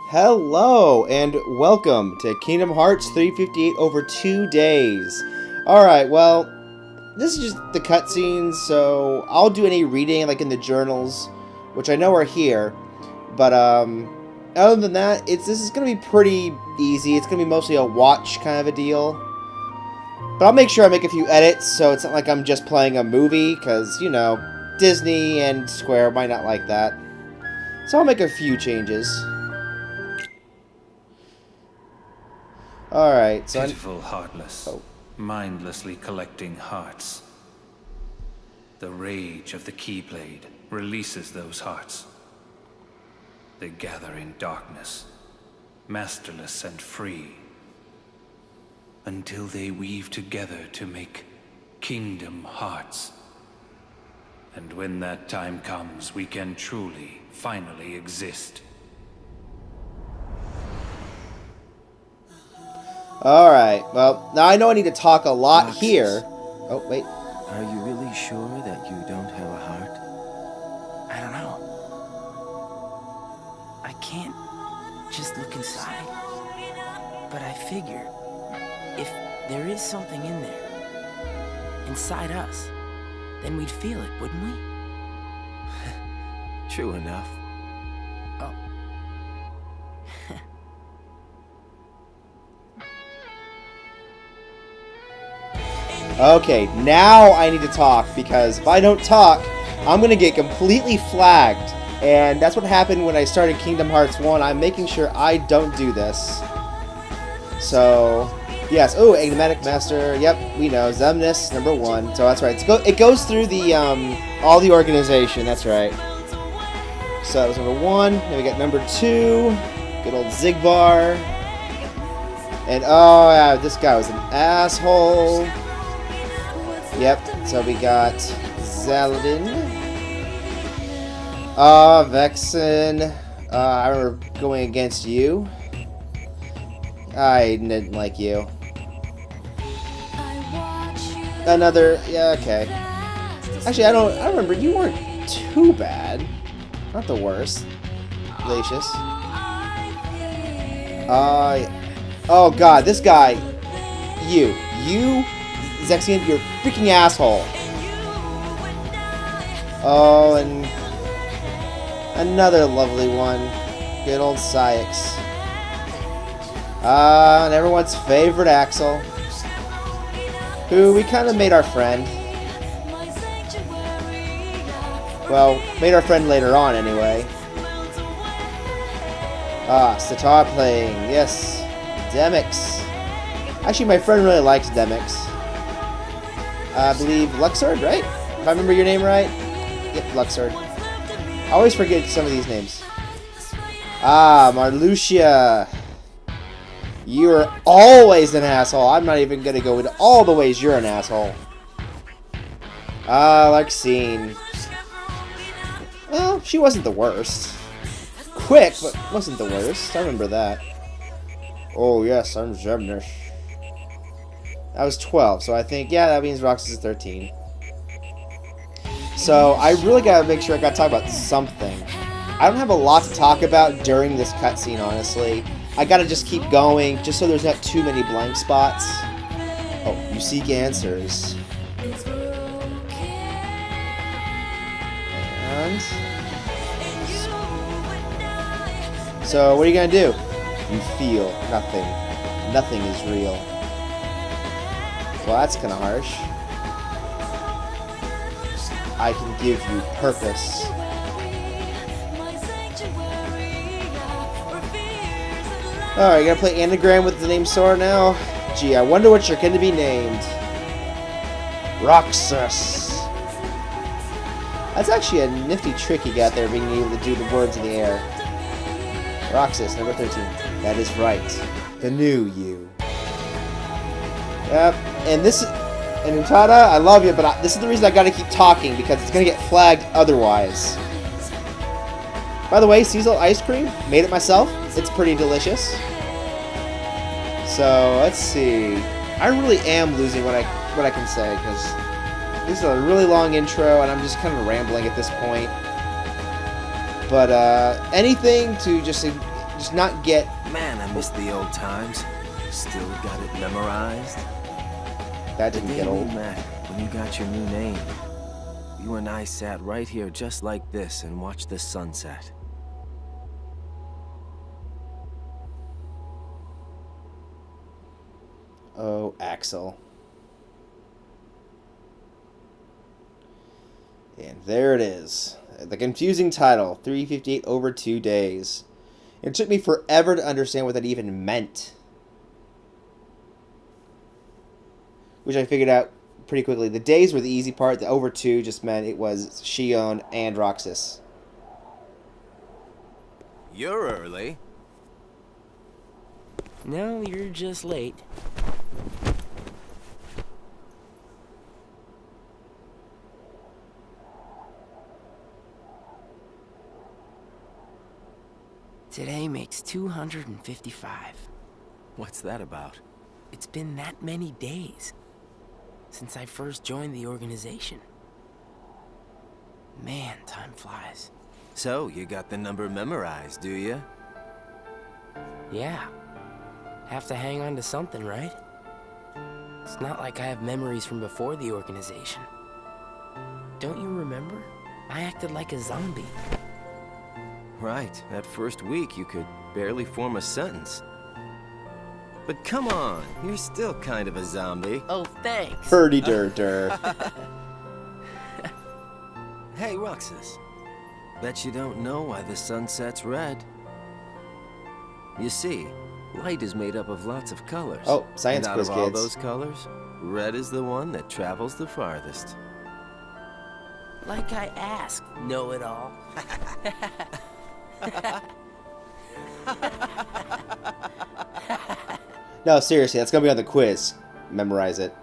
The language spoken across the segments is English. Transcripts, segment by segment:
Hello and welcome to Kingdom Hearts 358 over 2 days. Alright, well, this is just the cutscenes, so I'll do any reading like in the journals, which I know are here. But other than that, this is going to be pretty easy. It's going to be mostly a watch kind of a deal. But I'll make sure I make a few edits, so it's not like I'm just playing a movie, because, you know, Disney and Square might not like that. So I'll make a few changes. Alright, so pitiful, heartless, mindlessly collecting hearts. The rage of the Keyblade releases those hearts. They gather in darkness, masterless and free, until they weave together to make Kingdom Hearts. And when that time comes, we can truly, finally exist. Alright, well, now I know I need to talk a lot Roxas, here. Oh, wait. are you really sure that you don't have a heart? I don't know. I can't just look inside. But I figure, if there is something in there, inside us, then we'd feel it, wouldn't we? True enough. Oh. Okay, now I need to talk, because if I don't talk, I'm going to get completely flagged. And that's what happened when I started Kingdom Hearts 1. I'm making sure I don't do this. So, yes. Oh, Enigmatic Master. Yep, we know. Zemnis, number 1. So that's right. It goes through the, all the organization. That's right. So that was number 1. Then we got number 2. Good old Zigbar. And, oh, yeah, this guy was an asshole. Yep, so we got Zaladin. Vexen. I remember going against you. I didn't like you. Another, yeah, okay. Actually, I don't remember. You weren't too bad. Not the worst. Glacius. Oh god, this guy. You, Zexian, you're a freaking asshole. Oh, and another lovely one. Good old Syx. And everyone's favorite Axel, who we kind of made our friend. Well, made our friend later on, anyway. Sitar playing. Yes. Demix. Actually, my friend really likes Demix. I believe Luxord, right? If I remember your name right? Yep, Luxord. I always forget some of these names. Marluxia. You're always an asshole. I'm not even gonna go into all the ways you're an asshole. Larxene. Well, she wasn't the worst. Quick, but wasn't the worst. I remember that. Oh, yes, I'm Zemnis. I was 12, so I think, yeah, that means Roxas is 13. So, I really gotta make sure I gotta talk about something. I don't have a lot to talk about during this cutscene, honestly. I gotta just keep going, just so there's not too many blank spots. Oh, you seek answers. And... so, what are you gonna do? You feel nothing. Nothing is real. Well, that's kind of harsh. I can give you purpose. Alright, you gotta play Anagram with the name Sora now? Gee, I wonder what you're gonna be named. Roxas. That's actually a nifty trick you got there, being able to do the words in the air. Roxas, number 13. That is right. The new you. Yep. And this is... and Utada, I love you, but this is the reason I gotta keep talking, because it's gonna get flagged otherwise. By the way, Cecil ice cream, made it myself. It's pretty delicious. So, let's see. I really am losing what I can say, because this is a really long intro, and I'm just kind of rambling at this point. But anything to just just not get... Man, I miss the old times. Still got it memorized. That The didn't day get we old. met, when you got your new name, you and I sat right here just like this and watched the sunset. Oh, Axel. And there it is. The confusing title, 358 over 2 days. It took me forever to understand what that even meant. Which I figured out pretty quickly. The days were the easy part. The over 2 just meant it was Shion and Roxas. You're early. No, you're just late. Today makes 255. What's that about? It's been that many days since I first joined the organization. Man, time flies. So, you got the number memorized, do you? Yeah. Have to hang on to something, right? It's not like I have memories from before the organization. Don't you remember? I acted like a zombie. Right, that first week you could barely form a sentence. But come on, you're still kind of a zombie. Oh, thanks. Purdy dur dur. Hey, Roxas. Bet you don't know why the sunset's red. You see, light is made up of lots of colors. Oh, science and out quiz, of all kids. those colors, red is the one that travels the farthest. Like I asked, know-it-all. No, seriously, that's going to be on the quiz. Memorize it.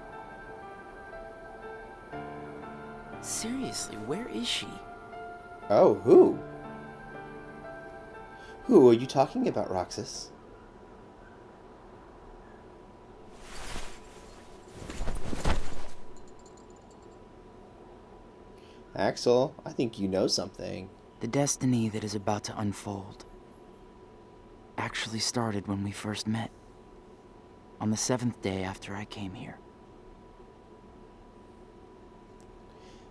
Seriously, where is she? Oh, who? Who are you talking about, Roxas? Axel, I think you know something. The destiny that is about to unfold actually started when we first met, on the 7th day after I came here.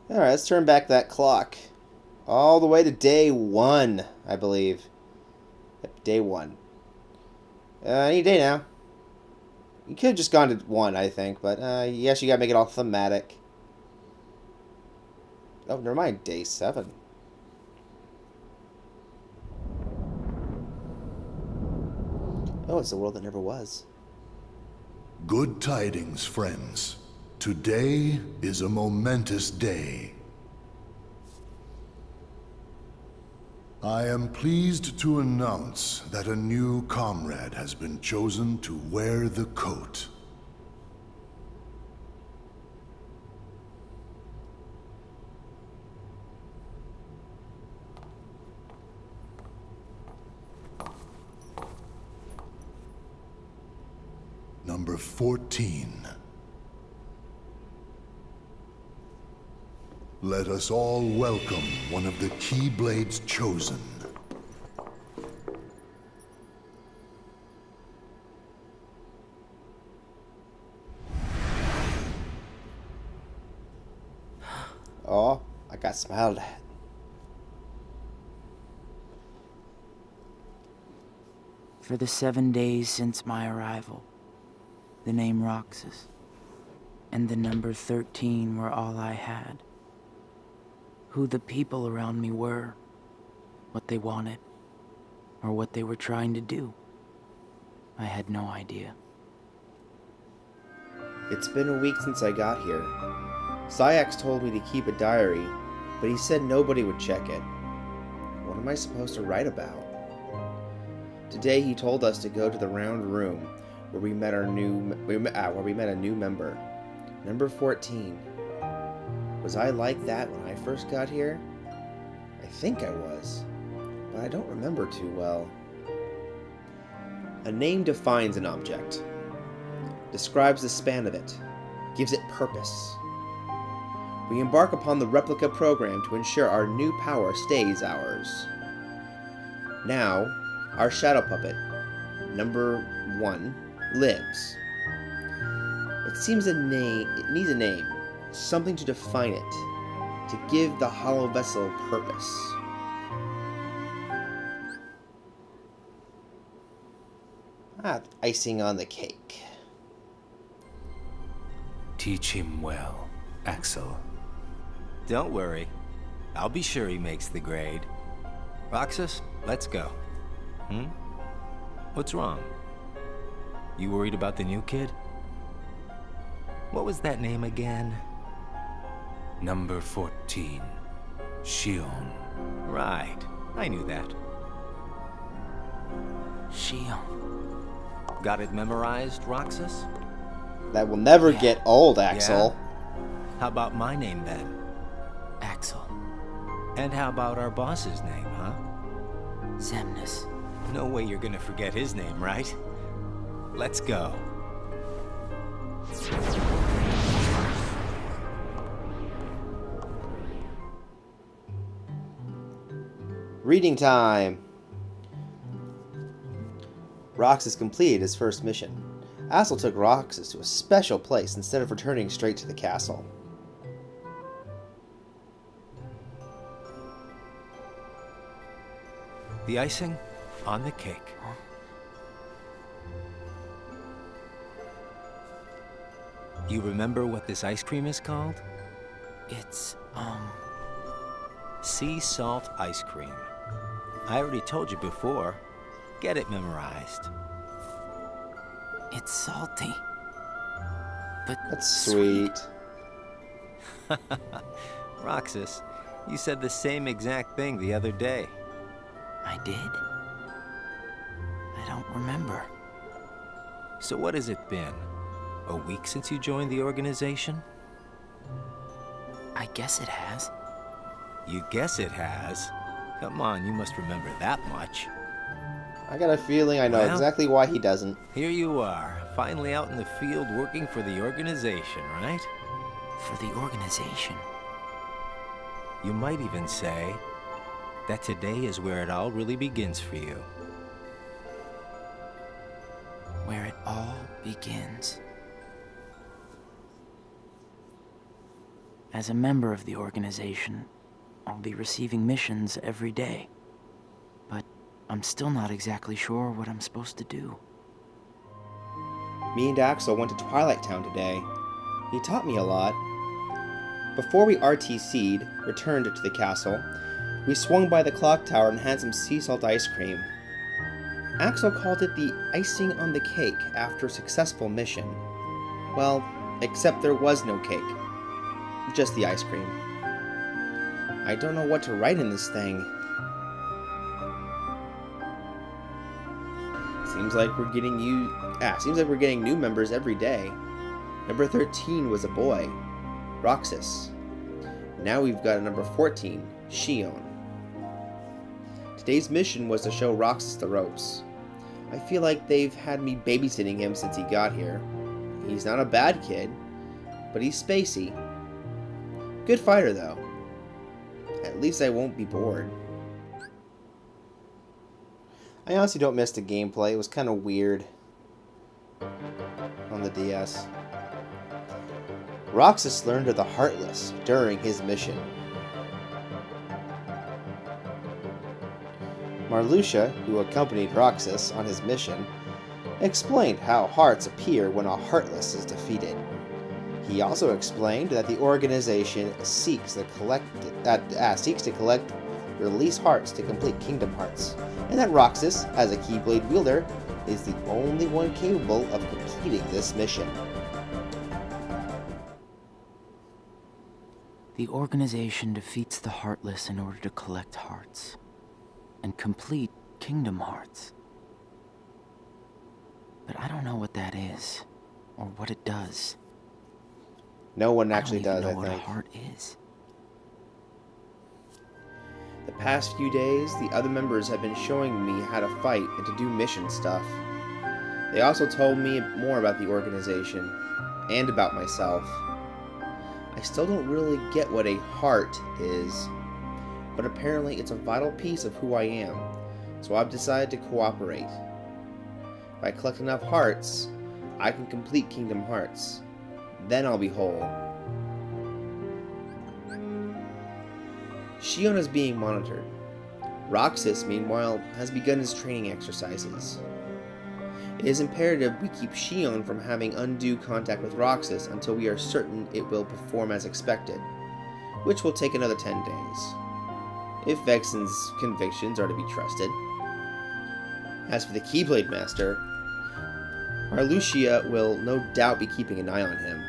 Alright, let's turn back that clock. All the way to day 1, I believe. Yep, day 1. Any day now. You could have just gone to 1, I think, but yes, you gotta make it all thematic. Oh, never mind, day 7. Oh, it's the world that never was. Good tidings, friends. Today is a momentous day. I am pleased to announce that a new comrade has been chosen to wear the coat. Number 14. Let us all welcome one of the Keyblade's chosen. Oh, I got smiled at. For the 7 days since my arrival, the name Roxas and the number 13 were all I had. Who the people around me were, what they wanted, or what they were trying to do, I had no idea. It's been a week since I got here. Syax told me to keep a diary, but he said nobody would check it. What am I supposed to write about? Today he told us to go to the round room where we met a new member, number 14. Was I like that when I first got here? I think I was, but I don't remember too well. A name defines an object, describes the span of it, gives it purpose. We embark upon the replica program to ensure our new power stays ours. Now, Our shadow puppet, number 1, lives. It seems it needs a name, something to define it, to give the hollow vessel purpose. Icing on the cake. Teach him well, Axel. Don't worry. I'll be sure he makes the grade. Roxas, let's go. What's wrong? You worried about the new kid? What was that name again? Number 14, Shion. Right. I knew that. Shion. Got it memorized, Roxas? That will never get old, Axel. Yeah? How about my name then? Axel. And how about our boss's name, huh? Xemnas. No way you're gonna forget his name, right? Let's go. Reading time. Roxas completed his first mission. Axel took Roxas to a special place instead of returning straight to the castle. The icing on the cake. You remember what this ice cream is called? It's, Sea salt ice cream. I already told you before. Get it memorized. it's salty. But That's sweet. Roxas, you said the same exact thing the other day. I did? I don't remember. So what has it been? A week since you joined the organization? I guess it has. You guess it has? Come on, you must remember that much. I got a feeling I know Well, exactly why he doesn't. Here you are, finally out in the field working for the organization, right? For the organization. You might even say that today is where it all really begins for you. Where it all begins. As a member of the organization, I'll be receiving missions every day. But I'm still not exactly sure what I'm supposed to do. Me and Axel went to Twilight Town today. He taught me a lot. Before we RTC'd, returned to the castle, we swung by the clock tower and had some sea salt ice cream. Axel called it the icing on the cake after a successful mission. Well, except there was no cake. Just the ice cream. I don't know what to write in this thing. Seems like we're getting new members every day. Number 13 was a boy, Roxas. Now we've got a number 14, Shion. Today's mission was to show Roxas the ropes. I feel like they've had me babysitting him since he got here. He's not a bad kid, but he's spacey. Good fighter, though. At least I won't be bored. I honestly don't miss the gameplay. It was kind of weird on the DS. Roxas learned of the Heartless during his mission. Marluxia, who accompanied Roxas on his mission, explained how hearts appear when a Heartless is defeated. He also explained that the organization seeks to collect release hearts to complete Kingdom Hearts, and that Roxas, as a Keyblade wielder, is the only one capable of completing this mission. The organization defeats the Heartless in order to collect hearts and complete Kingdom Hearts. But I don't know what that is, or what it does. No one actually does, I I don't even know think. what a heart is. The past few days, the other members have been showing me how to fight and to do mission stuff. They also told me more about the organization, and about myself. I still don't really get what a heart is, but apparently it's a vital piece of who I am, so I've decided to cooperate. If I collect enough hearts, I can complete Kingdom Hearts. Then I'll be whole. Shion is being monitored. Roxas, meanwhile, has begun his training exercises. It is imperative we keep Shion from having undue contact with Roxas until we are certain it will perform as expected, which will take another 10 days, if Vexen's convictions are to be trusted. As for the Keyblade Master, our Lucia will no doubt be keeping an eye on him.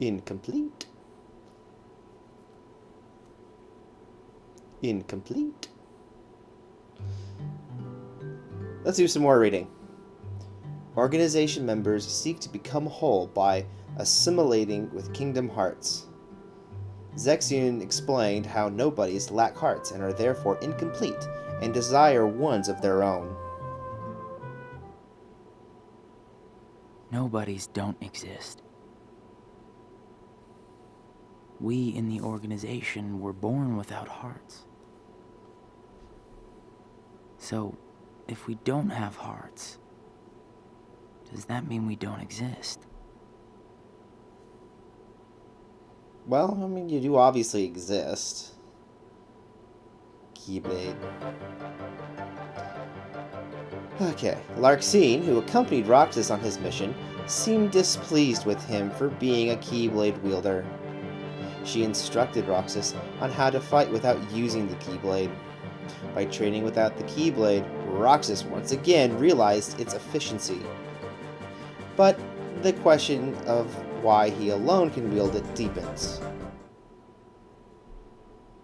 Incomplete. Incomplete. Let's do some more reading. Organization members seek to become whole by assimilating with Kingdom Hearts. Zexion explained how nobodies lack hearts and are therefore incomplete and desire ones of their own. Nobodies don't exist. We in the organization were born without hearts. So, if we don't have hearts, does that mean we don't exist? Well, I mean, you do obviously exist. Keyblade. Okay, Larxene, who accompanied Roxas on his mission, seemed displeased with him for being a Keyblade wielder. She instructed Roxas on how to fight without using the Keyblade. By training without the Keyblade, Roxas once again realized its efficiency. But the question of why he alone can wield it deepens.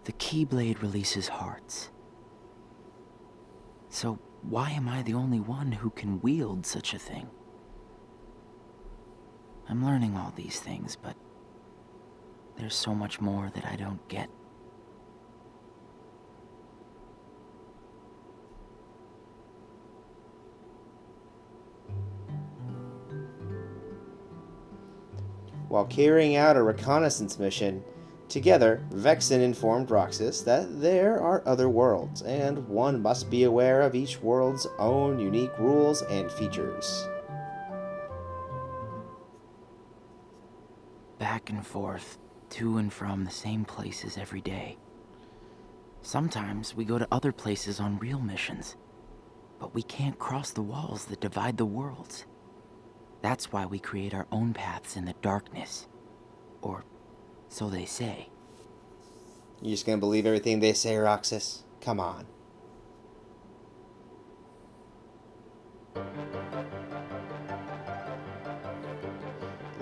The Keyblade releases hearts. So why am I the only one who can wield such a thing? I'm learning all these things, but there's so much more that I don't get. While carrying out a reconnaissance mission, together, Vexen informed Roxas that there are other worlds, and one must be aware of each world's own unique rules and features. Back and forth, to and from the same places every day. Sometimes we go to other places on real missions, but we can't cross the walls that divide the worlds. That's why we create our own paths in the darkness. Or so they say. You just gonna believe everything they say, Roxas? Come on.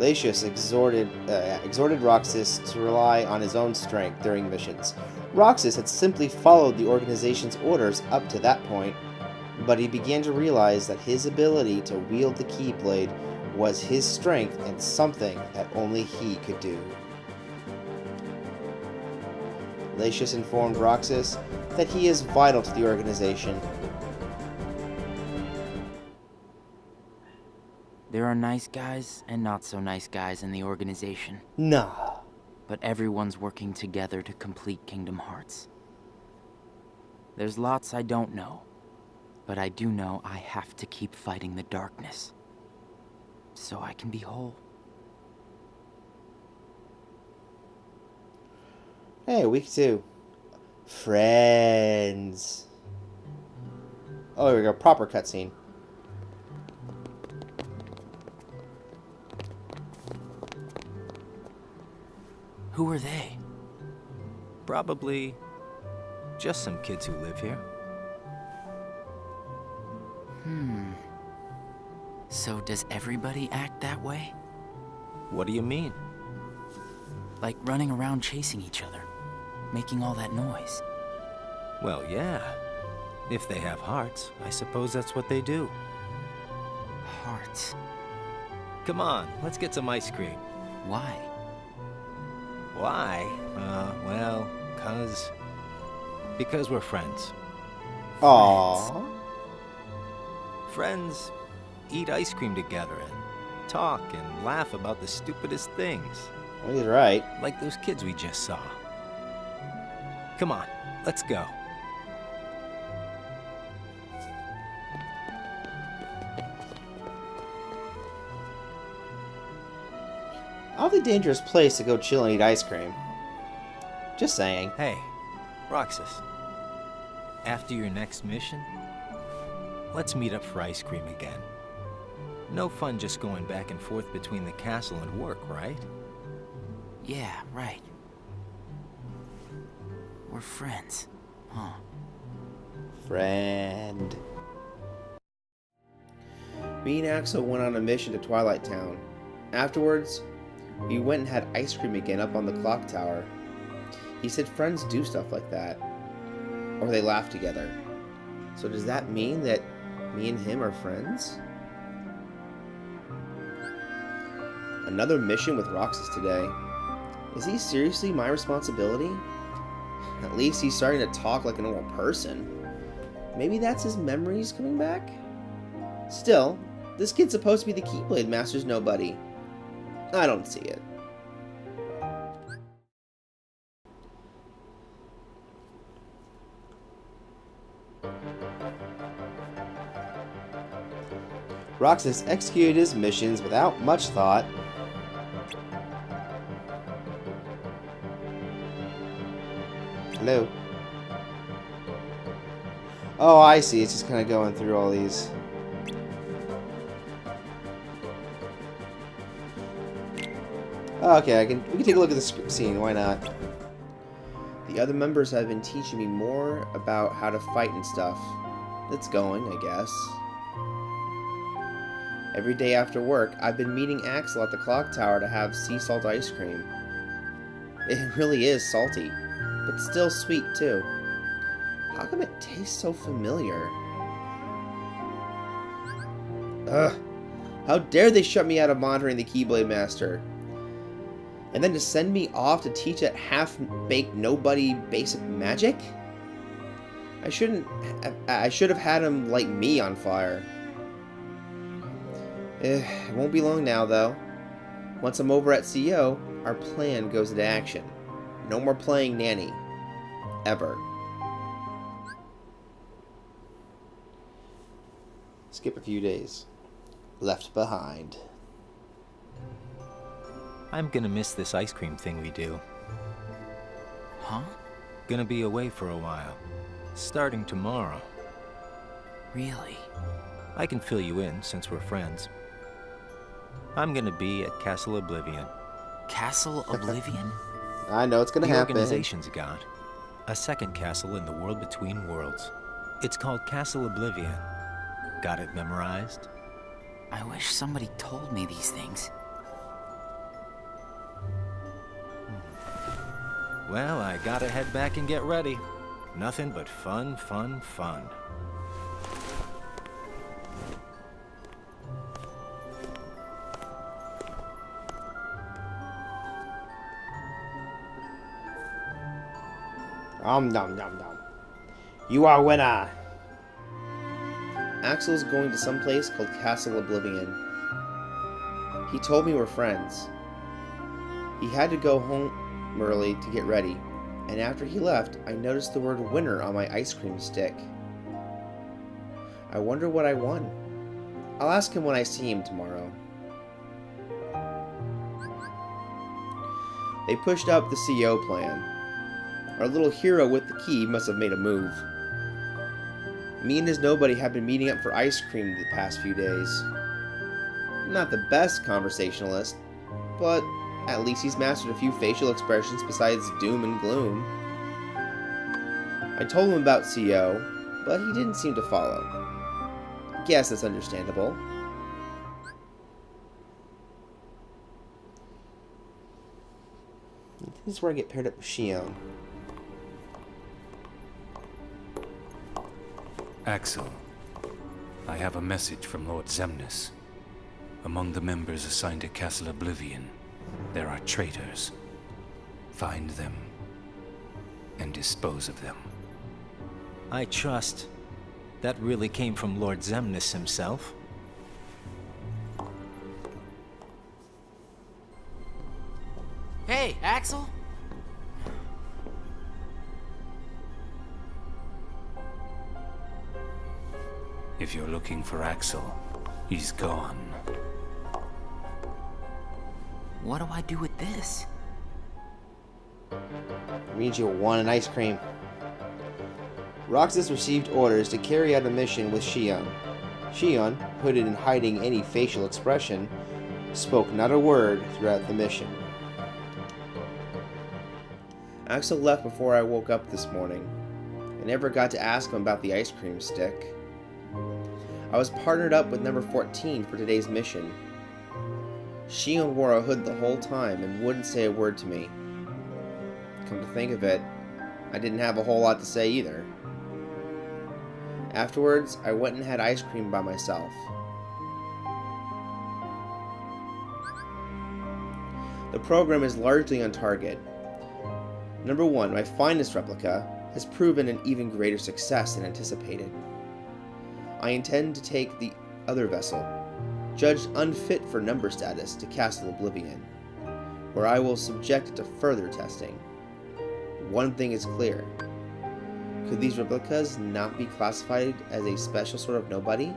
Lacius exhorted Roxas to rely on his own strength during missions. Roxas had simply followed the organization's orders up to that point, but he began to realize that his ability to wield the Keyblade was his strength and something that only he could do. Lacius informed Roxas that he is vital to the organization. There are nice guys and not so nice guys in the organization. Nah. But everyone's working together to complete Kingdom Hearts. There's lots I don't know, but I do know I have to keep fighting the darkness, so I can be whole. Hey, week 2. Friends. Oh, here we go. Proper cutscene. Who are they? Probably just some kids who live here. So does everybody act that way? What do you mean? Like running around chasing each other, making all that noise. Well, yeah. If they have hearts, I suppose that's what they do. Hearts. Come on, let's get some ice cream. Why? Why? Well, because we're friends. Aww. Friends eat ice cream together and talk and laugh about the stupidest things. Well, he's right. Like those kids we just saw. Come on, let's go. Awfully dangerous place to go chill and eat ice cream. Just saying. Hey, Roxas. After your next mission, let's meet up for ice cream again. No fun just going back and forth between the castle and work, right? Yeah, right. We're friends, huh? Friend. Me and Axel went on a mission to Twilight Town. Afterwards, we went and had ice cream again up on the clock tower. He said friends do stuff like that. Or they laugh together. So does that mean that me and him are friends? Another mission with Roxas today. Is he seriously my responsibility? At least he's starting to talk like a normal person. Maybe that's his memories coming back? Still, this kid's supposed to be the Keyblade Master's nobody. I don't see it. Roxas executed his missions without much thought. Hello. Oh, I see. It's just kind of going through all these. Okay, we can take a look at the scene. Why not? The other members have been teaching me more about how to fight and stuff. It's going, I guess. Every day after work, I've been meeting Axel at the clock tower to have sea salt ice cream. It really is salty, but still sweet too. How come it tastes so familiar? Ugh! How dare they shut me out of monitoring the Keyblade Master? And then to send me off to teach that half-baked nobody basic magic? I should have had him light me on fire. It won't be long now, though. Once I'm over at CO, our plan goes into action. No more playing nanny. Ever. Skip a few days. Left behind. I'm gonna miss this ice cream thing we do. Huh? Gonna be away for a while. Starting tomorrow. Really? I can fill you in since we're friends. I'm gonna be at Castle Oblivion. Castle Oblivion? I know it's gonna The happen. organization's got a second castle in the world between worlds. It's called Castle Oblivion. Got it memorized? I wish somebody told me these things. Well, I gotta head back and get ready. Nothing but fun, fun, fun. Nom nom nom. You are winner. Axel's going to some place called Castle Oblivion. He told me we're friends. He had to go home early to get ready, and after he left, I noticed the word winner on my ice cream stick. I wonder what I won. I'll ask him when I see him tomorrow. They pushed up the CO plan. Our little hero with the key must have made a move. Me and his nobody have been meeting up for ice cream the past few days. Not the best conversationalist, but at least he's mastered a few facial expressions besides doom and gloom. I told him about CO, but he didn't seem to follow. Guess that's understandable. This is where I get paired up with Shion. Axel, I have a message from Lord Xemnas. Among the members assigned to Castle Oblivion, there are traitors. Find them and dispose of them. I trust that really came from Lord Xemnas himself. Hey, Axel? If you're looking for Axel, he's gone. What do I do with this? Means you'll want an ice cream. Roxas received orders to carry out a mission with Shion. Shion, hooded and hiding any facial expression, spoke not a word throughout the mission. Axel left before I woke up this morning. I never got to ask him about the ice cream stick. I was partnered up with number 14 for today's mission. Shion wore a hood the whole time and wouldn't say a word to me. Come to think of it, I didn't have a whole lot to say either. Afterwards, I went and had ice cream by myself. The program is largely on target. Number 1, my finest replica, has proven an even greater success than anticipated. I intend to take the other vessel, judged unfit for number status, to Castle Oblivion, where I will subject it to further testing. One thing is clear. Could these replicas not be classified as a special sort of nobody?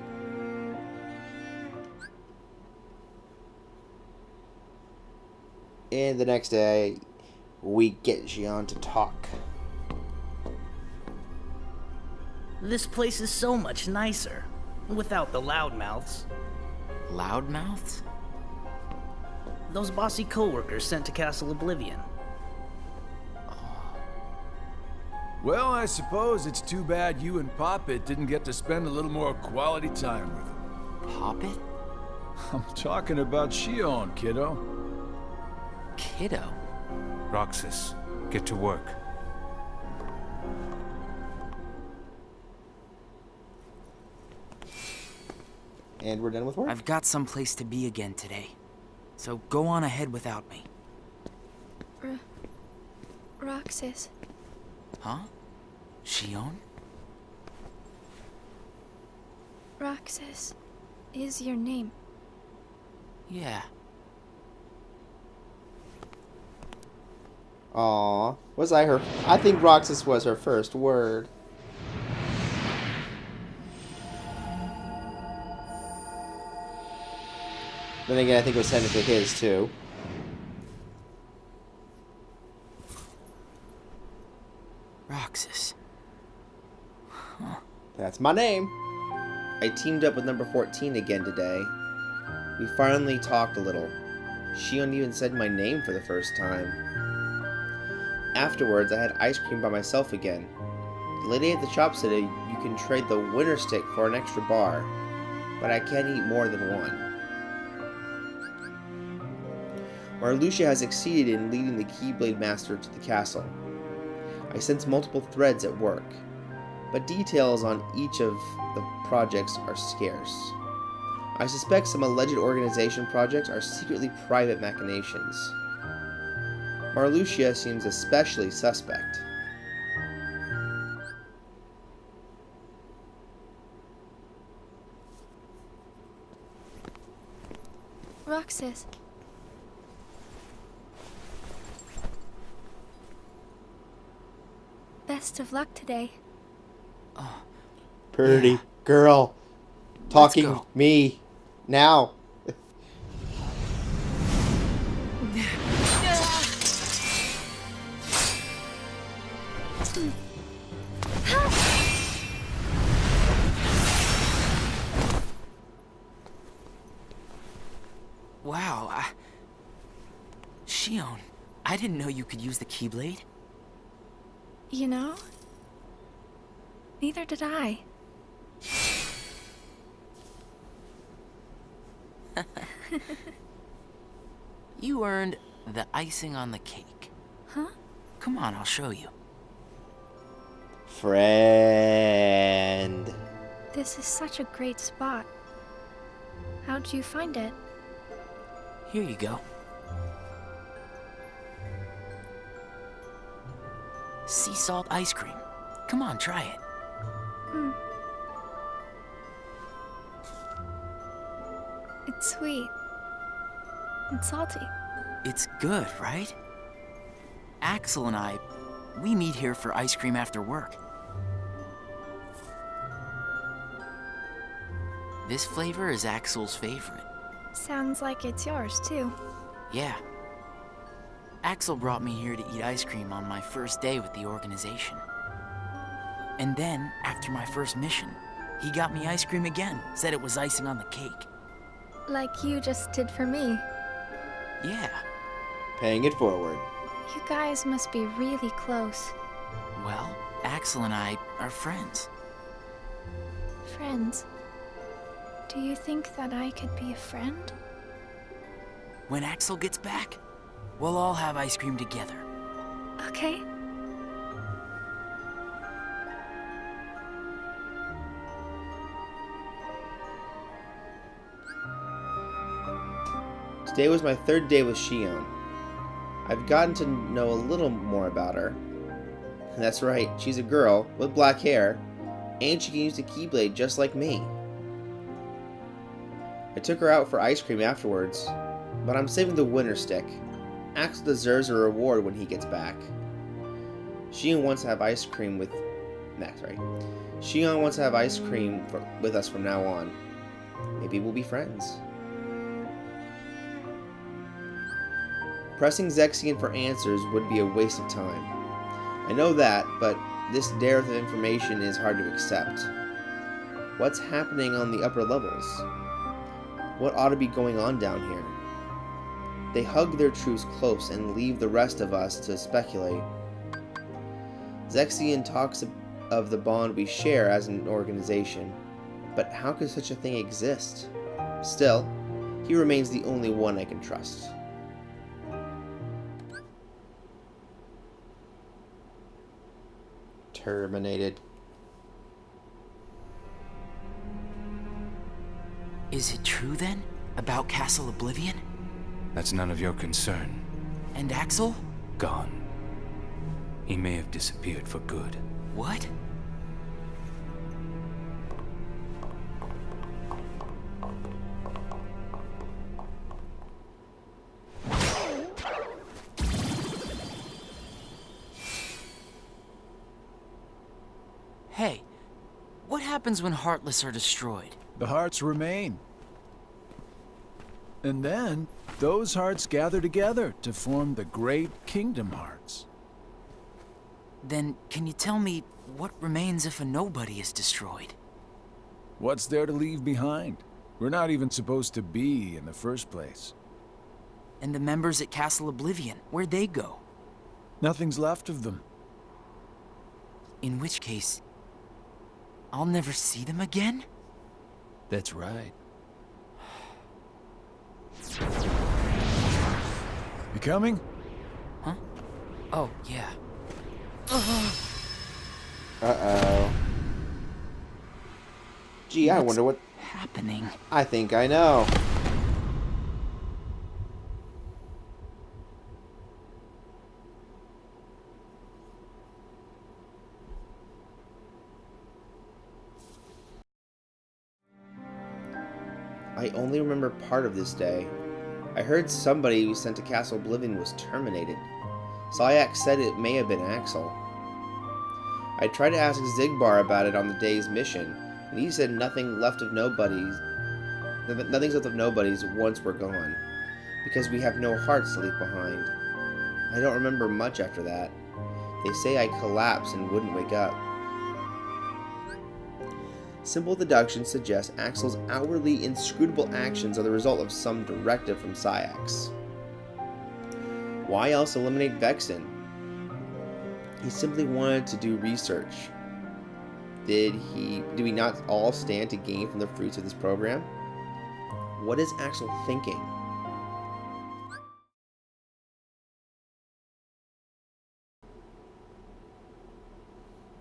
And the next day, we get Xion to talk. This place is so much nicer, without the loudmouths. Loudmouths? Those bossy coworkers sent to Castle Oblivion. Well, I suppose it's too bad you and Poppet didn't get to spend a little more quality time with him. Poppet? I'm talking about Shion, kiddo. Kiddo? Roxas, get to work. And we're done with work? I've got someplace to be again today, so go on ahead without me. Roxas. Huh? Shion? Roxas is your name. Yeah. Aww. Was I her? I think Roxas was her first word. Then again, I think it was technically his too. Roxas. That's my name. I teamed up with number 14 again today. We finally talked a little. Shion even said my name for the first time. Afterwards, I had ice cream by myself again. The lady at the shop said you can trade the winner stick for an extra bar, but I can't eat more than one. Marluxia has succeeded in leading the Keyblade Master to the castle. I sense multiple threads at work, but details on each of the projects are scarce. I suspect some alleged organization projects are secretly private machinations. Marluxia seems especially suspect. Roxas. Best of luck today. Pretty girl. Talking go. me. Now. Wow, Shion, I didn't know you could use the Keyblade. You know? Neither did I. You earned the icing on the cake. Huh? Come on, I'll show you. Friend. This is such a great spot. How'd you find it? Here you go. Sea salt ice cream. Come on, try it. It's sweet. And salty. It's good, right? Axel and I, we meet here for ice cream after work. This flavor is Axel's favorite. Sounds like it's yours, too. Yeah. Axel brought me here to eat ice cream on my first day with the organization. And then, after my first mission, he got me ice cream again, said it was icing on the cake. Like you just did for me. Yeah. Paying it forward. You guys must be really close. Well, Axel and I are friends. Friends. Do you think that I could be a friend? When Axel gets back, we'll all have ice cream together. Okay. Today was my third day with Shion. I've gotten to know a little more about her. And that's right, she's a girl with black hair, and she can use the Keyblade just like me. I took her out for ice cream afterwards, but I'm saving the winner stick. Axel deserves a reward when he gets back. Shion wants to have ice cream with... Shion wants to have ice cream with us from now on. Maybe we'll be friends. Pressing Zexion for answers would be a waste of time. I know that, but this dearth of information is hard to accept. What's happening on the upper levels? What ought to be going on down here? They hug their truce close and leave the rest of us to speculate. Zexion talks of the bond we share as an organization, but how could such a thing exist? Still, he remains the only one I can trust. Terminated. Is it true then? About Castle Oblivion? That's none of your concern. And Axel? Gone. He may have disappeared for good. What? Hey, what happens when Heartless are destroyed? The hearts remain. And then, those hearts gather together to form the great Kingdom Hearts. Then, can you tell me what remains if a nobody is destroyed? What's there to leave behind? We're not even supposed to be in the first place. And the members at Castle Oblivion, where'd they go? Nothing's left of them. In which case, I'll never see them again? That's right. You coming? Huh? Oh, yeah. Uh-oh. Gee, I wonder what... happening? I think I know. I only remember part of this day. I heard somebody who sent to Castle Oblivion was terminated. Sayak said it may have been Axel. I tried to ask Zigbar about it on the day's mission, and he said nothing's left of nobodies once we're gone, because we have no hearts to leave behind. I don't remember much after that. They say I collapsed and wouldn't wake up. Simple deduction suggests Axel's outwardly inscrutable actions are the result of some directive from Sayax. Why else eliminate Vexen? He simply wanted to do research. Do we not all stand to gain from the fruits of this program? What is Axel thinking?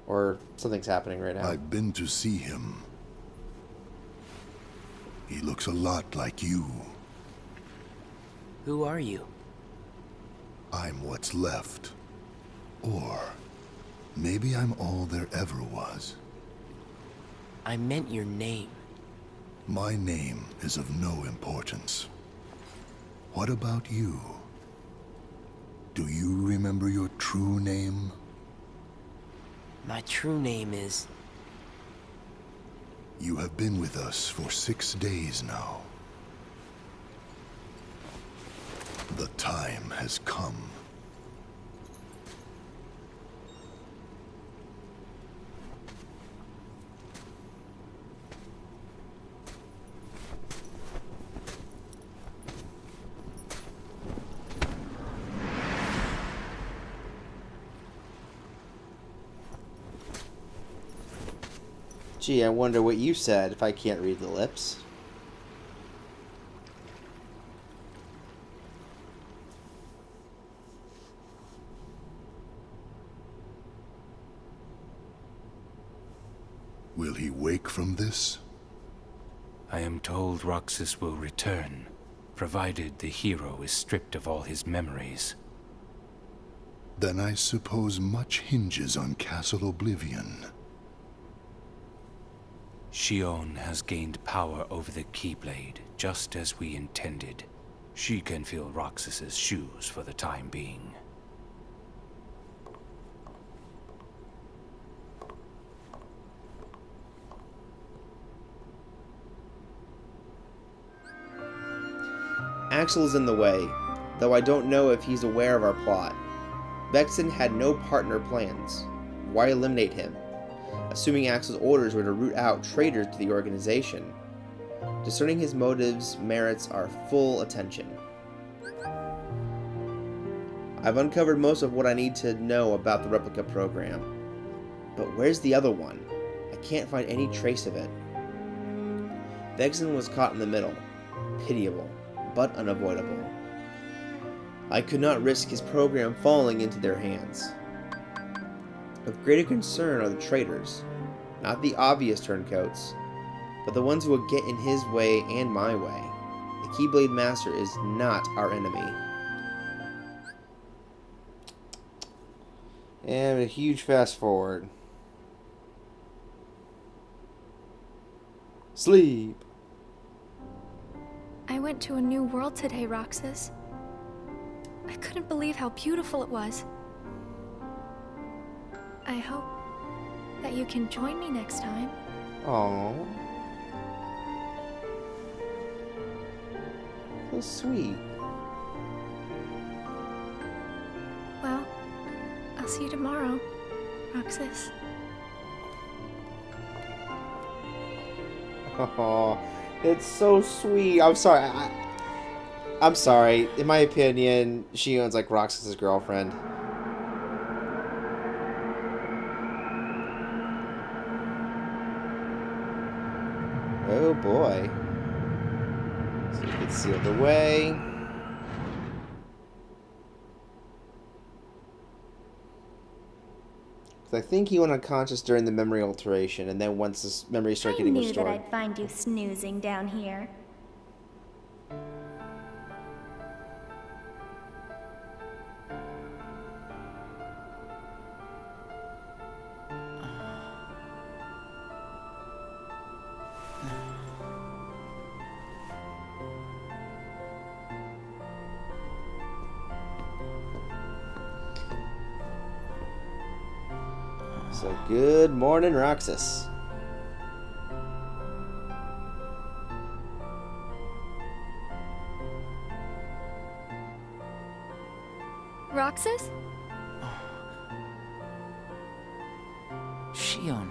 Or something's happening right now. I've been to see him. He looks a lot like you. Who are you? I'm what's left. Or maybe I'm all there ever was. I meant your name. My name is of no importance. What about you? Do you remember your true name? My true name is... You have been with us for 6 days now. The time has come. Gee, I wonder what you said if I can't read the lips. Will he wake from this? I am told Roxas will return, provided the hero is stripped of all his memories. Then I suppose much hinges on Castle Oblivion. Xion has gained power over the Keyblade, just as we intended. She can fill Roxas's shoes for the time being. Axel is in the way, though I don't know if he's aware of our plot. Vexen had no partner plans. Why eliminate him? Assuming Axel's orders were to root out traitors to the organization. Discerning his motives merits our full attention. I've uncovered most of what I need to know about the replica program. But where's the other one? I can't find any trace of it. Vexen was caught in the middle. Pitiable, but unavoidable. I could not risk his program falling into their hands. Of greater concern are the traitors, not the obvious turncoats, but the ones who will get in his way and my way. The Keyblade Master is not our enemy. And a huge fast forward. Sleep. I went to a new world today, Roxas. I couldn't believe how beautiful it was. I hope that you can join me next time. Aww. So sweet. Well, I'll see you tomorrow, Roxas. Oh, it's so sweet. I'm sorry. I'm sorry. In my opinion, Xion's like Roxas' girlfriend. Oh boy. So it gets sealed away. I think he went unconscious during the memory alteration, and then once this memory started getting restored. I knew that I'd find you snoozing down here. So good morning, Roxas. Roxas? Xion.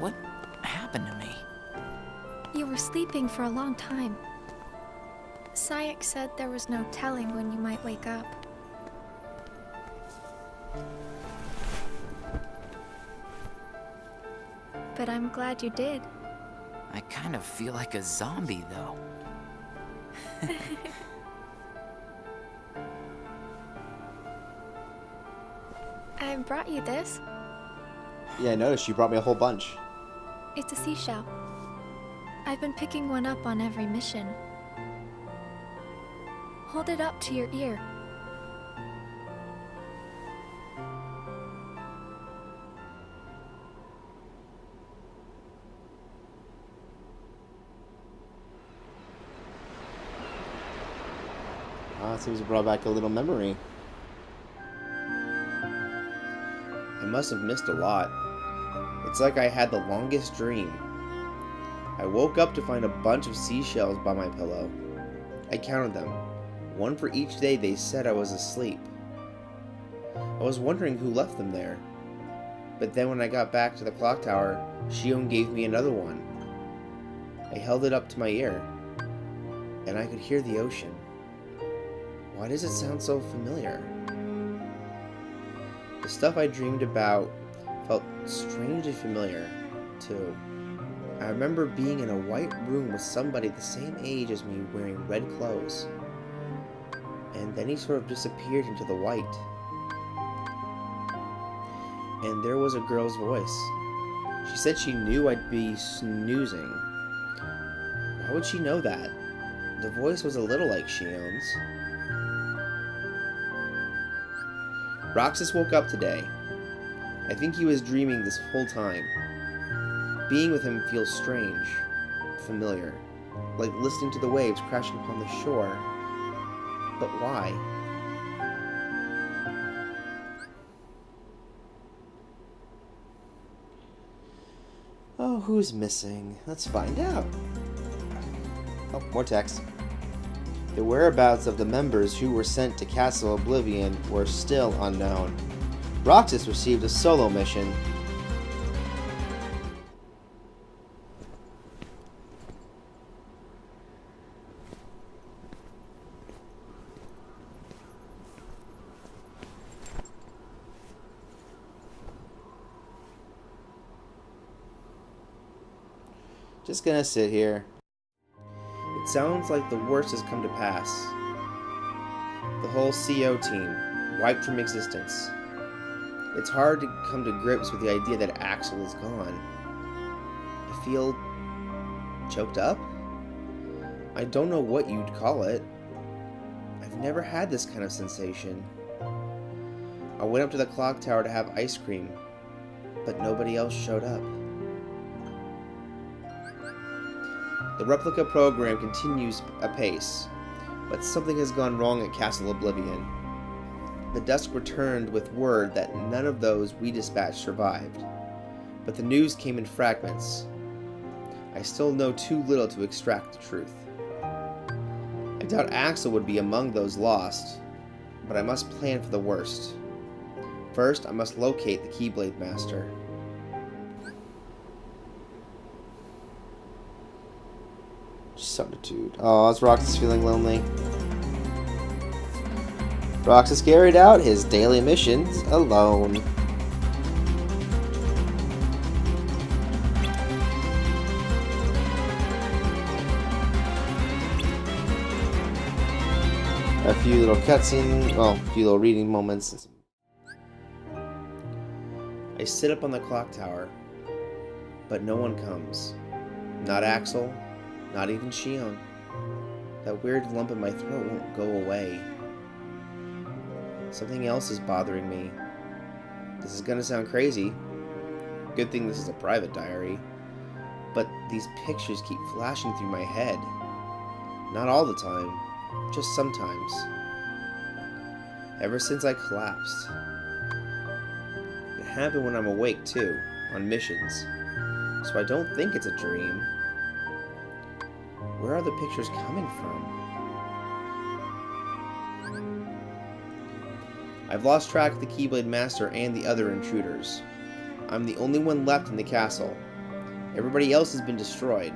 What happened to me? You were sleeping for a long time. Sayek said there was no telling when you might wake up. But I'm glad you did. I kind of feel like a zombie, though. I brought you this. Yeah, I noticed you brought me a whole bunch. It's a seashell. I've been picking one up on every mission. Hold it up to your ear. It seems to brought back a little memory. I must have missed a lot. It It's like I had the longest dream. I woke up to find a bunch of seashells by my pillow. I counted them, one for each day they said I was asleep. I was wondering who left them there. But then when I got back to the clock tower, Shion gave me another one. I held it up to my ear, and I could hear the ocean. Why does it sound so familiar? The stuff I dreamed about felt strangely familiar, too. I remember being in a white room with somebody the same age as me wearing red clothes. And then he sort of disappeared into the white. And there was a girl's voice. She said she knew I'd be snoozing. Why would she know that? The voice was a little like Shion's. Roxas woke up today. I think he was dreaming this whole time. Being with him feels strange, familiar, like listening to the waves crashing upon the shore. But why? Oh, who's missing? Let's find out. Oh, more text. The whereabouts of the members who were sent to Castle Oblivion were still unknown. Roxas received a solo mission. Just gonna sit here. It sounds like the worst has come to pass. The whole CO team, wiped from existence. It's hard to come to grips with the idea that Axel is gone. I feel choked up? I don't know what you'd call it. I've never had this kind of sensation. I went up to the clock tower to have ice cream, but nobody else showed up. The replica program continues apace, but something has gone wrong at Castle Oblivion. The desk returned with word that none of those we dispatched survived, but the news came in fragments. I still know too little to extract the truth. I doubt Axel would be among those lost, but I must plan for the worst. First, I must locate the Keyblade Master. Solitude. Oh, is Roxas feeling lonely? Roxas carried out his daily missions alone. A few little cutscenes, well, a few little reading moments. I sit up on the clock tower, but no one comes. Not Axel. Not even Shion. That weird lump in my throat won't go away. Something else is bothering me. This is gonna sound crazy. Good thing this is a private diary. But these pictures keep flashing through my head. Not all the time, just sometimes. Ever since I collapsed. It happened when I'm awake too, on missions. So I don't think it's a dream. Where are the pictures coming from? I've lost track of the Keyblade Master and the other intruders. I'm the only one left in the castle. Everybody else has been destroyed.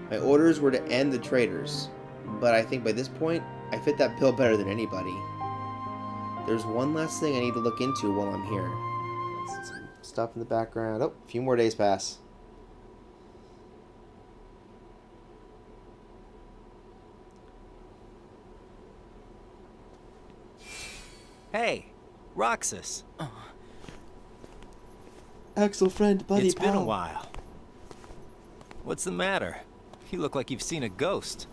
My orders were to end the traitors, but I think by this point, I fit that bill better than anybody. There's one last thing I need to look into while I'm here. Some stuff in the background. Oh, a few more days pass. Hey, Roxas. Axel, friend, buddy, It's been pal. a while. What's the matter? You look like you've seen a ghost.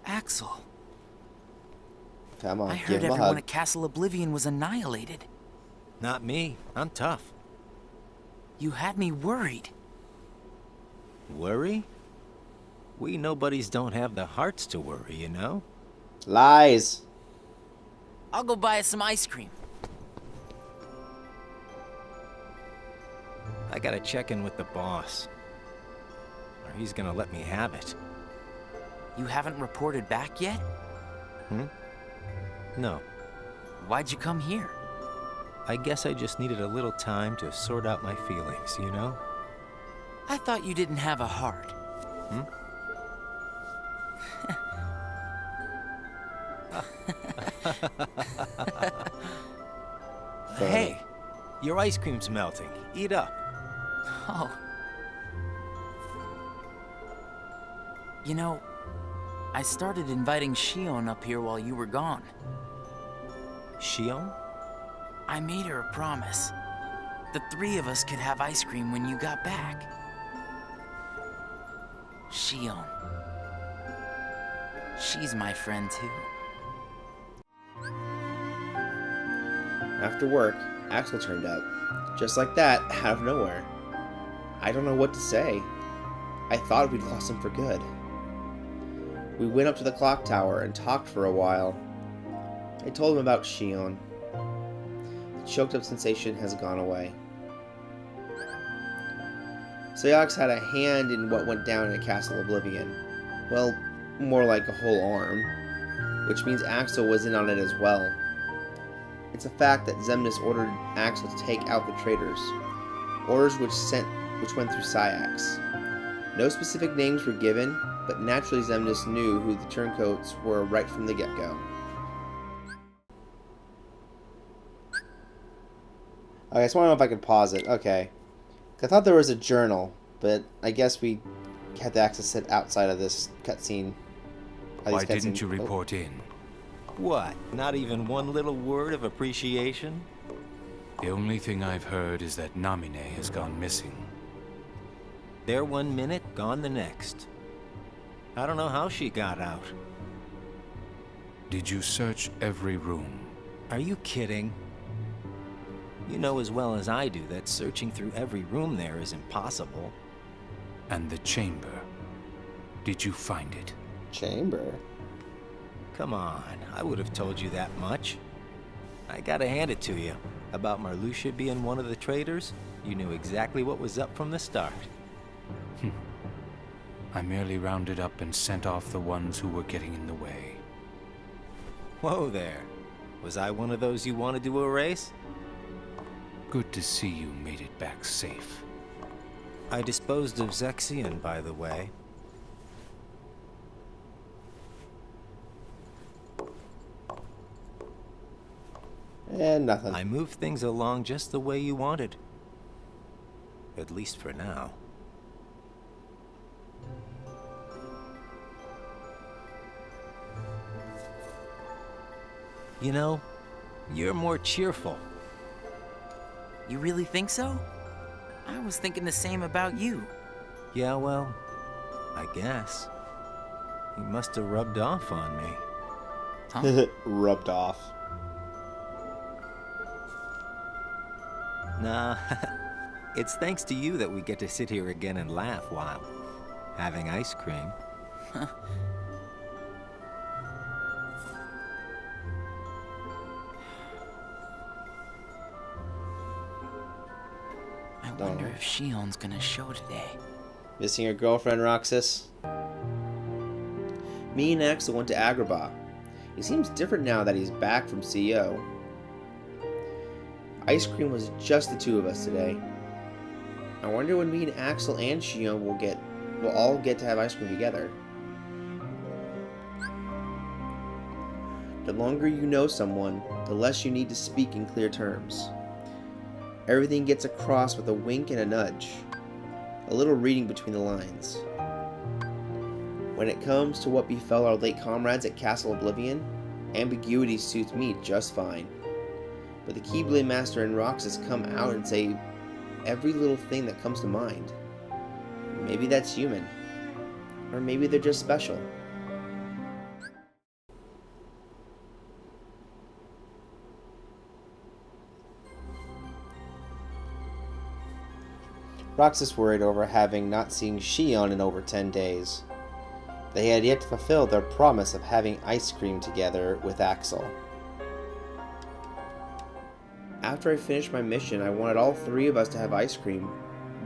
Axel, Come on, I give heard him a everyone hug. at Castle Oblivion was annihilated. Not me. I'm tough. You had me worried. Worry? We nobodies don't have the hearts to worry, you know? Lies. I'll go buy us some ice cream. I gotta check in with the boss. Or he's gonna let me have it. You haven't reported back yet? No. Why'd you come here? I guess I just needed a little time to sort out my feelings, you know? I thought you didn't have a heart. Hey, your ice cream's melting. Eat up. Oh. You know, I started inviting Shion up here while you were gone. Shion? I made her a promise. The three of us could have ice cream when you got back. Shion. She's my friend too. After work, Axel turned up. Just like that, out of nowhere. I don't know what to say. I thought we'd lost him for good. We went up to the clock tower and talked for a while. I told him about Shion. The choked up sensation has gone away. Sayox had a hand in what went down at Castle Oblivion. Well, more like a whole arm. Which means Axel was in on it as well. It's a fact that Xemnas ordered Axel to take out the traitors. Orders which went through Sayax. No specific names were given, but naturally Xemnas knew who the turncoats were right from the get-go. Okay, I just want to know if I can pause it. Okay. I thought there was a journal, but I guess we had to access it outside of this cutscene. Why didn't you report in? What? Not even one little word of appreciation? The only thing I've heard is that Namine has gone missing. There 1 minute, gone the next. I don't know how she got out. Did you search every room? Are you kidding? You know as well as I do that searching through every room there is impossible. And the chamber? Did you find it? Chamber? Come on, I would have told you that much. I gotta hand it to you. About Marluxia being one of the traitors, you knew exactly what was up from the start. I merely rounded up and sent off the ones who were getting in the way. Whoa there. Was I one of those you wanted to erase? Good to see you made it back safe. I disposed of Zexion, by the way. And nothing. I moved things along just the way you wanted. At least for now. You know, you're more cheerful. You really think so? I was thinking the same about you. Yeah, well, I guess. You must have rubbed off on me. Huh? Rubbed off. Nah, it's thanks to you that we get to sit here again and laugh while having ice cream. I wonder if Shion's gonna show today. Missing your girlfriend, Roxas? Me and Axel went to Agrabah. He seems different now that he's back from CO. Ice cream was just the two of us today. I wonder when me and Axel and Shion will all get to have ice cream together. The longer you know someone, the less you need to speak in clear terms. Everything gets across with a wink and a nudge. A little reading between the lines. When it comes to what befell our late comrades at Castle Oblivion, ambiguity suits me just fine. But the Keyblade Master and Roxas come out and say every little thing that comes to mind. Maybe that's human. Or maybe they're just special. Roxas worried over having not seen Shion in over 10 days. They had yet to fulfill their promise of having ice cream together with Axel. After I finished my mission, I wanted all three of us to have ice cream,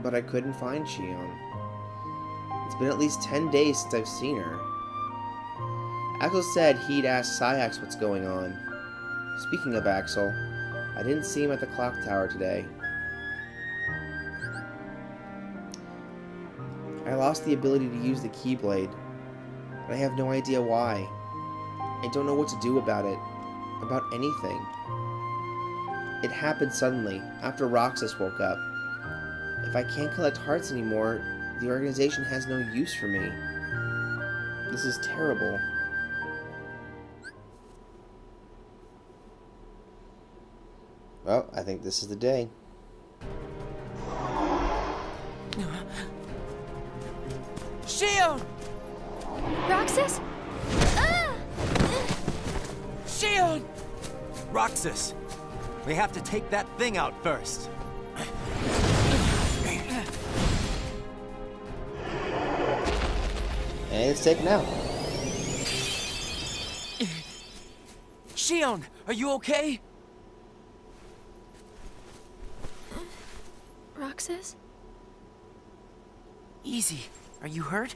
but I couldn't find Shion. It's been at least 10 days since I've seen her. Axel said he'd ask Syax what's going on. Speaking of Axel, I didn't see him at the clock tower today. I lost the ability to use the Keyblade, and I have no idea why. I don't know what to do about it, about anything. It happened suddenly, after Roxas woke up. If I can't collect hearts anymore, the organization has no use for me. This is terrible. Well, I think this is the day. Shion! Roxas? Ah! Shion! Roxas, we have to take that thing out first. And it's taken out. Shion, are you okay? Roxas? Easy. Are you hurt?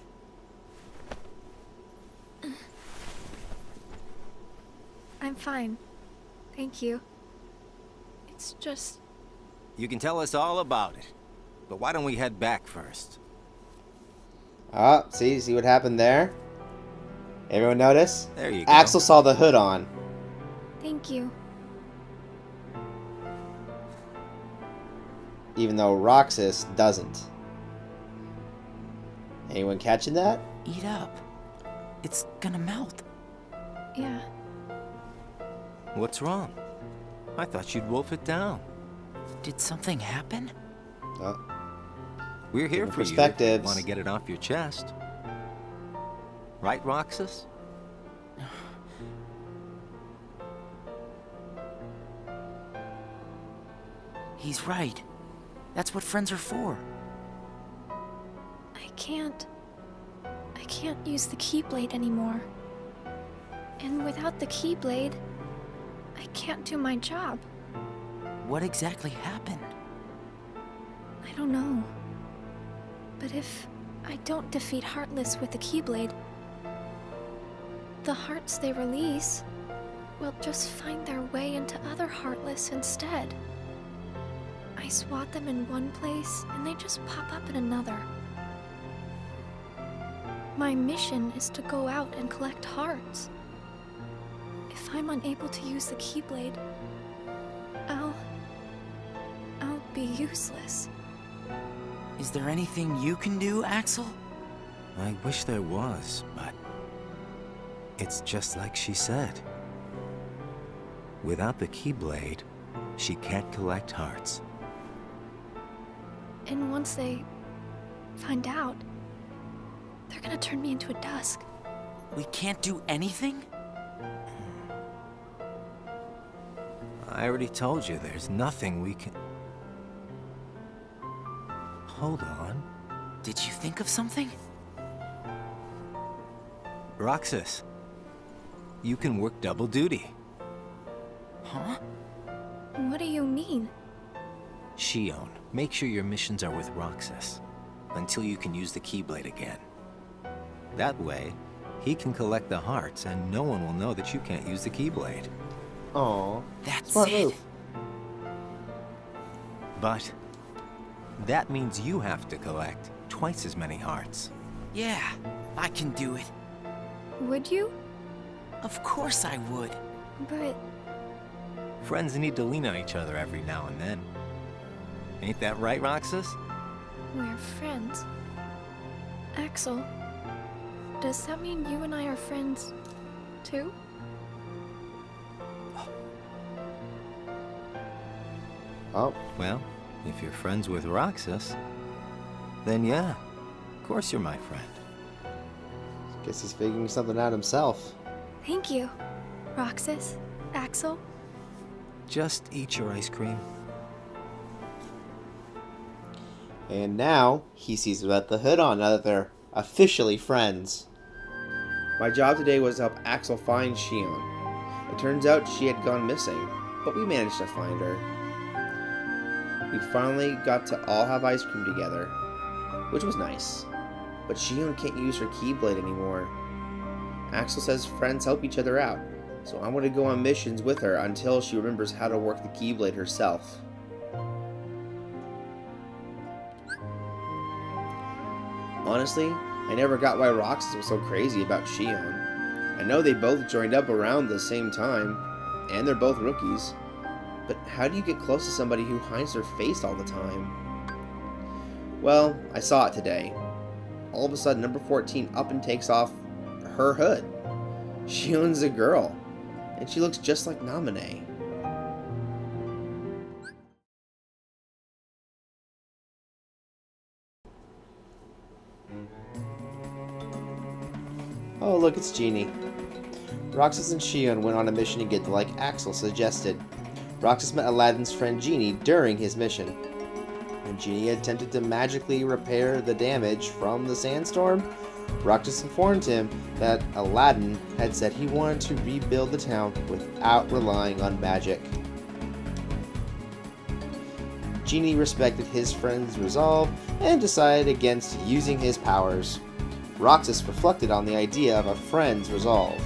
I'm fine. Thank you. It's just... You can tell us all about it. But why don't we head back first? Ah, see what happened there? Everyone notice? There you go. Axel saw the hood on. Thank you. Even though Roxas doesn't. Anyone catching that? Eat up. It's gonna melt. Yeah. What's wrong? I thought you'd wolf it down. Did something happen? Oh, We're here different for you. perspectives. Want to get it off your chest? Right, Roxas? He's right. That's what friends are for. I can't use the Keyblade anymore. And without the Keyblade, I can't do my job. What exactly happened? I don't know. But if I don't defeat Heartless with the Keyblade, the hearts they release will just find their way into other Heartless instead. I swat them in one place, and they just pop up in another. My mission is to go out and collect hearts. If I'm unable to use the Keyblade, I'll be useless. Is there anything you can do, Axel? I wish there was, but it's just like she said. Without the Keyblade, she can't collect hearts. And once they find out, they're gonna turn me into a dusk. We can't do anything? I already told you there's nothing we can... Hold on. Did you think of something? Roxas, you can work double duty. Huh? What do you mean? Shion, make sure your missions are with Roxas until you can use the Keyblade again. That way, he can collect the hearts and no one will know that you can't use the Keyblade. Aw. That's Smart it. move. But that means you have to collect twice as many hearts. Yeah, I can do it. Would you? Of course I would. But Friends need to lean on each other every now and then. Ain't that right, Roxas? we're friends. Axel, does that mean you and I are friends, too? Oh, Well, if you're friends with Roxas, then yeah, of course you're my friend. guess he's figuring something out himself. Thank you, Roxas, Axel. Just eat your ice cream. And now, he sees without the hood on, now that they're officially friends. My job today was to help Axel find Shion. It turns out she had gone missing, but we managed to find her. We finally got to all have ice cream together, which was nice. But Shion can't use her Keyblade anymore. Axel says friends help each other out, so I'm going to go on missions with her until she remembers how to work the Keyblade herself. Honestly, I never got why Roxas was so crazy about Shion. I know they both joined up around the same time, and they're both rookies. But how do you get close to somebody who hides their face all the time? Well, I saw it today. All of a sudden, number 14 up and takes off her hood. Shion's a girl, and she looks just like Naminé. Oh, look, it's Genie. Roxas and Shion went on a mission together like Axel suggested. Roxas met Aladdin's friend Genie during his mission. When Genie attempted to magically repair the damage from the sandstorm, Roxas informed him that Aladdin had said he wanted to rebuild the town without relying on magic. Genie respected his friend's resolve and decided against using his powers. Roxas reflected on the idea of a friend's resolve.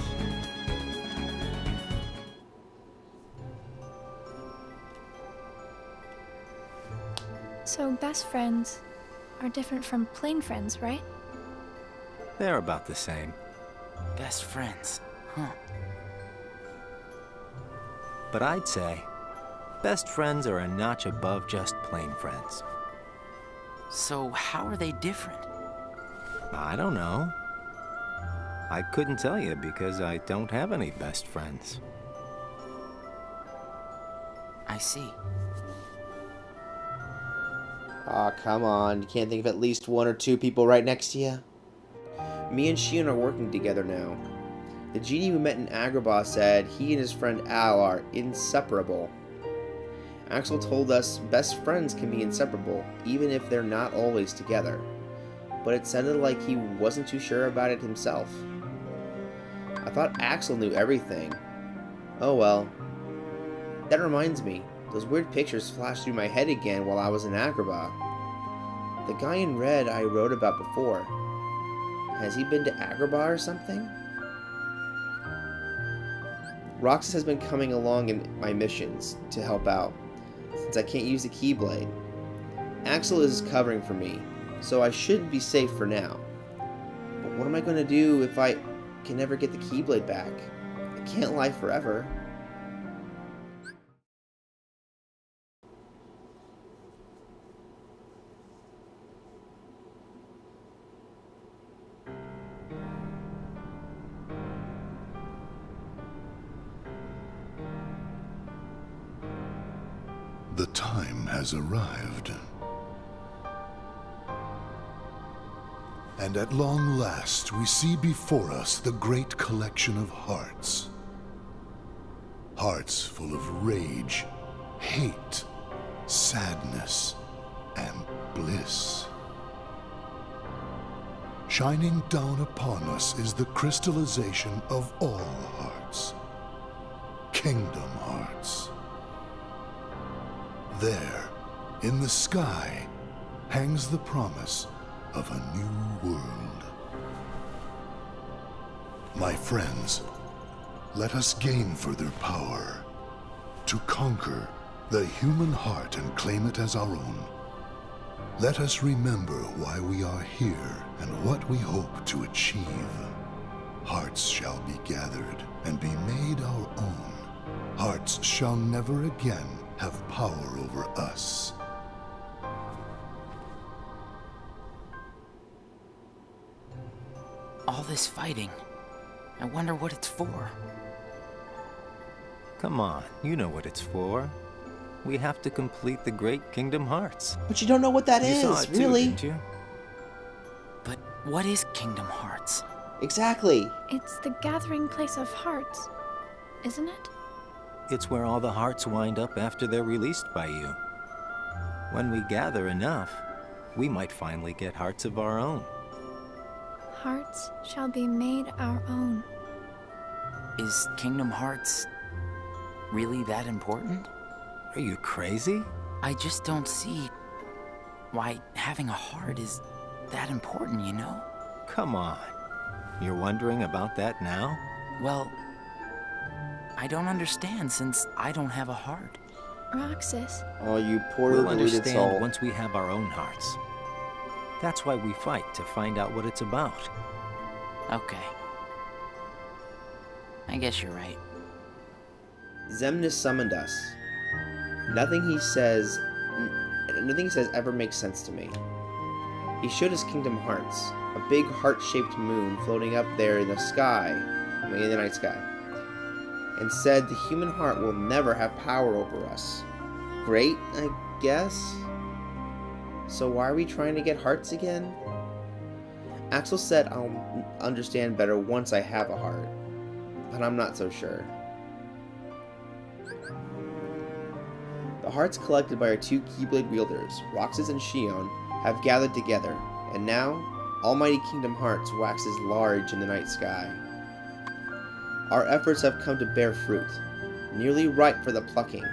So best friends are different from plain friends, right? They're about the same. Best friends, huh? But I'd say best friends are a notch above just plain friends. So how are they different? I don't know. I couldn't tell you because I don't have any best friends. I see. Aw, come on. You can't think of at least one or two people right next to you? Me and Shion are working together now. The Genie we met in Agrabah said he and his friend Al are inseparable. Axel told us best friends can be inseparable, even if they're not always together. But it sounded like he wasn't too sure about it himself. I thought Axel knew everything. Oh well. That reminds me, those weird pictures flashed through my head again while I was in Agrabah. The guy in red I wrote about before. Has he been to Agrabah or something? Roxas has been coming along in my missions to help out, since I can't use the Keyblade. Axel is covering for me, so I should be safe for now. But what am I going to do if I can never get the Keyblade back? I can't lie forever. The time has arrived. And at long last, we see before us the great collection of hearts. Hearts full of rage, hate, sadness, and bliss. Shining down upon us is the crystallization of all hearts. Kingdom Hearts. There, in the sky, hangs the promise of a new world. My friends, let us gain further power to conquer the human heart and claim it as our own. Let us remember why we are here and what we hope to achieve. Hearts shall be gathered and be made our own. Hearts shall never again have power over us. All this fighting. I wonder what it's for. Come on, you know what it's for. We have to complete the Great Kingdom Hearts. But you don't know what that You is, saw it too, really? didn't you? But what is Kingdom Hearts? Exactly. It's the gathering place of hearts, isn't it? It's where all the hearts wind up after they're released by you. When we gather enough, we might finally get hearts of our own. Hearts shall be made our own. Is Kingdom Hearts really that important? Are you crazy? I just don't see why having a heart is that important, you know? Come on. You're wondering about that now? Well, I don't understand since I don't have a heart. Roxas. Oh, you poor We'll deluded understand soul. once we have our own hearts. That's why we fight, to find out what it's about. Okay. I guess you're right. Xemnas summoned us. Nothing he says ever makes sense to me. He showed us Kingdom Hearts, a big heart-shaped moon floating up there in the sky, in the night sky, and said the human heart will never have power over us. Great, I guess? So why are we trying to get hearts again? Axel said I'll understand better once I have a heart, but I'm not so sure. The hearts collected by our two Keyblade wielders, Roxas and Xion, have gathered together, and now, Almighty Kingdom Hearts waxes large in the night sky. Our efforts have come to bear fruit, nearly ripe for the plucking.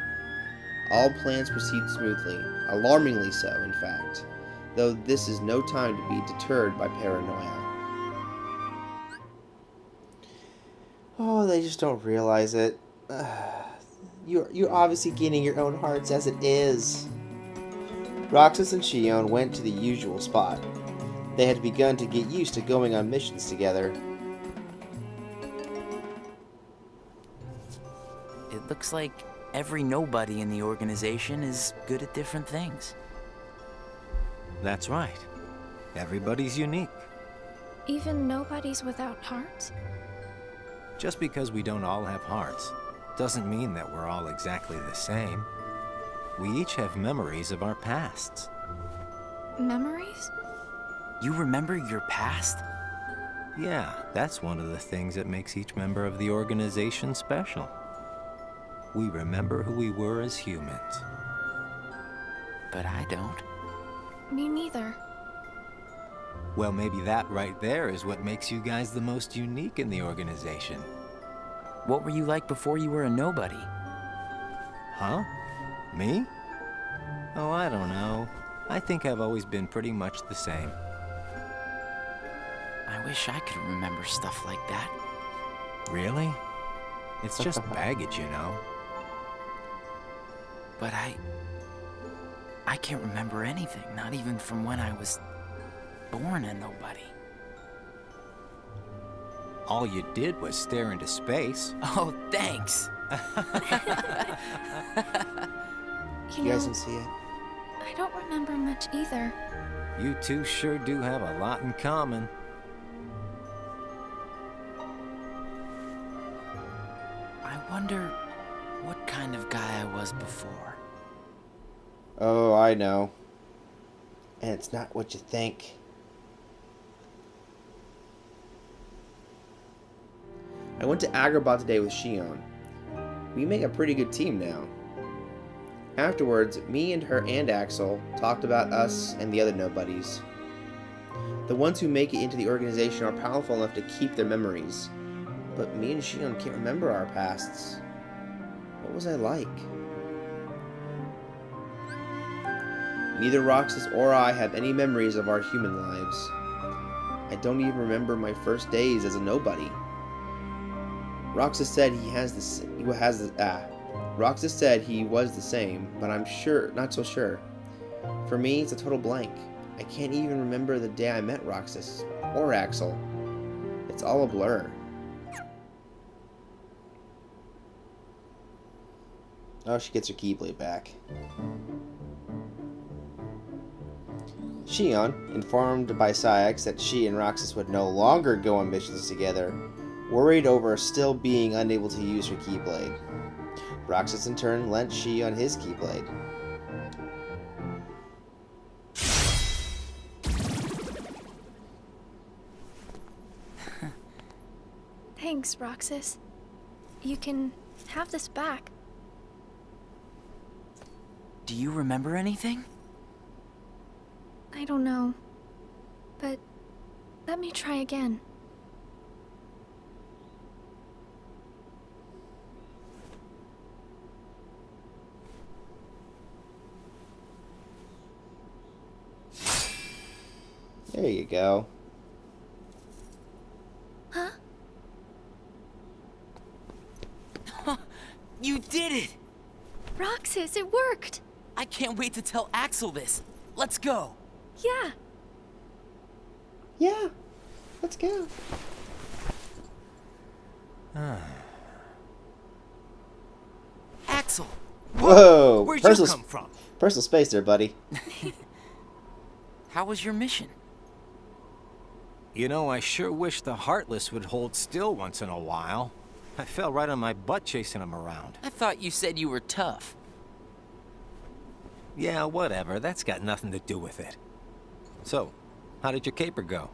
All plans proceed smoothly, alarmingly so, in fact, though this is no time to be deterred by paranoia. Oh, they just don't realize it. You're obviously gaining your own hearts as it is. Roxas and Xion went to the usual spot. They had begun to get used to going on missions together. It looks like every nobody in the organization is good at different things. That's right. Everybody's unique. Even nobodies without hearts? Just because we don't all have hearts doesn't mean that we're all exactly the same. We each have memories of our pasts. Memories? You remember your past? Yeah, that's one of the things that makes each member of the organization special. We remember who we were as humans. But I don't. Me neither. Well, maybe that right there is what makes you guys the most unique in the organization. What were you like before you were a nobody? Huh? Me? Oh, I don't know. I think I've always been pretty much the same. I wish I could remember stuff like that. Really? It's just baggage, you know. But I can't remember anything, not even from when I was born a nobody. All you did was stare into space. Oh, thanks. You guys can see it. I don't remember much either. You two sure do have a lot in common. I wonder what kind of guy I was before. Oh, I know. And it's not what you think. I went to Agrabah today with Xion. We make a pretty good team now. Afterwards, me and her and Axel talked about us and the other nobodies. The ones who make it into the organization are powerful enough to keep their memories. But me and Xion can't remember our pasts. What was I like? Neither Roxas or I have any memories of our human lives. I don't even remember my first days as a nobody. Roxas said Roxas said he was the same, but I'm not so sure. For me, it's a total blank. I can't even remember the day I met Roxas or Axel. It's all a blur. Oh, she gets her Keyblade back. Xion, informed by Saix that she and Roxas would no longer go on missions together, worried over still being unable to use her Keyblade. Roxas in turn lent Xion his Keyblade. Thanks, Roxas. You can have this back. Do you remember anything? I don't know. But let me try again. There you go. Huh? You did it! Roxas, it worked! I can't wait to tell Axel this. Let's go. Yeah. Yeah. Let's go. Axel! Whoa! Where'd personal, you come from? Personal space there, buddy. How was your mission? You know, I sure wish the Heartless would hold still once in a while. I fell right on my butt chasing them around. I thought you said you were tough. Yeah, whatever. That's got nothing to do with it. So, how did your caper go?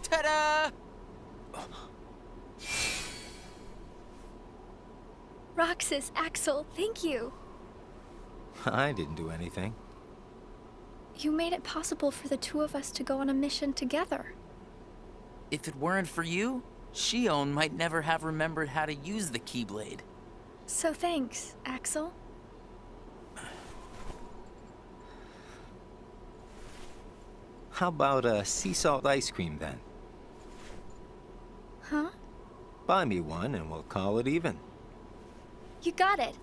Ta-da! Roxas, Axel, thank you. I didn't do anything. You made it possible for the two of us to go on a mission together. If it weren't for you, Shion might never have remembered how to use the Keyblade. So thanks, Axel. How about sea salt ice cream then? Huh? Buy me one and we'll call it even. You got it.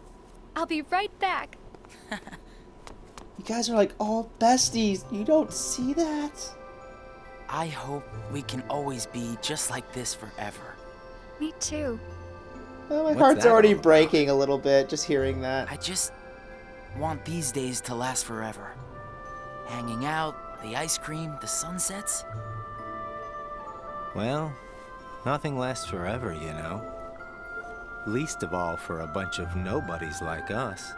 I'll be right back. You guys are like all besties. You don't see that? I hope we can always be just like this forever. Me too. Oh, my What's heart's that already all about? breaking a little bit just hearing that. I just want these days to last forever. Hanging out, the ice cream, the sunsets. Well, nothing lasts forever, you know. Least of all for a bunch of nobodies like us.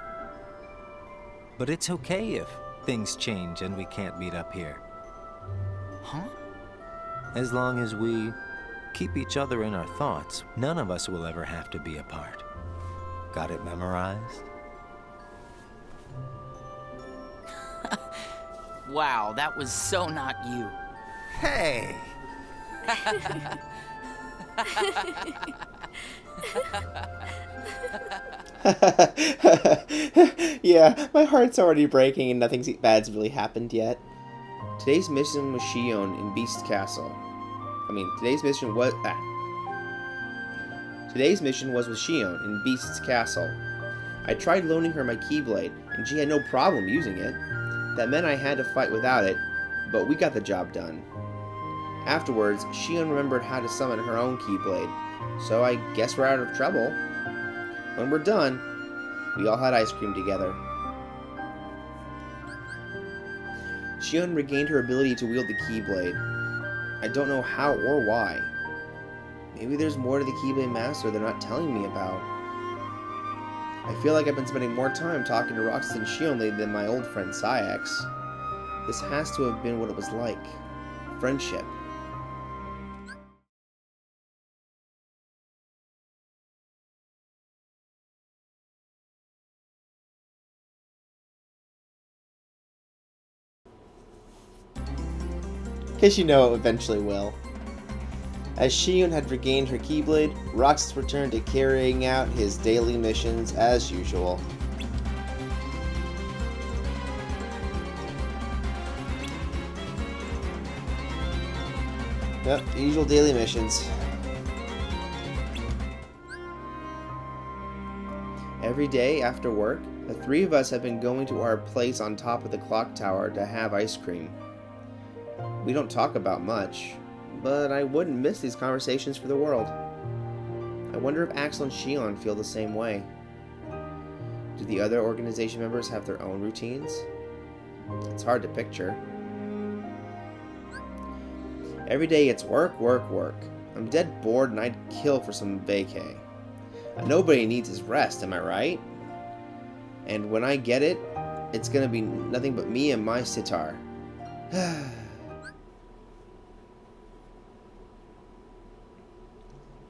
But it's okay if things change and we can't meet up here. Huh? As long as we keep each other in our thoughts, none of us will ever have to be apart. Got it memorized? Wow, that was so not you. Hey! Yeah, my heart's already breaking and nothing bad's really happened yet. Today's mission was Shion in Beast Castle. Today's mission was with Shion in Beast's Castle. I tried loaning her my Keyblade, and she had no problem using it. That meant I had to fight without it, but we got the job done. Afterwards, Shion remembered how to summon her own Keyblade, so I guess we're out of trouble. When we're done, we all had ice cream together. Shion regained her ability to wield the Keyblade. I don't know how or why. Maybe there's more to the Keyblade Master they're not telling me about. I feel like I've been spending more time talking to Roxas and Shion lately than my old friend Sayax. This has to have been what it was like. Friendship. Because you know it eventually will. As Shion had regained her Keyblade, Roxas returned to carrying out his daily missions as usual. Yep, the usual daily missions. Every day after work, the three of us have been going to our place on top of the clock tower to have ice cream. We don't talk about much, but I wouldn't miss these conversations for the world. I wonder if Axel and Shion feel the same way. Do the other organization members have their own routines? It's hard to picture. Every day it's work, work, work. I'm dead bored and I'd kill for some vacay. Nobody needs his rest, am I right? And when I get it, it's gonna be nothing but me and my sitar. A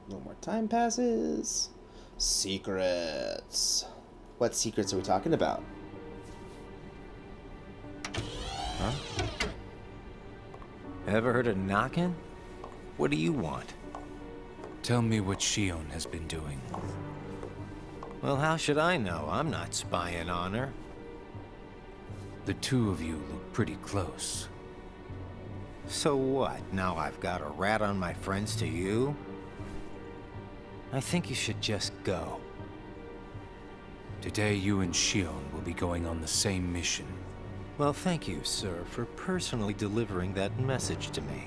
little more time passes. Secrets. What secrets are we talking about? Huh? Ever heard of knocking? What do you want? Tell me what Shion has been doing. Well, how should I know? I'm not spying on her. The two of you look pretty close. So what? Now I've got a rat on my friends to you? I think you should just go. Today you and Shion will be going on the same mission. Well, thank you, sir, for personally delivering that message to me.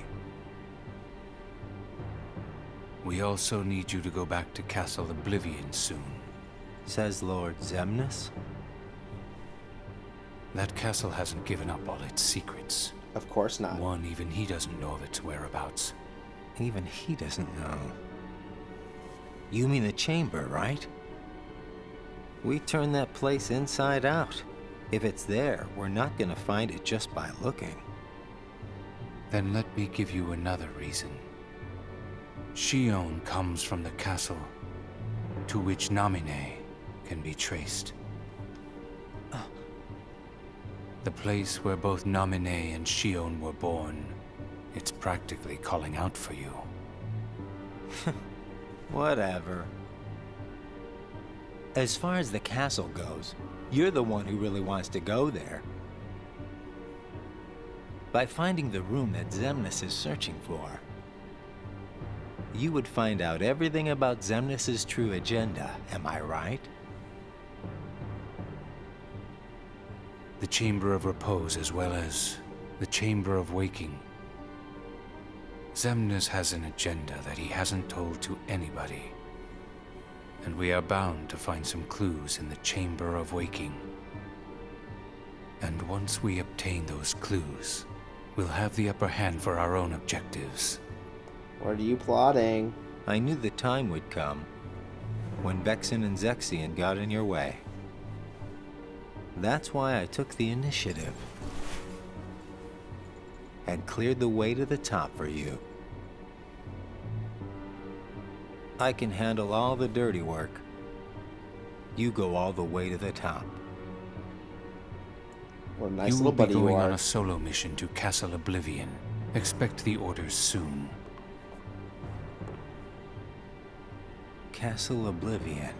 We also need you to go back to Castle Oblivion soon. Says Lord Xemnas? That castle hasn't given up all its secrets. Of course not. One, even he doesn't know of its whereabouts. Even he doesn't know. You mean the chamber, right? We turned that place inside out. If it's there, we're not gonna find it just by looking. Then let me give you another reason. Shion comes from the castle to which Namine can be traced. The place where both Namine and Shion were born. It's practically calling out for you. Whatever. As far as the castle goes, you're the one who really wants to go there. By finding the room that Xemnas is searching for, you would find out everything about Xemnas' true agenda, am I right? The Chamber of Repose as well as the Chamber of Waking. Xemnas has an agenda that he hasn't told to anybody. And we are bound to find some clues in the Chamber of Waking. And once we obtain those clues, we'll have the upper hand for our own objectives. What are you plotting? I knew the time would come when Vexen and Zexion got in your way. That's why I took the initiative and cleared the way to the top for you. I can handle all the dirty work. You go all the way to the top. What a nice You little will be buddy you going on are. a solo mission to Castle Oblivion. Expect the orders soon. Castle Oblivion.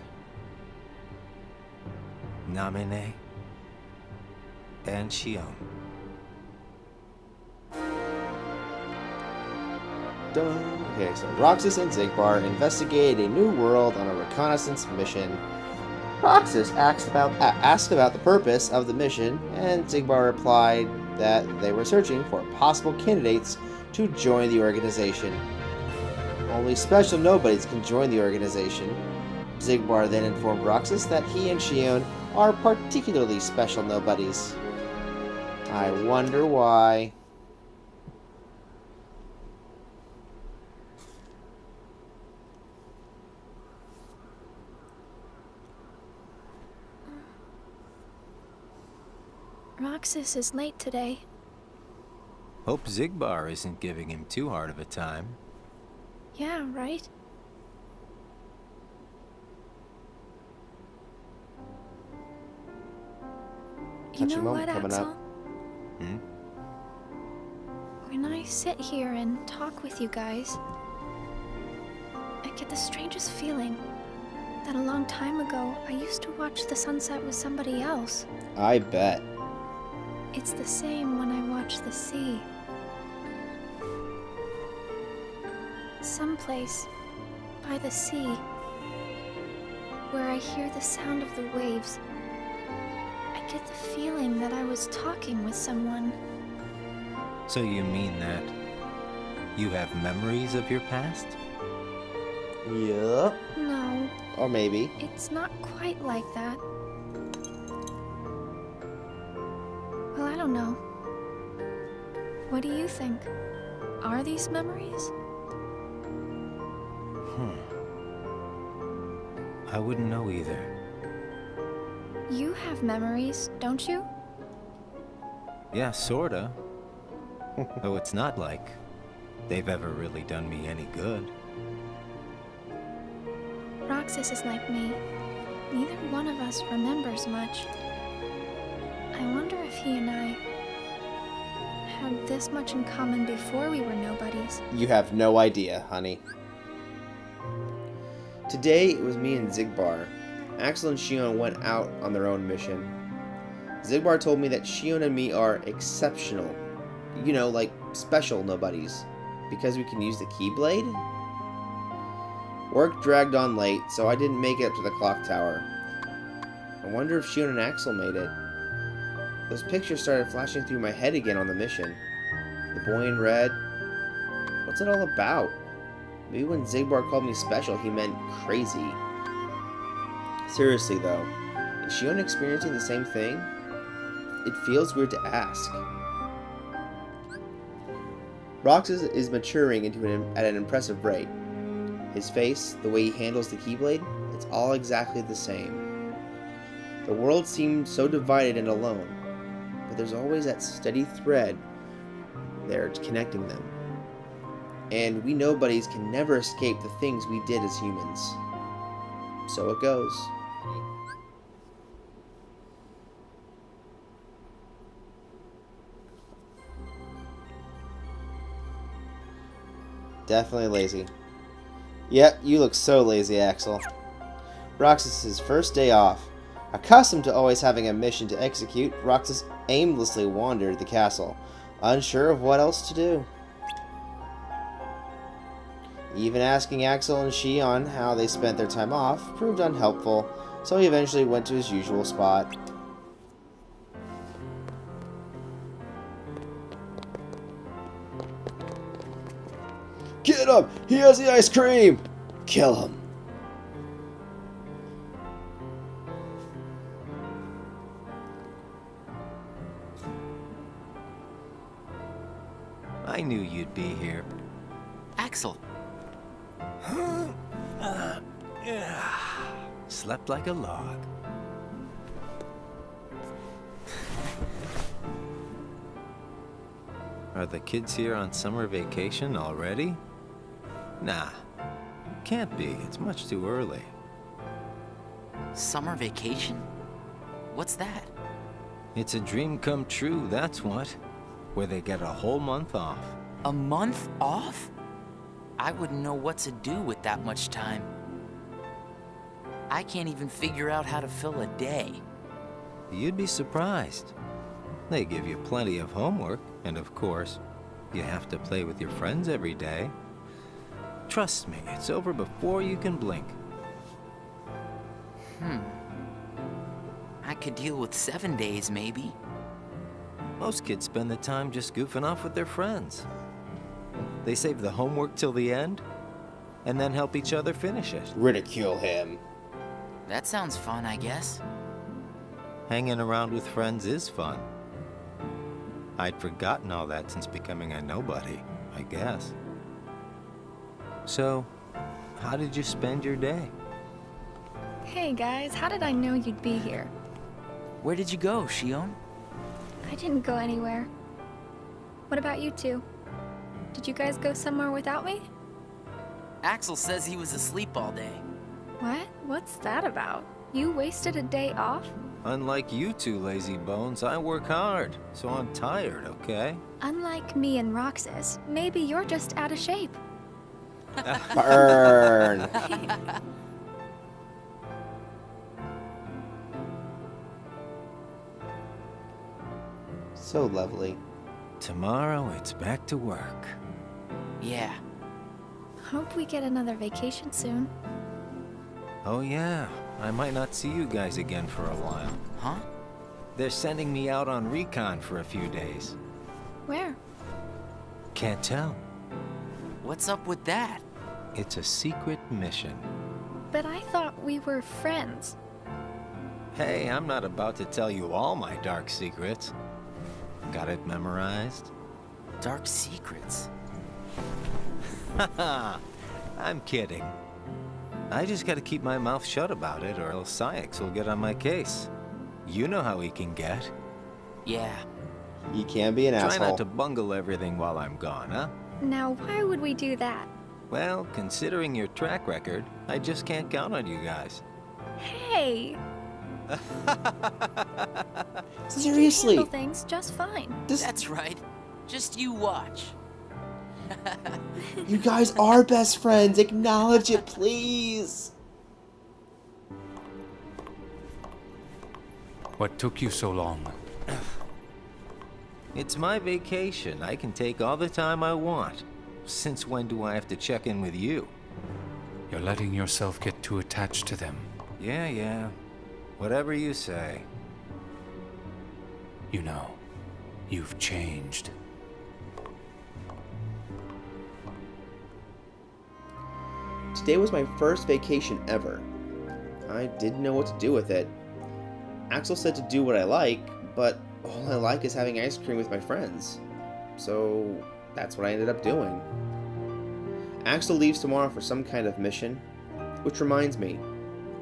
Namine and Shion. Okay, so Roxas and Xigbar investigate a new world on a reconnaissance mission. Roxas asked about the purpose of the mission, and Xigbar replied that they were searching for possible candidates to join the organization. Only special nobodies can join the organization. Xigbar then informed Roxas that he and Shion are particularly special nobodies. I wonder why. Roxas is late today. Hope Xigbar isn't giving him too hard of a time. Yeah, right? You Touchy know moment what, coming Axel? up. When I sit here and talk with you guys, I get the strangest feeling that a long time ago I used to watch the sunset with somebody else. I bet. It's the same when I watch the sea. Someplace by the sea, where I hear the sound of the waves, I get the feeling that I was talking with someone. So you mean that you have memories of your past? Yup. No, Or maybe. it's not quite like that. Well, I don't know. What do you think? Are these memories? I wouldn't know either. You have memories, don't you? Yeah, sorta. Though it's not like they've ever really done me any good. Roxas is like me. Neither one of us remembers much. I wonder if he and I had this much in common before we were nobodies. You have no idea, honey. Today it was me and Xigbar. Axel and Shion went out on their own mission. Xigbar told me that Shion and me are exceptional. You know, like special nobodies. Because we can use the Keyblade? Work dragged on late, so I didn't make it up to the clock tower. I wonder if Shion and Axel made it. Those pictures started flashing through my head again on the mission. The boy in red. What's it all about? Maybe when Xigbar called me special, he meant crazy. Seriously though, is Shion experiencing the same thing? It feels weird to ask. Roxas is maturing at an impressive rate. His face, the way he handles the Keyblade, it's all exactly the same. The world seemed so divided and alone, but there's always that steady thread there connecting them. And we nobodies can never escape the things we did as humans. So it goes. Definitely lazy. Yep, you look so lazy, Axel. Roxas' first day off. Accustomed to always having a mission to execute, Roxas aimlessly wandered the castle, unsure of what else to do. Even asking Axel and Shion how they spent their time off proved unhelpful, so he eventually went to his usual spot. Get him! He has the ice cream! Kill him! I knew you'd be here. Axel. Slept like a log. Are the kids here on summer vacation already? Nah, can't be. It's much too early. Summer vacation? What's that? It's a dream come true, that's what. Where they get a whole month off. A month off? I wouldn't know what to do with that much time. I can't even figure out how to fill a day. You'd be surprised. They give you plenty of homework, and of course, you have to play with your friends every day. Trust me, it's over before you can blink. I could deal with 7 days, maybe. Most kids spend the time just goofing off with their friends. They save the homework till the end, and then help each other finish it. Ridicule him. That sounds fun, I guess. Hanging around with friends is fun. I'd forgotten all that since becoming a nobody, I guess. So, how did you spend your day? Hey guys, how did I know you'd be here? Where did you go, Shion? I didn't go anywhere. What about you two? Did you guys go somewhere without me? Axel says he was asleep all day. What? What's that about? You wasted a day off? Unlike you two lazy bones, I work hard, so I'm tired, okay? Unlike me and Roxas, maybe you're just out of shape. Burn! So lovely. Tomorrow, it's back to work. Yeah. Hope we get another vacation soon. Oh yeah, I might not see you guys again for a while. Huh? They're sending me out on recon for a few days. Where? Can't tell. What's up with that? It's a secret mission. But I thought we were friends. Hey, I'm not about to tell you all my dark secrets. Got it memorized? Dark secrets. Haha, I'm kidding. I just gotta keep my mouth shut about it, or else Sykes will get on my case. You know how he can get. Yeah. He can be an Try asshole. not to bungle everything while I'm gone, huh? Now, why would we do that? Well, considering your track record, I just can't count on you guys. Hey! Seriously. You handle things just fine. That's right. Just you watch. You guys are best friends. Acknowledge it, please. What took you so long? It's my vacation. I can take all the time I want. Since when do I have to check in with you? You're letting yourself get too attached to them. Yeah. Whatever you say. You know, you've changed. Today was my first vacation ever. I didn't know what to do with it. Axel said to do what I like, but all I like is having ice cream with my friends. So that's what I ended up doing. Axel leaves tomorrow for some kind of mission, which reminds me,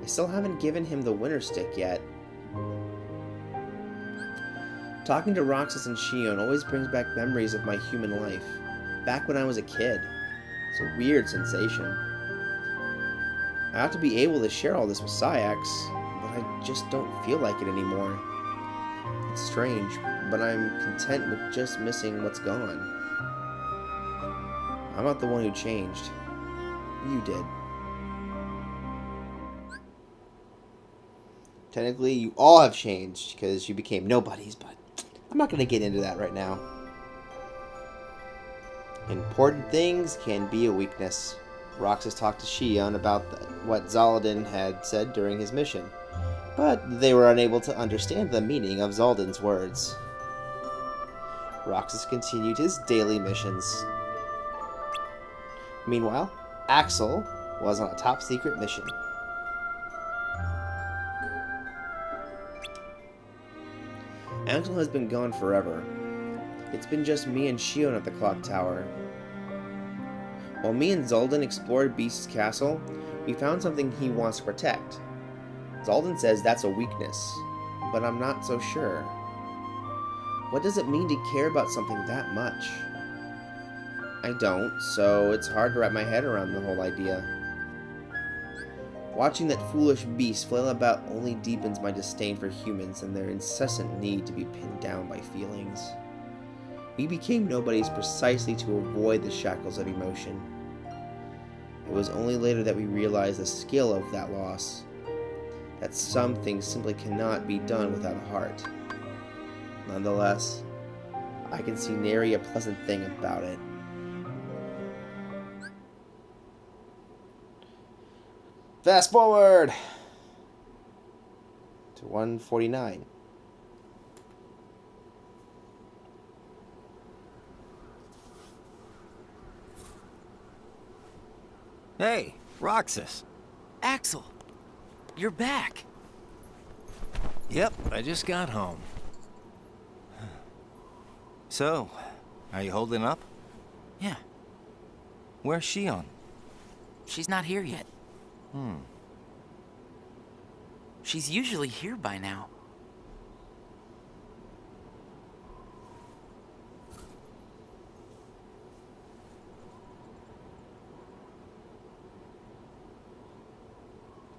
I still haven't given him the winter stick yet. Talking to Roxas and Shion always brings back memories of my human life, back when I was a kid. It's a weird sensation. I ought to be able to share all this with Sayax, but I just don't feel like it anymore. It's strange, but I'm content with just missing what's gone. I'm not the one who changed. You did. Technically, you all have changed because you became nobodies, but I'm not going to get into that right now. Important things can be a weakness. Roxas talked to Shion about what Zaldin had said during his mission, but they were unable to understand the meaning of Zaldin's words. Roxas continued his daily missions. Meanwhile, Axel was on a top-secret mission. Axel has been gone forever. It's been just me and Shion at the clock tower. While me and Zaldin explored Beast's castle, we found something he wants to protect. Zaldin says that's a weakness, but I'm not so sure. What does it mean to care about something that much? I don't, so it's hard to wrap my head around the whole idea. Watching that foolish beast flail about only deepens my disdain for humans and their incessant need to be pinned down by feelings. We became nobodies precisely to avoid the shackles of emotion. It was only later that we realized the skill of that loss, that some things simply cannot be done without a heart. Nonetheless, I can see nary a pleasant thing about it. Fast forward to 149. Hey, Roxas. Axel, you're back. Yep, I just got home. So, are you holding up? Yeah, Where's Shion? she's not here yet. She's usually here by now.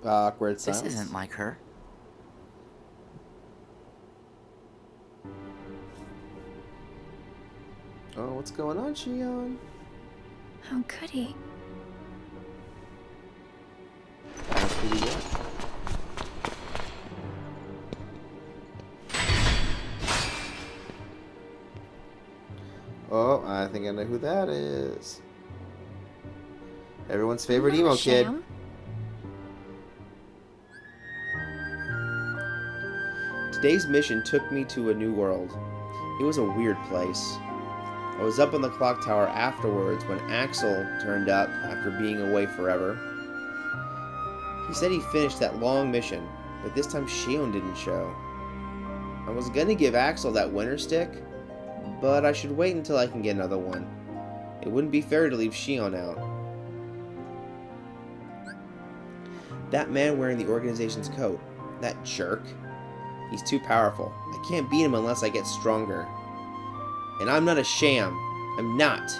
Awkward This silence. isn't like her. Oh, what's going on, Shion? How could he? That's pretty good. Oh, I think I know who that is. Everyone's favorite I'm emo not a kid. sham. Today's mission took me to a new world. It was a weird place. I was up on the clock tower afterwards when Axel turned up after being away forever. He said he finished that long mission, but this time Shion didn't show. I was gonna give Axel that winter stick, but I should wait until I can get another one. It wouldn't be fair to leave Shion out. That man wearing the organization's coat, that jerk, he's too powerful. I can't beat him unless I get stronger. And I'm not a sham. I'm not.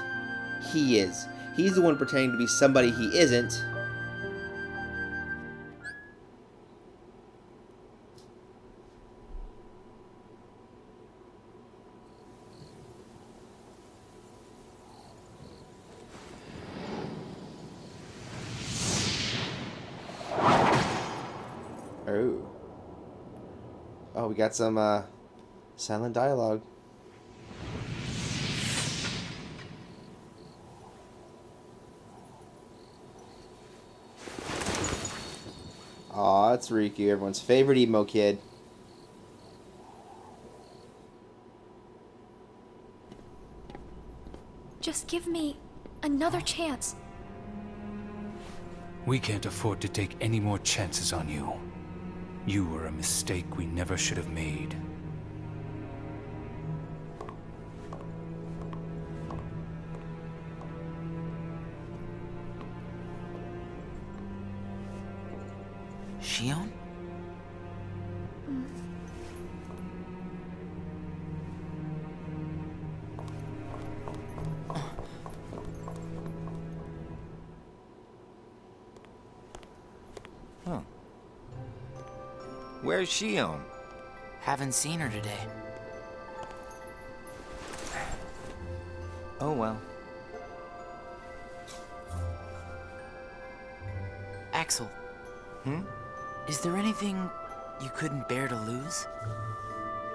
He is. He's the one pretending to be somebody he isn't. Oh, we got some silent dialogue. Aw, it's Riku, everyone's favorite emo kid. Just give me another chance. We can't afford to take any more chances on you. You were a mistake we never should have made. Shion? Huh. Where's Shion? Haven't seen her today. Oh well. Axel. Is there anything you couldn't bear to lose?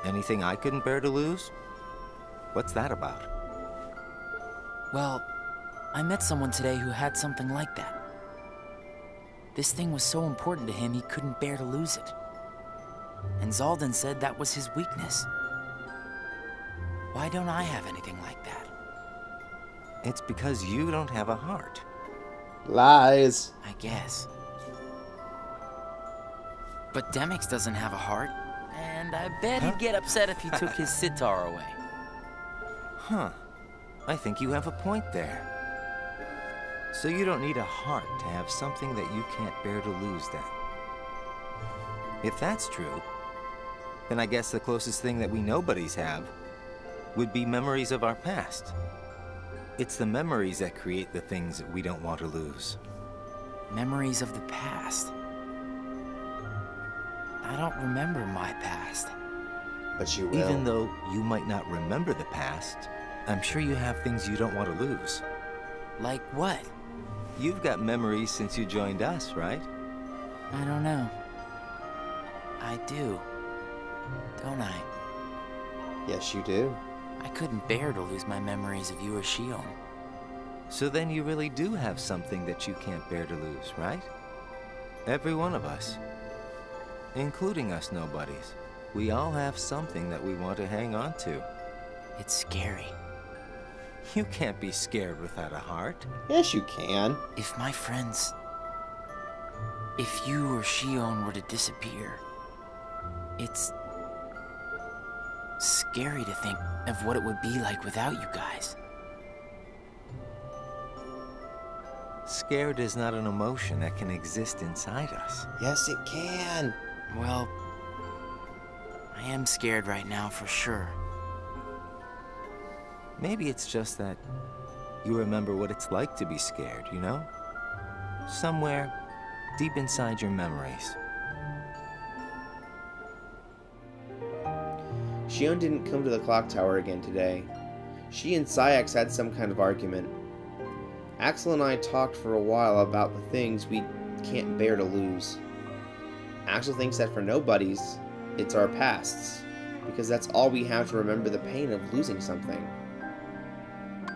Anything I couldn't bear to lose? What's that about? Well, I met someone today who had something like that. This thing was so important to him he couldn't bear to lose it. And Zaldan said that was his weakness. Why don't I have anything like that? It's because you don't have a heart. Lies. I guess. But Demix doesn't have a heart, and I bet he'd get upset if you took his sitar away. Huh. I think you have a point there. So you don't need a heart to have something that you can't bear to lose then. If that's true, then I guess the closest thing that we nobodies have would be memories of our past. It's the memories that create the things that we don't want to lose. Memories of the past. I don't remember my past. But you will. Even though you might not remember the past, I'm sure you have things you don't want to lose. Like what? You've got memories since you joined us, right? I don't know. I do. Don't I? Yes, you do. I couldn't bear to lose my memories of you or Shion. So then you really do have something that you can't bear to lose, right? Every one of us. Including us nobodies. We all have something that we want to hang on to. It's scary. You can't be scared without a heart. Yes, you can. If my friends... If you or Shion were to disappear... It's... scary to think of what it would be like without you guys. Scared is not an emotion that can exist inside us. Yes, it can. Well... I am scared right now for sure. Maybe it's just that you remember what it's like to be scared, you know? Somewhere deep inside your memories. Shion didn't come to the clock tower again today. She and Sayax had some kind of argument. Axel and I talked for a while about the things we can't bear to lose. Axel thinks that for nobodies, it's our pasts, because that's all we have to remember the pain of losing something.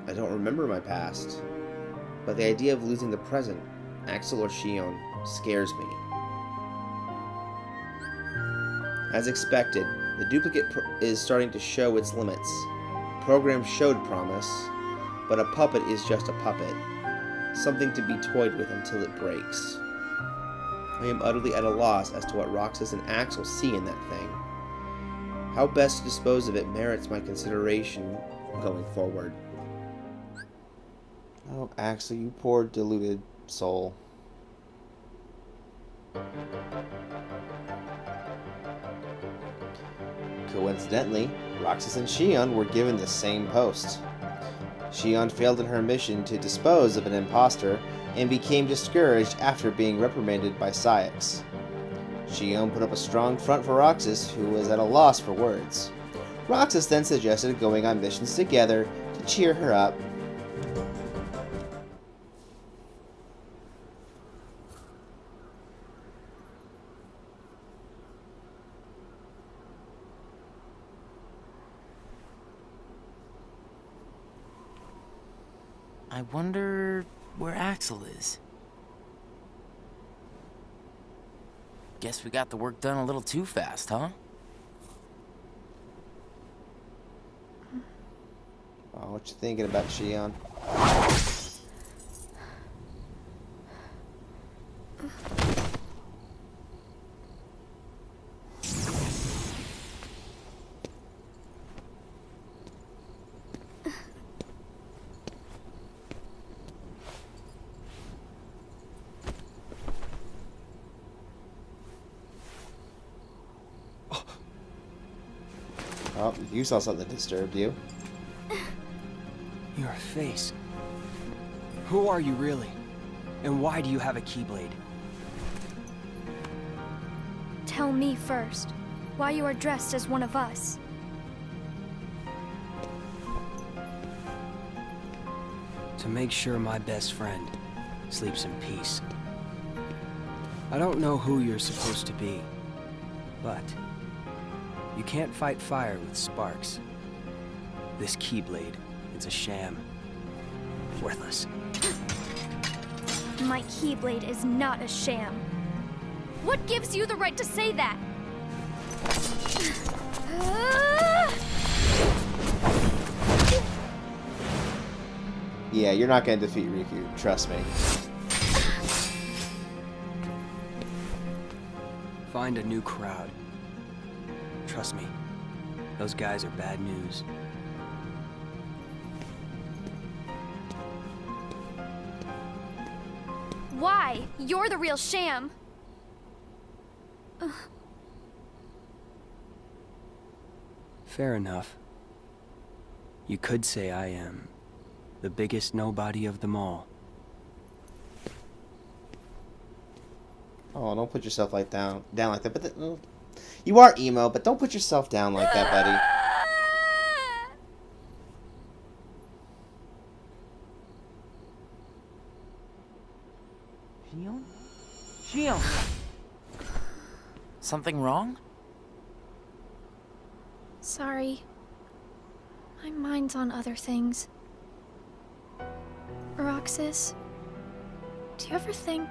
I don't remember my past, but the idea of losing the present, Axel or Shion, scares me. As expected, the duplicate is starting to show its limits. The program showed promise, but a puppet is just a puppet, something to be toyed with until it breaks. I am utterly at a loss as to what Roxas and Axel see in that thing. How best to dispose of it merits my consideration going forward. Oh, Axel, you poor deluded soul. Coincidentally, Roxas and Shion were given the same post. Shion failed in her mission to dispose of an imposter and became discouraged after being reprimanded by Sayax. Shion put up a strong front for Roxas, who was at a loss for words. Roxas then suggested going on missions together to cheer her up. I wonder where Axel is. Guess we got the work done a little too fast, huh? Oh, what you thinking about, Shion? Oh, you saw something that disturbed you. Your face. Who are you really? And why do you have a keyblade? Tell me first, why you are dressed as one of us. To make sure my best friend sleeps in peace. I don't know who you're supposed to be, but you can't fight fire with sparks. This keyblade, it's a sham. Worthless. My keyblade is not a sham. What gives you the right to say that? Yeah, you're not gonna defeat Riku, trust me. Find a new crowd. Trust me, those guys are bad news. Why? You're the real sham. Fair enough. You could say I am the biggest nobody of them all. Oh, don't put yourself like down like that. But you are emo, but don't put yourself down like that, buddy. Shion? Shion! Something wrong? Sorry. My mind's on other things. Roxas, do you ever think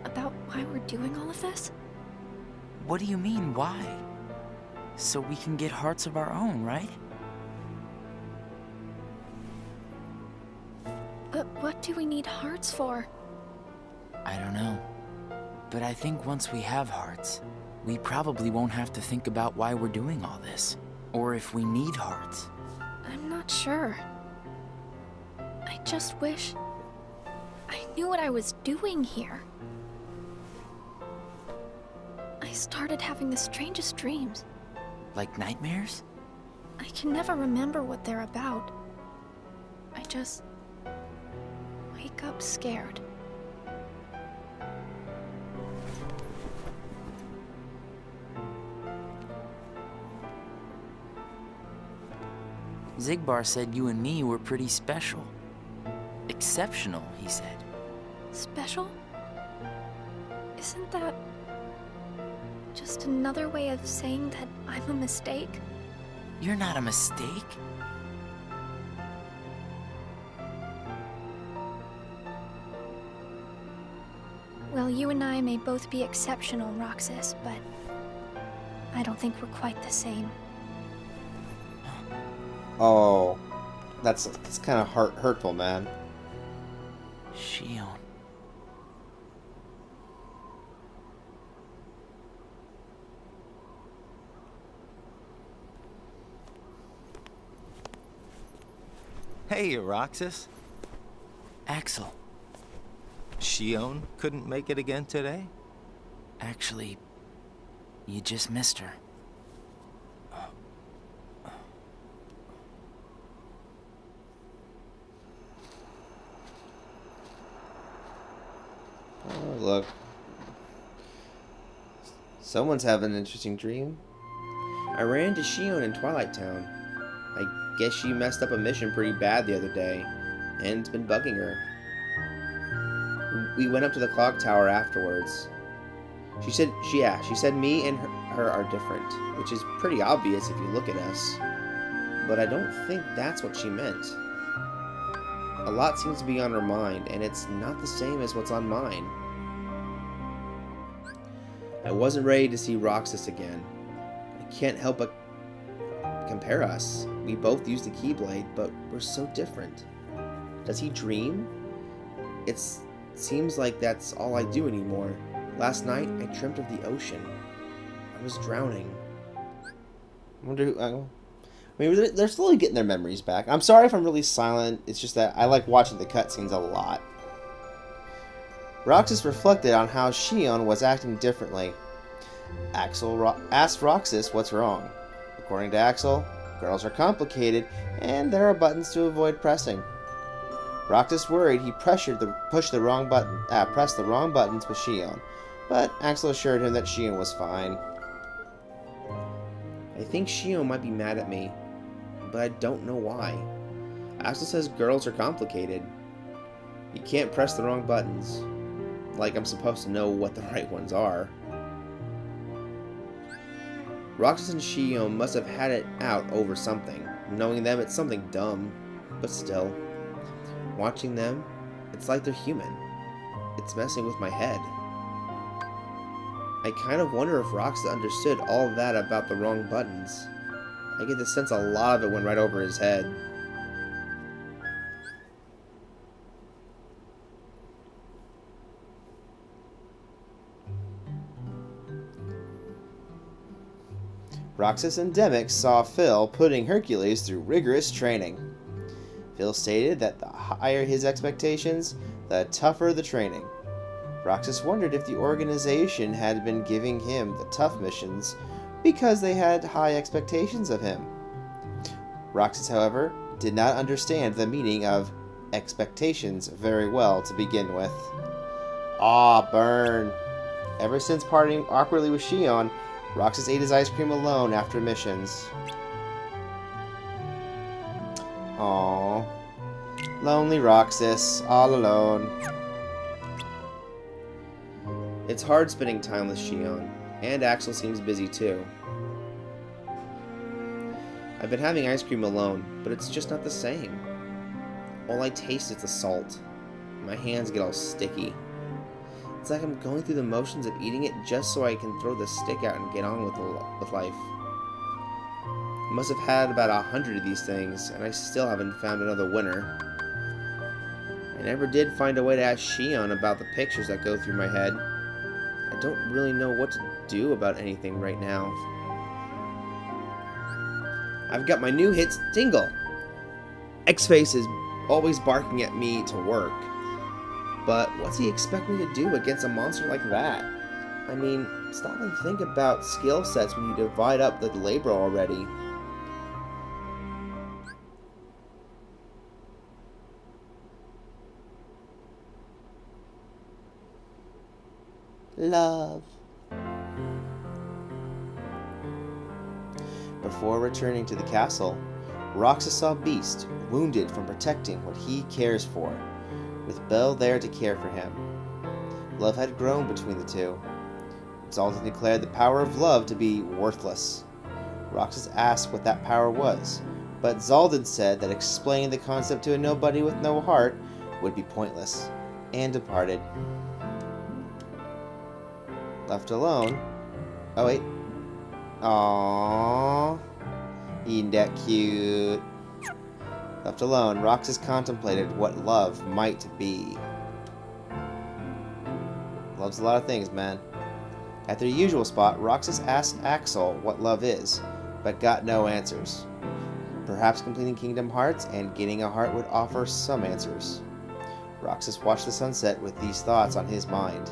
about why we're doing all of this? What do you mean, why? So we can get hearts of our own, right? But what do we need hearts for? I don't know. But I think once we have hearts, we probably won't have to think about why we're doing all this. Or if we need hearts. I'm not sure. I just wish I knew what I was doing here. I started having the strangest dreams. Like nightmares? I can never remember what they're about. I just wake up scared. Zigbar said you and me were pretty special. Exceptional, he said. Special? Isn't that just another way of saying that I'm a mistake? You're not a mistake. Well, you and I may both be exceptional, Roxas, but I don't think we're quite the same. Oh, that's kind of hurtful, man. Shion. Hey, Roxas. Axel. Shion couldn't make it again today? Actually, you just missed her. Oh, look. Someone's having an interesting dream. I ran into Shion in Twilight Town. I guess she messed up a mission pretty bad the other day, and it's been bugging her. We went up to the clock tower afterwards. She said me and her are different, which is pretty obvious if you look at us. But I don't think that's what she meant. A lot seems to be on her mind, and it's not the same as what's on mine. I wasn't ready to see Roxas again. I can't help but compare us. We both use the Keyblade, but we're so different. Does he dream? It seems like that's all I do anymore. Last night, I dreamt of the ocean. I was drowning. I wonder who... I mean, they're slowly getting their memories back. I'm sorry if I'm really silent. It's just that I like watching the cutscenes a lot. Roxas reflected on how Shion was acting differently. Axel asked Roxas what's wrong. According to Axel, girls are complicated, and there are buttons to avoid pressing. Roxas worried he pressed the wrong buttons with Shion, but Axel assured him that Shion was fine. I think Shion might be mad at me, but I don't know why. Axel says girls are complicated. You can't press the wrong buttons. Like I'm supposed to know what the right ones are. Roxas and Shion must have had it out over something. Knowing them, it's something dumb. But still. Watching them, it's like they're human. It's messing with my head. I kind of wonder if Roxas understood all of that about the wrong buttons. I get the sense a lot of it went right over his head. Roxas and Demyx saw Phil putting Hercules through rigorous training. Phil stated that the higher his expectations, the tougher the training. Roxas wondered if the organization had been giving him the tough missions because they had high expectations of him. Roxas, however, did not understand the meaning of expectations very well to begin with. Ah, burn. Ever since parting awkwardly with Shion, Roxas ate his ice cream alone after missions. Aww. Lonely Roxas, all alone. It's hard spending time with Shion, and Axel seems busy too. I've been having ice cream alone, but it's just not the same. All I taste is the salt. My hands get all sticky. It's like I'm going through the motions of eating it just so I can throw the stick out and get on with life. I must have had about 100 of these things, and I still haven't found another winner. I never did find a way to ask Shion about the pictures that go through my head. I don't really know what to do about anything right now. I've got my new hit, Tingle. X-Face is always barking at me to work. But what's he expect me to do against a monster like that? I mean, stop and think about skill sets when you divide up the labor already. Love. Before returning to the castle, Roxas saw Beast, wounded from protecting what he cares for, with Belle there to care for him. Love had grown between the two. Zaldin declared the power of love to be worthless. Roxas asked what that power was, but Zaldin said that explaining the concept to a nobody with no heart would be pointless, and departed. Left alone. Oh wait. Aww. Ain't that cute? Left alone, Roxas contemplated what love might be. Love's a lot of things, man. At their usual spot, Roxas asked Axel what love is, but got no answers. Perhaps completing Kingdom Hearts and getting a heart would offer some answers. Roxas watched the sunset with these thoughts on his mind.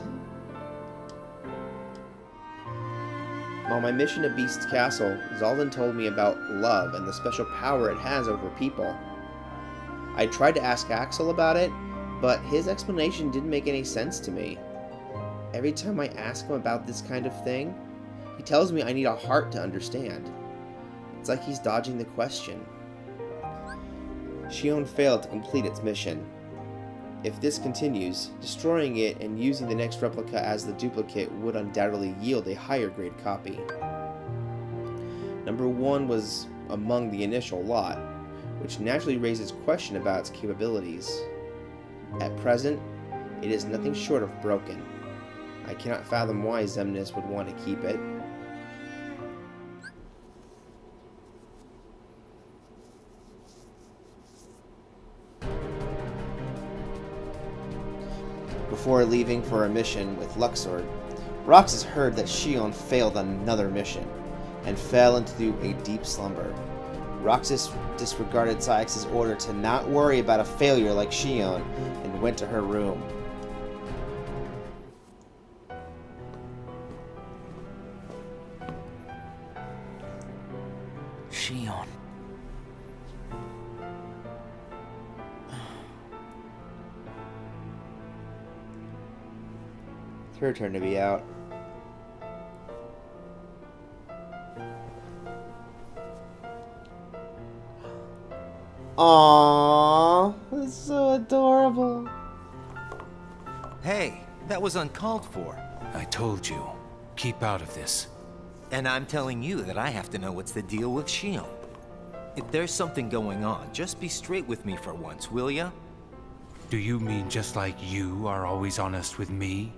On my mission to Beast's Castle, Zaldin told me about love and the special power it has over people. I tried to ask Axel about it, but his explanation didn't make any sense to me. Every time I ask him about this kind of thing, he tells me I need a heart to understand. It's like he's dodging the question. Shion failed to complete its mission. If this continues, destroying it and using the next replica as the duplicate would undoubtedly yield a higher grade copy. Number 1 was among the initial lot. which naturally raises question about its capabilities. At present, it is nothing short of broken. I cannot fathom why Xemnas would want to keep it. Before leaving for a mission with Luxord, Roxas heard that Xion failed on another mission and fell into a deep slumber. Roxas disregarded Cyax's order to not worry about a failure like Xion and went to her room. Xion. It's her turn to be out. Aww, that's so adorable. Hey, that was uncalled for. I told you, keep out of this. And I'm telling you that I have to know what's the deal with Xion. If there's something going on, just be straight with me for once, will ya? Do you mean just like you are always honest with me?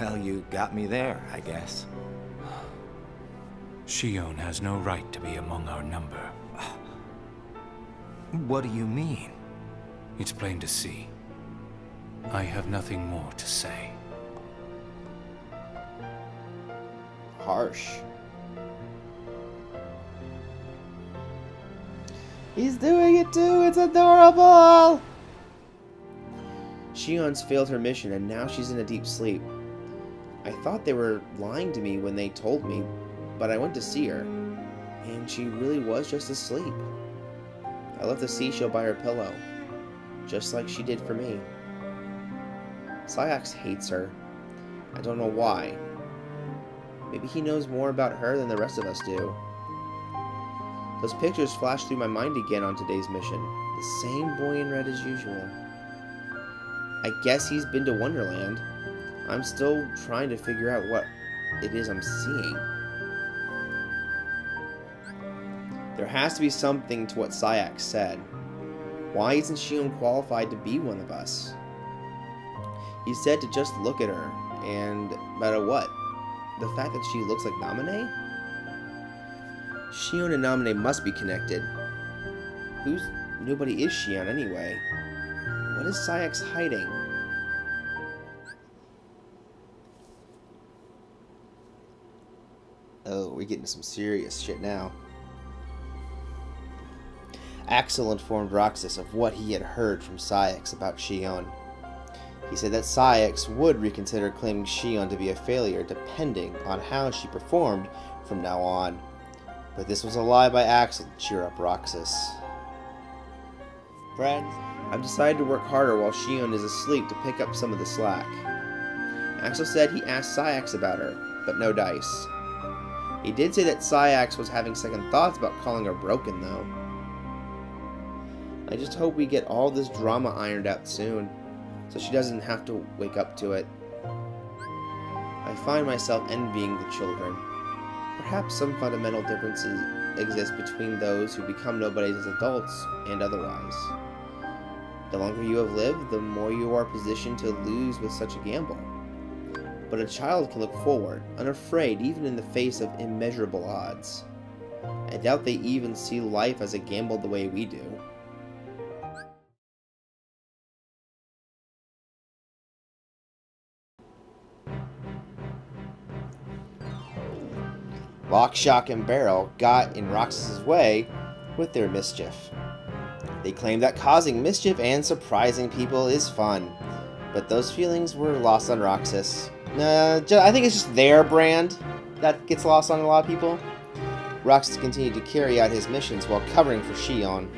Well, you got me there, I guess. Xion has no right to be among our number. What do you mean? It's plain to see. I have nothing more to say. Harsh. He's doing it too, it's adorable! Xion's failed her mission and now she's in a deep sleep. I thought they were lying to me when they told me, but I went to see her, and she really was just asleep. I left the seashell by her pillow, just like she did for me. Cyax hates her. I don't know why. Maybe he knows more about her than the rest of us do. Those pictures flashed through my mind again on today's mission. The same boy in red as usual. I guess he's been to Wonderland. I'm still trying to figure out what it is I'm seeing. There has to be something to what Cyax said. Why isn't Xion qualified to be one of us? He said to just look at her, and about what? The fact that she looks like Naminé? Xion and Naminé must be connected. Nobody is Xion anyway. What is Cyax hiding? Oh, we're getting some serious shit now. Axel informed Roxas of what he had heard from Cyax about Xion. He said that Cyax would reconsider claiming Xion to be a failure depending on how she performed from now on. But this was a lie by Axel to cheer up Roxas. Friends, I've decided to work harder while Xion is asleep to pick up some of the slack. Axel said he asked Cyax about her, but no dice. He did say that Cyax was having second thoughts about calling her broken, though. I just hope we get all this drama ironed out soon, so she doesn't have to wake up to it. I find myself envying the children. Perhaps some fundamental differences exist between those who become nobodies as adults and otherwise. The longer you have lived, the more you are positioned to lose with such a gamble. But a child can look forward, unafraid even in the face of immeasurable odds. I doubt they even see life as a gamble the way we do. Lock, Shock, and Barrel got in Roxas' way with their mischief. They claimed that causing mischief and surprising people is fun, but those feelings were lost on Roxas. I think it's just their brand that gets lost on a lot of people. Roxas continued to carry out his missions while covering for Xion.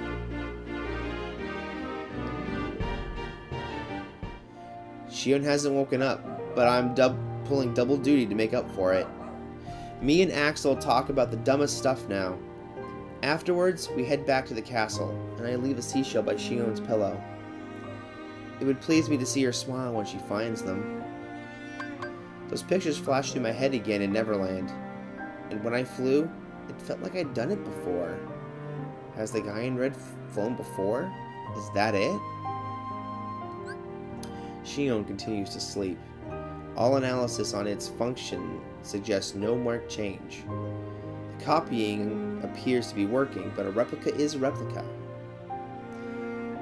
Xion hasn't woken up, but I'm pulling double duty to make up for it. Me and Axel talk about the dumbest stuff now. Afterwards, we head back to the castle, and I leave a seashell by Xion's pillow. It would please me to see her smile when she finds them. Those pictures flashed through my head again in Neverland, and when I flew, It felt like I'd done it before. Has the guy in red flown before? Is that it? Shion continues to sleep. All analysis on its function suggests no marked change. The copying appears to be working, but a replica is a replica.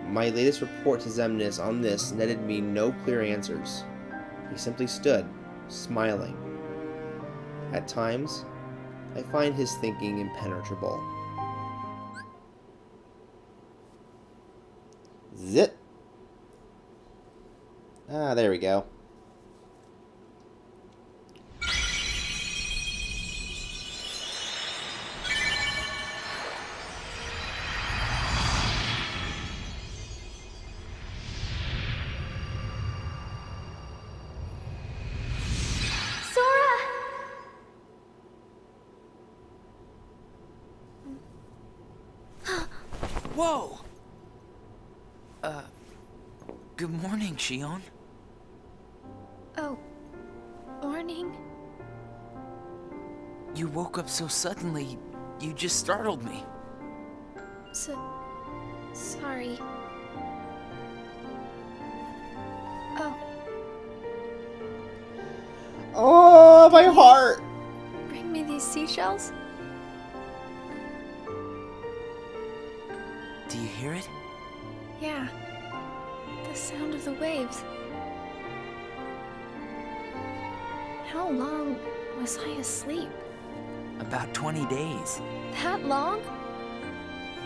My latest report to Xemnas on this netted me no clear answers. He simply stood, smiling. At times, I find his thinking impenetrable. Zip! Ah, there we go. Whoa! Good morning, Shion. Oh, morning? You woke up so suddenly, you just startled me. Sorry. Oh. Oh, my heart! Bring me these seashells? Do you hear it? Yeah. The sound of the waves. How long was I asleep? About 20 days. That long?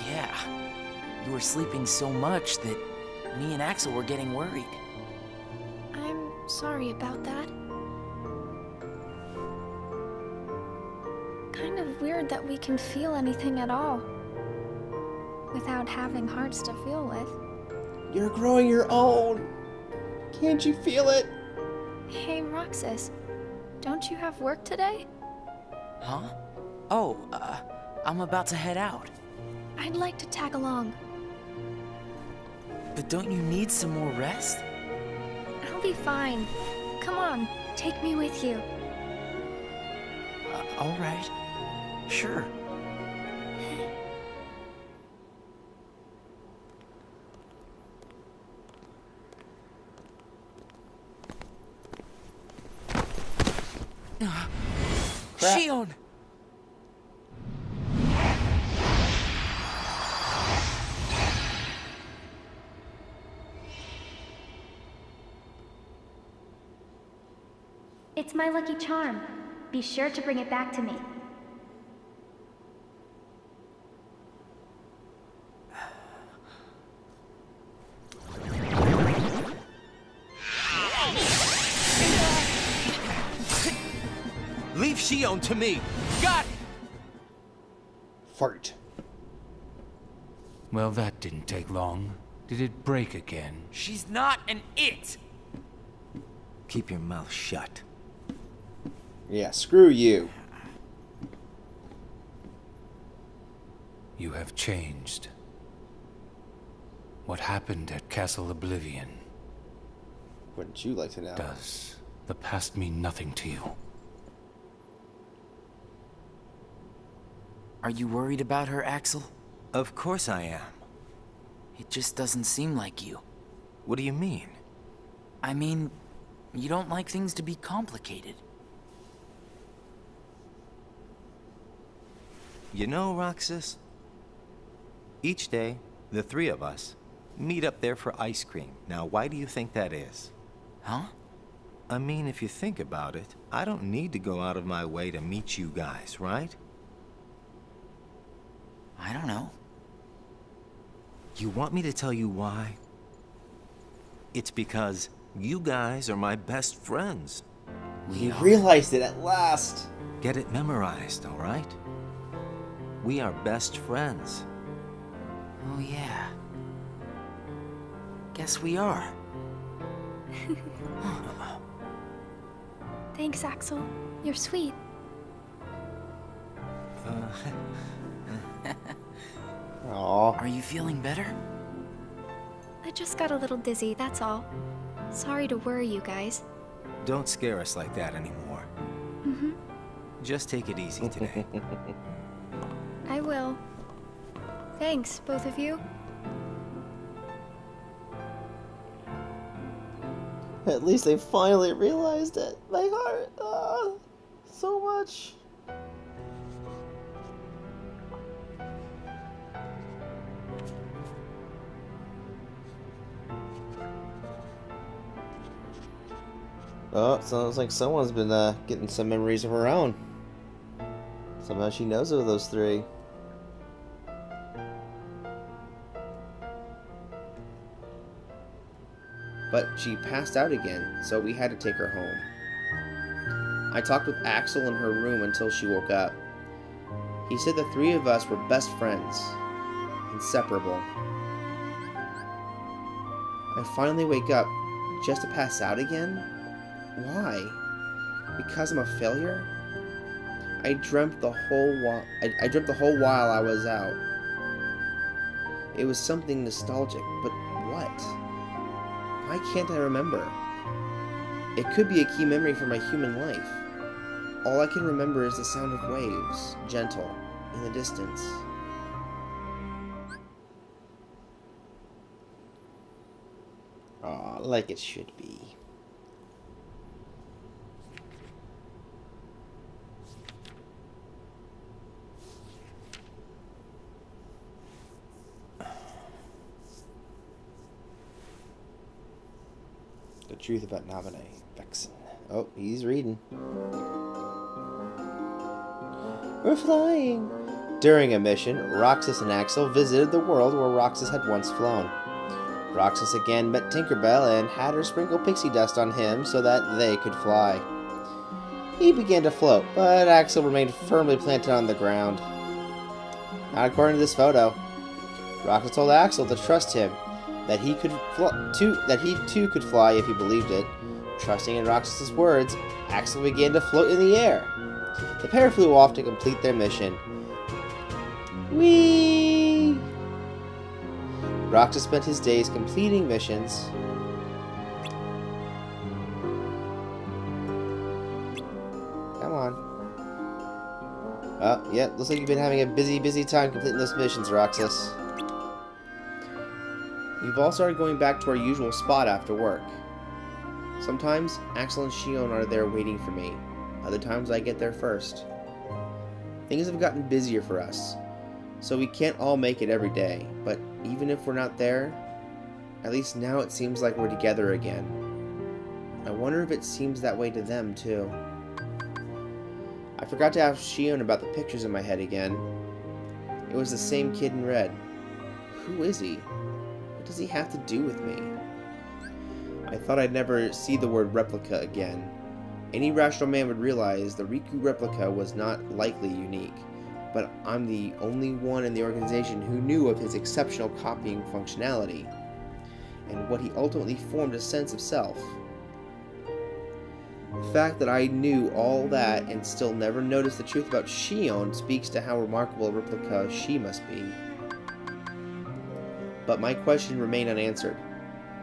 Yeah. You were sleeping so much that me and Axel were getting worried. I'm sorry about that. Kind of weird that we can feel anything at all without having hearts to feel with. You're growing your own. Can't you feel it? Hey, Roxas, don't you have work today? Huh? Oh, I'm about to head out. I'd like to tag along. But don't you need some more rest? I'll be fine. Come on, take me with you. All right. Sure. Shion! It's my lucky charm. Be sure to bring it back to me. Leave Shion to me. Got it! Fart. Well, that didn't take long. Did it break again? She's not an it! Keep your mouth shut. Yeah, screw you. You have changed. What happened at Castle Oblivion? Wouldn't you like to know? Does the past mean nothing to you? Are you worried about her, Axel? Of course I am. It just doesn't seem like you. What do you mean? I mean, you don't like things to be complicated. You know, Roxas, each day, the three of us meet up there for ice cream. Now, why do you think that is? Huh? I mean, if you think about it, I don't need to go out of my way to meet you guys, right? I don't know. You want me to tell you why? It's because you guys are my best friends. He realized it at last. Get it memorized, all right? We are best friends. Oh, yeah. Guess we are. Thanks, Axel. You're sweet. Aww. Are you feeling better? I just got a little dizzy, that's all. Sorry to worry you guys. Don't scare us like that anymore. Mm-hmm. Just take it easy today. will. Thanks, both of you. At least they finally realized it. My heart, so much. Oh, sounds like someone's been getting some memories of her own. Somehow she knows of those three. But she passed out again, so we had to take her home. I talked with Axel in her room until she woke up. He said the three of us were best friends, inseparable. I finally wake up just to pass out again? Why? Because I'm a failure? I dreamt the whole while I was out. It was something nostalgic, but what? Why can't I remember? It could be a key memory for my human life. All I can remember is the sound of waves, gentle, in the distance. Aw, like it should be. The truth about Naminé, Vexen. Oh, he's reading. We're flying! During a mission, Roxas and Axel visited the world where Roxas had once flown. Roxas again met Tinkerbell and had her sprinkle pixie dust on him so that they could fly. He began to float, but Axel remained firmly planted on the ground. Not according to this photo. Roxas told Axel to trust him, that he too could fly if he believed it. Trusting in Roxas' words, Axel began to float in the air. The pair flew off to complete their mission. Whee! Roxas spent his days completing missions. Come on. Oh, yeah, looks like you've been having a busy time completing those missions, Roxas. We've all started going back to our usual spot after work. Sometimes Axel and Shion are there waiting for me. Other times I get there first. Things have gotten busier for us, so we can't all make it every day. But even if we're not there, at least now it seems like we're together again. I wonder if it seems that way to them too. I forgot to ask Shion about the pictures in my head again. It was the same kid in red. Who is he? What does he have to do with me? I thought I'd never see the word replica again. Any rational man would realize the Riku replica was not likely unique, but I'm the only one in the organization who knew of his exceptional copying functionality, and what he ultimately formed a sense of self. The fact that I knew all that and still never noticed the truth about Shion speaks to how remarkable a replica she must be. But my question remained unanswered.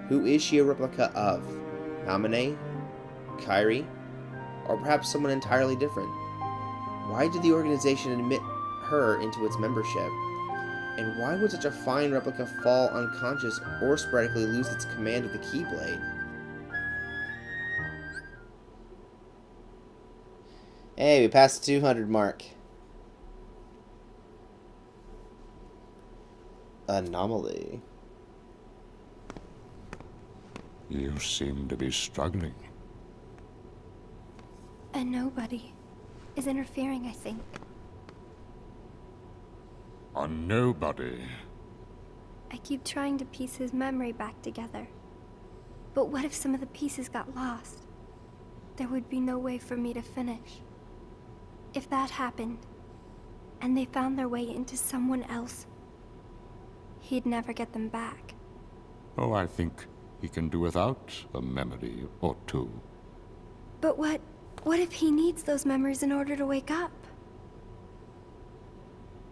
Who is she a replica of? Naminé? Kairi? Or perhaps someone entirely different? Why did the organization admit her into its membership? And why would such a fine replica fall unconscious or sporadically lose its command of the Keyblade? Hey, we passed the 200 mark. Anomaly. You seem to be struggling. A nobody is interfering, I think. A nobody? I keep trying to piece his memory back together. But what if some of the pieces got lost? There would be no way for me to finish. If that happened, and they found their way into someone else, he'd never get them back. Oh, I think he can do without a memory or two. But what if he needs those memories in order to wake up?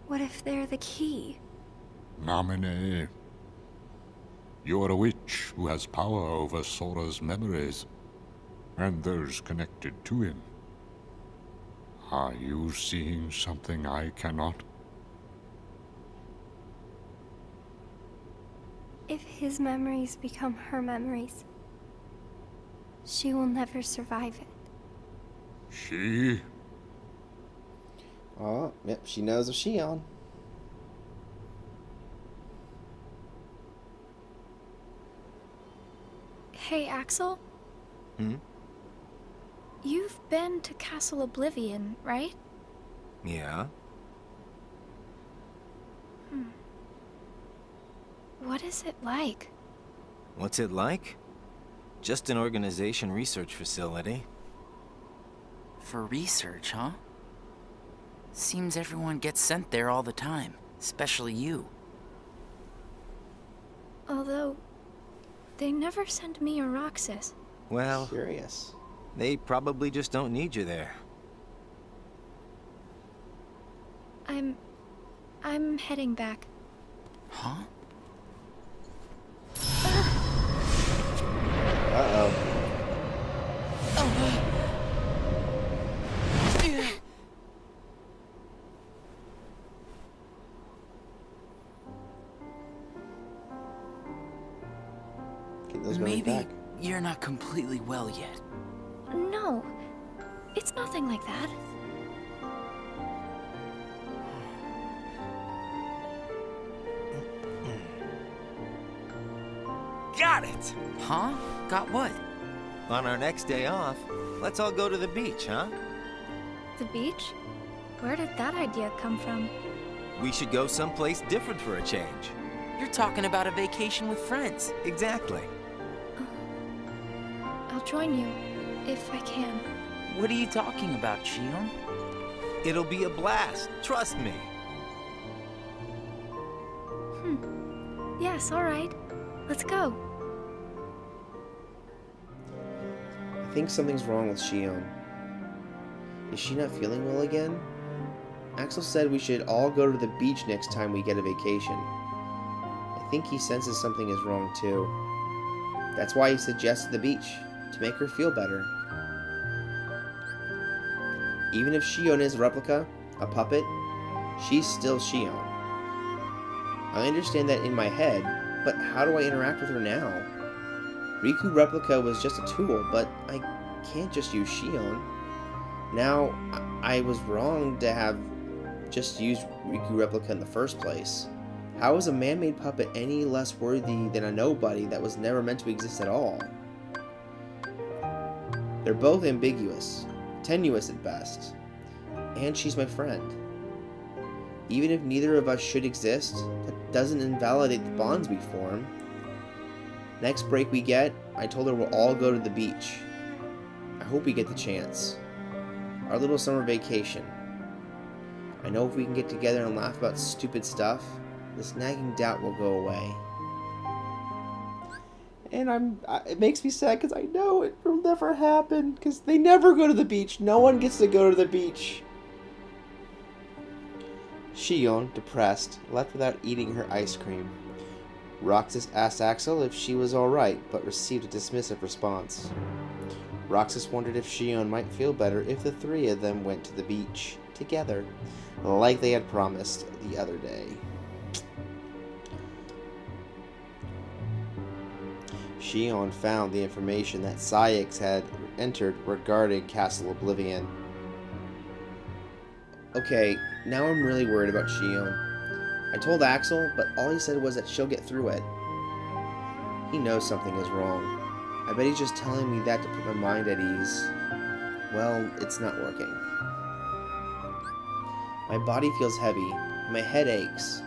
What if they're the key? Naminé, you're a witch who has power over Sora's memories, and those connected to him. Are you seeing something I cannot? if his memories become her memories, she will never survive it. She? Oh, yep, she knows of Shion. Hey, Axel? Hmm? You've been to Castle Oblivion, right? Yeah? What is it like? What's it like? Just an organization research facility. For research, huh? Seems everyone gets sent there all the time, especially you. Although, they never send me or Roxas. Well, Curious. they probably just don't need you there. I'm heading back. Huh? Uh-oh. Get those memories Maybe back. you're not completely well yet. No, it's nothing like that. Got it! Huh? Got what? On our next day off, let's all go to the beach, huh? The beach? Where did that idea come from? We should go someplace different for a change. You're talking about a vacation with friends. Exactly. I'll join you, if I can. What are you talking about, Shion? It'll be a blast, trust me. Yes, alright. Let's go. I think something's wrong with Shion. Is she not feeling well again? Axel said we should all go to the beach next time we get a vacation. I think he senses something is wrong too. That's why he suggested the beach, to make her feel better. Even if Shion is a replica, a puppet, she's still Shion. I understand that in my head, but how do I interact with her now? Riku Replica was just a tool, but I can't just use Shion. Now, I was wrong to have just used Riku Replica in the first place. How is a man-made puppet any less worthy than a nobody that was never meant to exist at all? They're both ambiguous, tenuous at best, and she's my friend. Even if neither of us should exist, that doesn't invalidate the bonds we form. Next break we get, I told her we'll all go to the beach. I hope we get the chance. Our little summer vacation. I know if we can get together and laugh about stupid stuff, this nagging doubt will go away. And it makes me sad because I know it will never happen, because they never go to the beach. No one gets to go to the beach. Shion, depressed, left without eating her ice cream. Roxas asked Axel if she was alright, but received a dismissive response. Roxas wondered if Shion might feel better if the three of them went to the beach together, like they had promised the other day. Shion found the information that Syx had entered regarding Castle Oblivion. Okay, now I'm really worried about Shion. I told Axel, but all he said was that she'll get through it. He knows something is wrong. I bet he's just telling me that to put my mind at ease. Well, it's not working. My body feels heavy, and my head aches.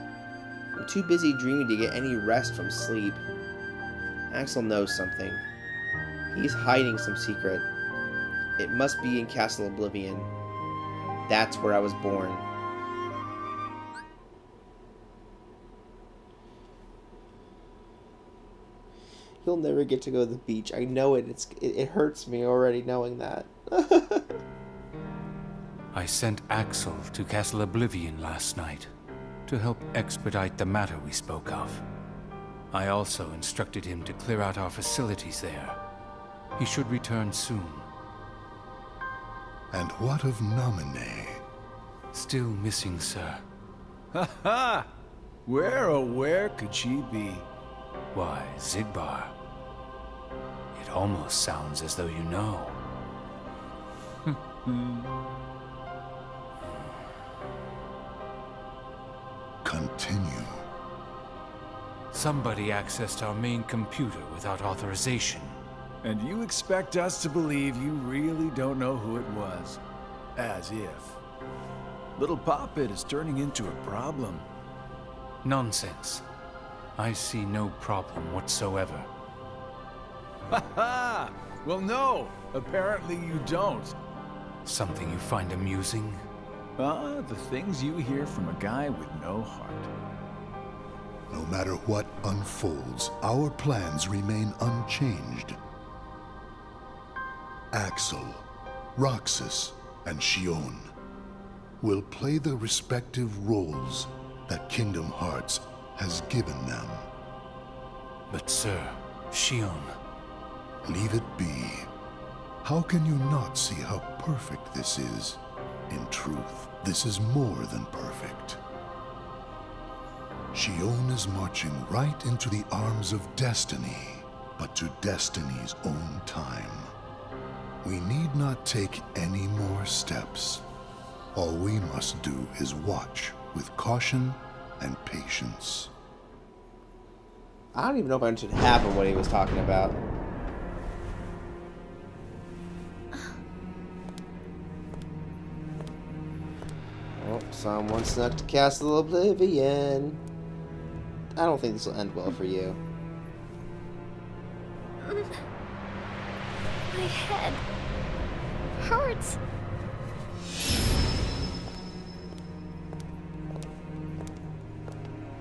I'm too busy dreaming to get any rest from sleep. Axel knows something. He's hiding some secret. It must be in Castle Oblivion. That's where I was born. He'll never get to go to the beach. I know it. It hurts me already knowing that. I sent Axel to Castle Oblivion last night to help expedite the matter we spoke of. I also instructed him to clear out our facilities there. He should return soon. And what of Naminé? Still missing, sir. Ha ha! Where, oh where could she be? Why, Zigbar. It almost sounds as though you know. Continue. Somebody accessed our main computer without authorization. And you expect us to believe you really don't know who it was? As if. Little Poppet is turning into a problem. Nonsense. I see no problem whatsoever. Ha ha! Well, no! Apparently you don't. Something you find amusing? The things you hear from a guy with no heart. No matter what unfolds, our plans remain unchanged. Axel, Roxas, and Xion will play the respective roles that Kingdom Hearts has given them. But sir, Xion... Leave it be. How can you not see how perfect this is? In truth, this is more than perfect. Xion is marching right into the arms of destiny, but to destiny's own time. We need not take any more steps. All we must do is watch with caution and patience. I don't even know if I understood half of what he was talking about. Oh, someone snuck to Castle Oblivion. I don't think this will end well for you. My head hurts.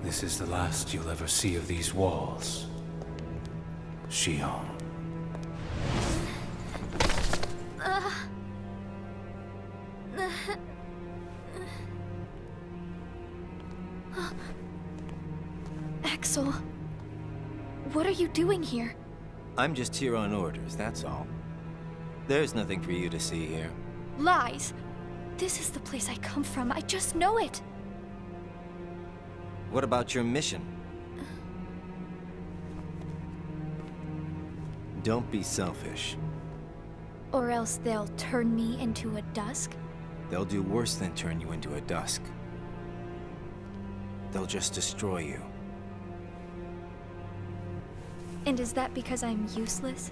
This is the last you'll ever see of these walls. Xion. Axel, what are you doing here? I'm just here on orders, that's all. There's nothing for you to see here. Lies! This is the place I come from. I just know it. What about your mission? Don't be selfish. Or else they'll turn me into a dusk? They'll do worse than turn you into a dusk. They'll just destroy you. And is that because I'm useless?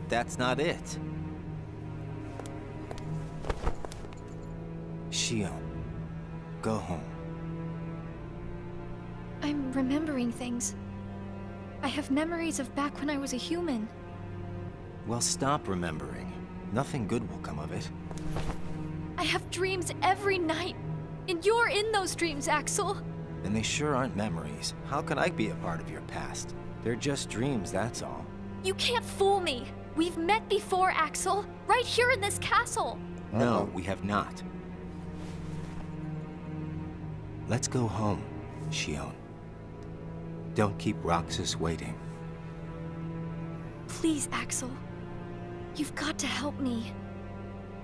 That's not it. Xion, go home. I'm remembering things. I have memories of back when I was a human. Well, stop remembering. Nothing good will come of it. I have dreams every night. And you're in those dreams, Axel. And they sure aren't memories. How can I be a part of your past? They're just dreams, that's all. You can't fool me. We've met before, Axel. Right here in this castle. No, we have not. Let's go home, Xion. Don't keep Roxas waiting. Please, Axel. You've got to help me.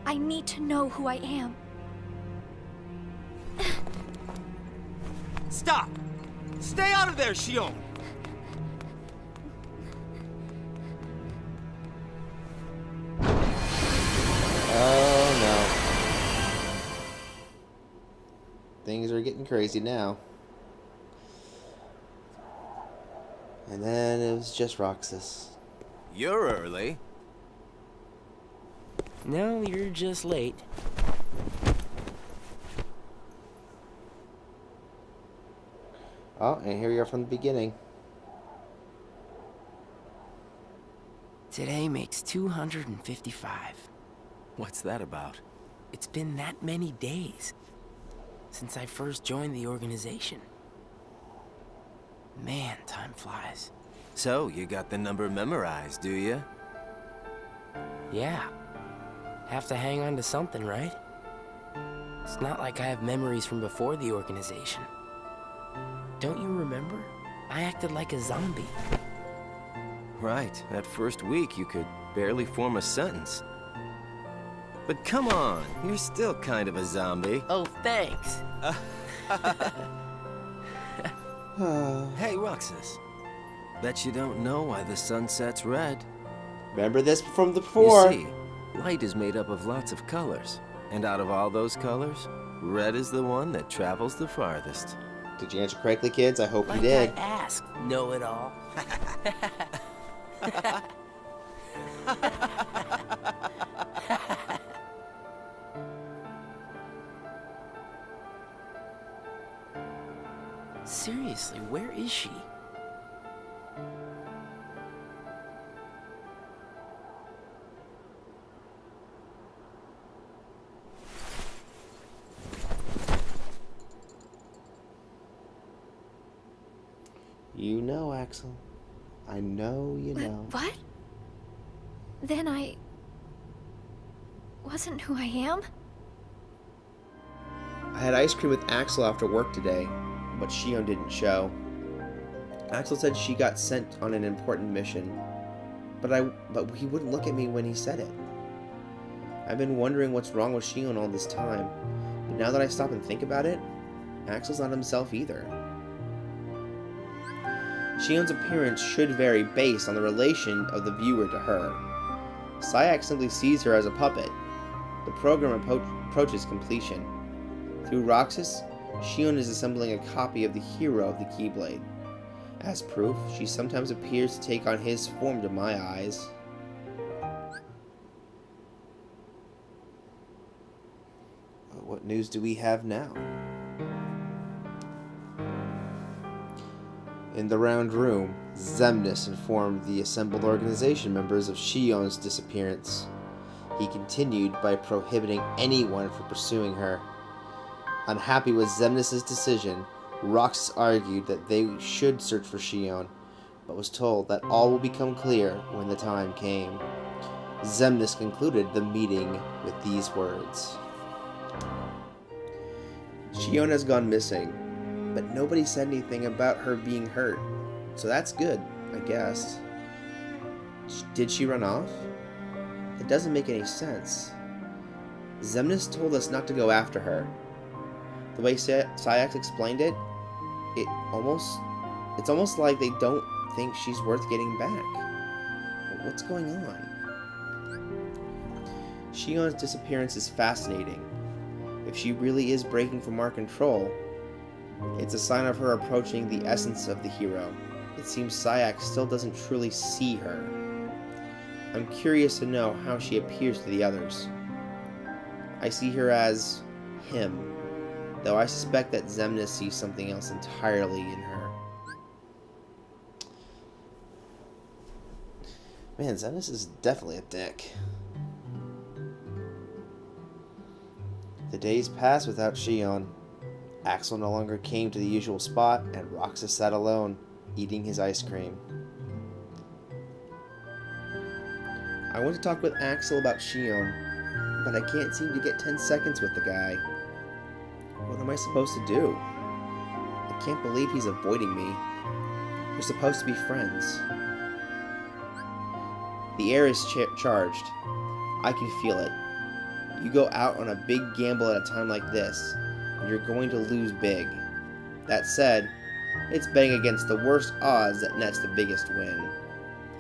I need to know who I am. Stop! Stay out of there, Xion! Oh no. Things are getting crazy now. And then it was just Roxas. You're early. No, you're just late. Oh, and here we are from the beginning. Today makes 255. What's that about? It's been that many days since I first joined the organization. Man, time flies. So, you got the number memorized, do you? Yeah. Have to hang on to something, right? It's not like I have memories from before the organization. Don't you remember? I acted like a zombie. Right. That first week, you could barely form a sentence. But come on, you're still kind of a zombie. Oh, thanks. Hey, Roxas. Bet you don't know why the sun sets red. Remember this from the before. You see, light is made up of lots of colors. And out of all those colors, red is the one that travels the farthest. Did you answer correctly, kids? I hope Like you did. I asked, know-it-all. Seriously, where is she? You know, Axel. I know you know. What? Then I wasn't who I am? I had ice cream with Axel after work today, but Shion didn't show. Axel said she got sent on an important mission, but he wouldn't look at me when he said it. I've been wondering what's wrong with Shion all this time, but now that I stop and think about it, Axel's not himself either. Shion's appearance should vary based on the relation of the viewer to her. Sayak simply sees her as a puppet. The program approaches completion. Through Roxas, Shion is assembling a copy of the hero of the Keyblade. As proof, she sometimes appears to take on his form to my eyes. What news do we have now? In the round room, Xemnas informed the assembled organization members of Shion's disappearance. He continued by prohibiting anyone from pursuing her. Unhappy with Xemnas' decision, Roxas argued that they should search for Shion, but was told that all would become clear when the time came. Xemnas concluded the meeting with these words. Shion has gone missing, but nobody said anything about her being hurt, so that's good, I guess. Did she run off? It doesn't make any sense. Xemnas told us not to go after her. The way Sayak explained it, it's almost like they don't think she's worth getting back. But what's going on? Shion's disappearance is fascinating. If she really is breaking from our control, it's a sign of her approaching the essence of the hero. It seems Sayak still doesn't truly see her. I'm curious to know how she appears to the others. I see her as him, though I suspect that Xemnas sees something else entirely in her. Man, Xemnas is definitely a dick. The days passed without Shion. Axel no longer came to the usual spot, and Roxas sat alone, eating his ice cream. I want to talk with Axel about Shion, but I can't seem to get 10 seconds with the guy. What am I supposed to do? I can't believe he's avoiding me. We're supposed to be friends. The air is charged. I can feel it. You go out on a big gamble at a time like this, and you're going to lose big. That said, it's betting against the worst odds that nets the biggest win.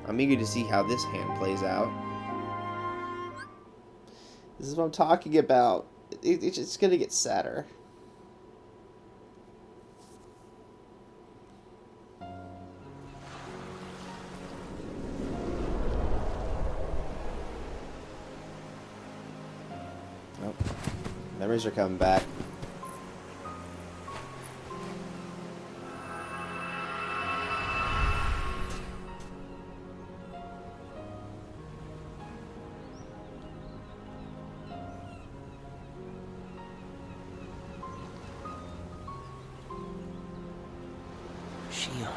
I'm eager to see how this hand plays out. This is what I'm talking about. It's going to get sadder. Oh, memories are coming back. Shion.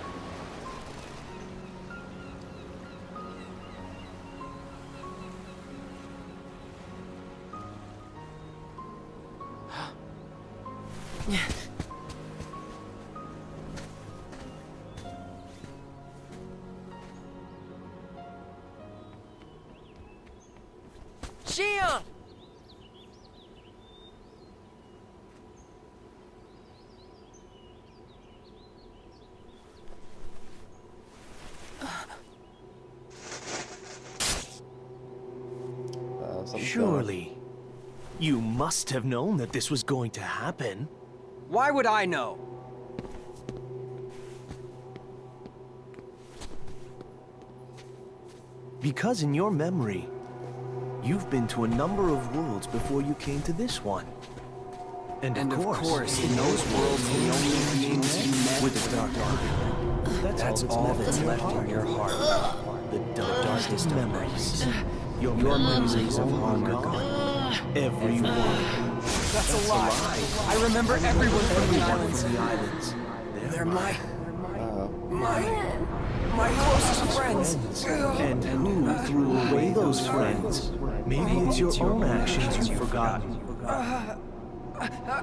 Shion! something's Surely, you must have known that this was going to happen. Why would I know? Because in your memory, you've been to a number of worlds before you came to this one. And of course, in those worlds, the only beings you met with the dark heart. That's all that's left in your heart. The darkest memories. Your memories of long gone. Everyone. That's a lie. I remember everyone from the islands. They're my closest friends. And who threw away those friends? Maybe it's your own actions you've forgotten.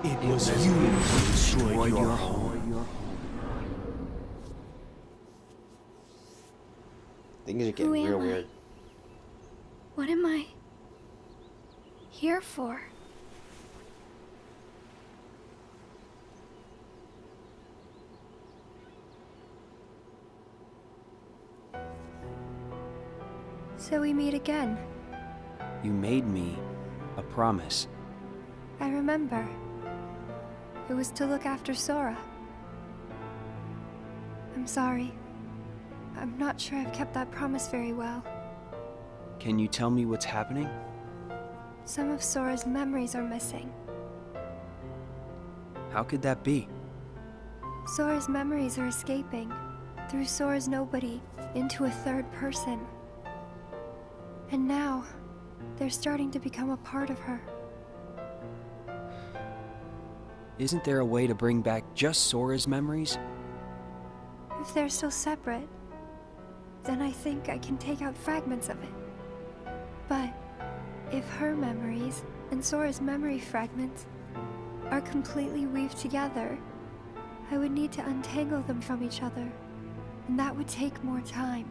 It was you who destroyed your home. Things are getting real weird. What am I here for? So we meet again. You made me a promise. I remember. It was to look after Sora. I'm sorry. I'm not sure I've kept that promise very well. Can you tell me what's happening? Some of Sora's memories are missing. How could that be? Sora's memories are escaping through Sora's nobody into a third person. And now, they're starting to become a part of her. Isn't there a way to bring back just Sora's memories? If they're still separate, then I think I can take out fragments of it. But if her memories and Sora's memory fragments are completely weaved together, I would need to untangle them from each other, and that would take more time.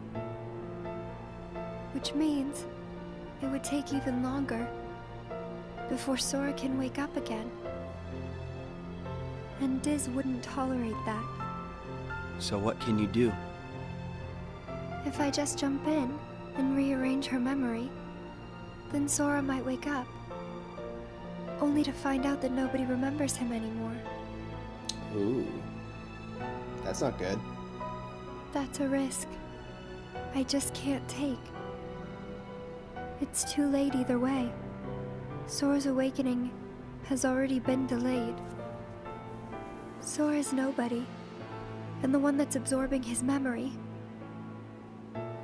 Which means it would take even longer before Sora can wake up again. And Diz wouldn't tolerate that. So what can you do? If I just jump in and rearrange her memory, then Sora might wake up, only to find out that nobody remembers him anymore. Ooh. That's not good. That's a risk I just can't take. It's too late either way. Sora's awakening has already been delayed. Sora's nobody, and the one that's absorbing his memory.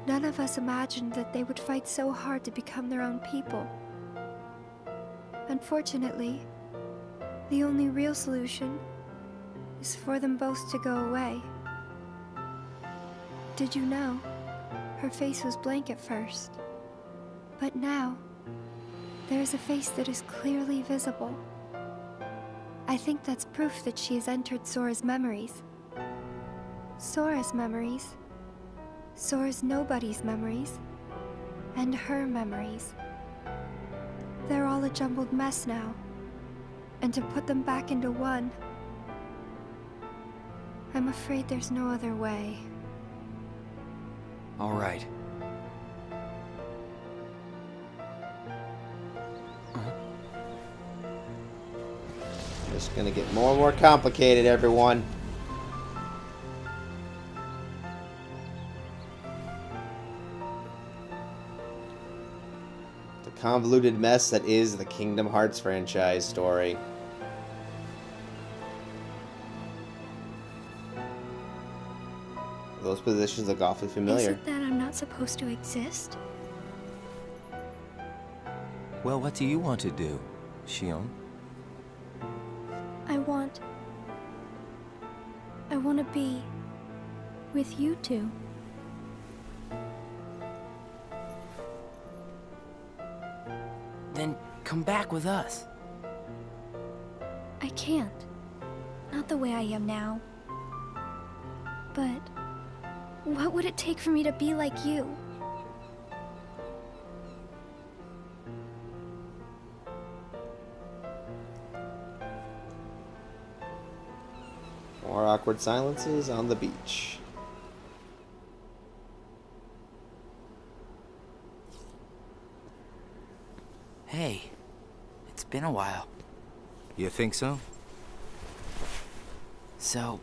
None of us imagined that they would fight so hard to become their own people. Unfortunately, the only real solution is for them both to go away. Did you know? Her face was blank at first. But now, there is a face that is clearly visible. I think that's proof that she has entered Sora's memories. Sora's memories, Sora's nobody's memories, and her memories. They're all a jumbled mess now, and to put them back into one, I'm afraid there's no other way. All right. It's gonna get more and more complicated, everyone. The convoluted mess that is the Kingdom Hearts franchise story. Those positions look awfully familiar. Is it that I'm not supposed to exist? Well, what do you want to do, Xion? I want to be with you two. Then come back with us. I can't. Not the way I am now. But what would it take for me to be like you? More awkward silences on the beach. Hey, it's been a while. You think so? So,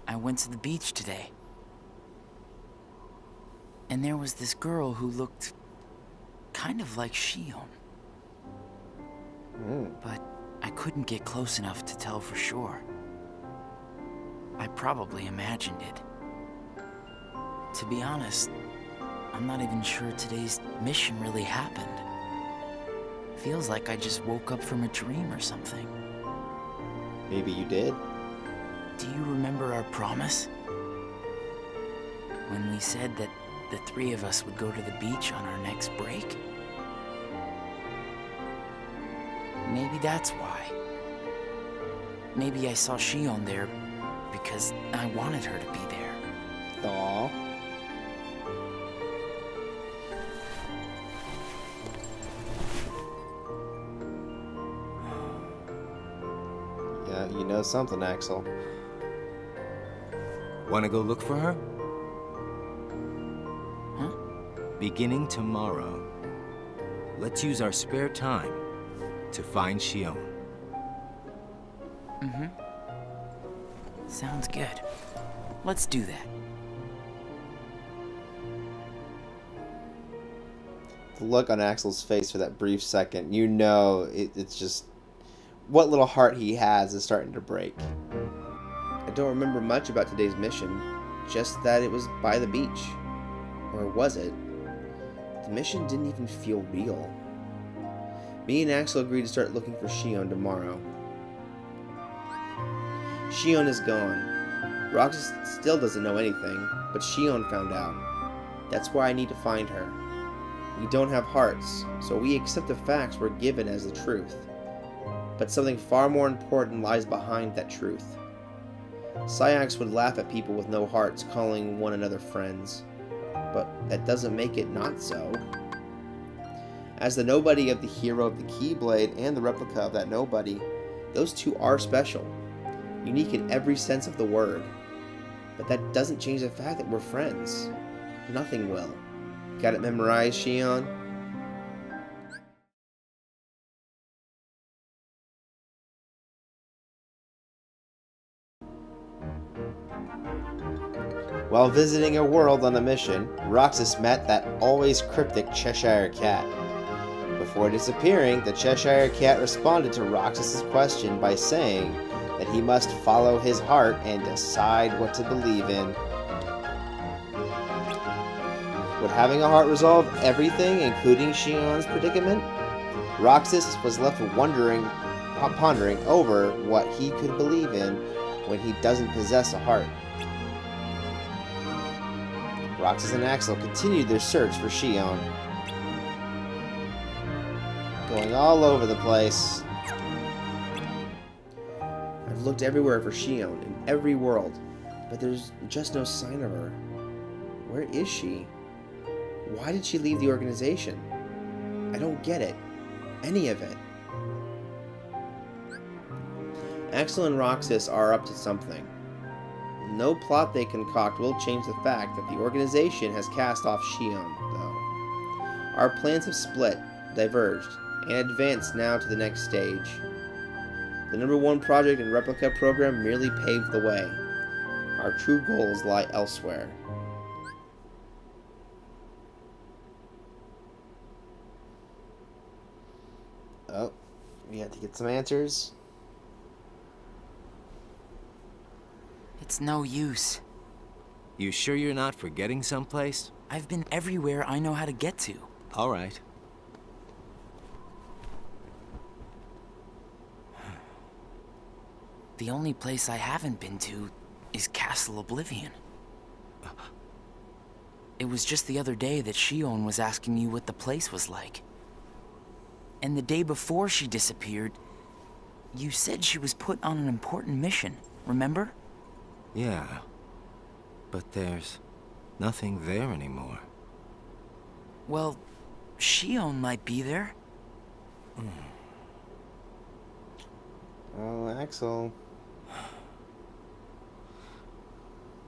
I went to the beach today. And there was this girl who looked kind of like Shion. But I couldn't get close enough to tell for sure. I probably imagined it. To be honest, I'm not even sure today's mission really happened. Feels like I just woke up from a dream or something. Maybe you did. Do you remember our promise? When we said that the three of us would go to the beach on our next break? Maybe that's why. Maybe I saw Shion there because I wanted her to be there. Aww. Yeah, you know something, Axel. Want to go look for her? Huh? Beginning tomorrow, let's use our spare time to find Shion. Mm-hmm. Sounds good. Let's do that. The look on Axel's face for that brief second, you know it's just... what little heart he has is starting to break. I don't remember much about today's mission, just that it was by the beach. Or was it? The mission didn't even feel real. Me and Axel agreed to start looking for Shion tomorrow. Shion is gone. Roxas still doesn't know anything, but Shion found out. That's why I need to find her. We don't have hearts, so we accept the facts we're given as the truth. But something far more important lies behind that truth. Syax would laugh at people with no hearts calling one another friends, but that doesn't make it not so. As the nobody of the hero of the Keyblade and the replica of that nobody, those two are special, unique in every sense of the word. But that doesn't change the fact that we're friends. Nothing will. Got it memorized, Shion? While visiting a world on a mission, Roxas met that always cryptic Cheshire Cat. Before disappearing, the Cheshire Cat responded to Roxas's question by saying that he must follow his heart and decide what to believe in. Would having a heart resolve everything, including Shion's predicament? Roxas was left pondering over what he could believe in when he doesn't possess a heart. Roxas and Axel continued their search for Shion, going all over the place. I've looked everywhere for Shion, in every world, but there's just no sign of her. Where is she? Why did she leave the organization? I don't get it. Any of it. Axel and Roxas are up to something. No plot they concoct will change the fact that the organization has cast off Shion, though. Our plans have split, diverged, and advanced now to the next stage. The #1 project and replica program merely paved the way. Our true goals lie elsewhere. Oh, we have to get some answers. It's no use. You sure you're not forgetting someplace? I've been everywhere I know how to get to. All right. The only place I haven't been to is Castle Oblivion. It was just the other day that Shion was asking you what the place was like. And the day before she disappeared, you said she was put on an important mission, remember? Yeah, but there's nothing there anymore. Well, Shion might be there. Oh, Axel.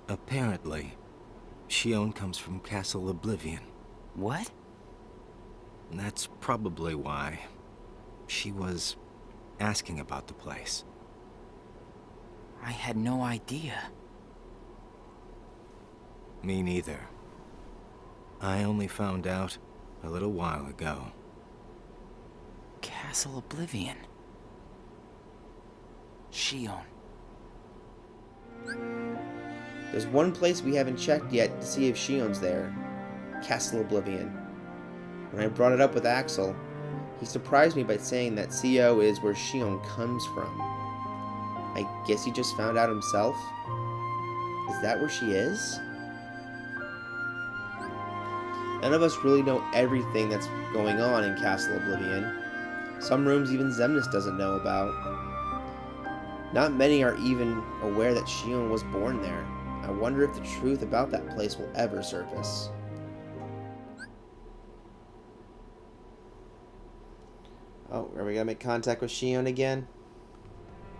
Apparently, Shion comes from Castle Oblivion. What? That's probably why she was asking about the place. I had no idea. Me neither. I only found out a little while ago. Castle Oblivion. Shion. There's one place we haven't checked yet to see if Shion's there. Castle Oblivion. When I brought it up with Axel, he surprised me by saying that CO is where Shion comes from. I guess he just found out himself? Is that where she is? None of us really know everything that's going on in Castle Oblivion. Some rooms even Xemnas doesn't know about. Not many are even aware that Shion was born there. I wonder if the truth about that place will ever surface. Oh, are we gonna make contact with Shion again?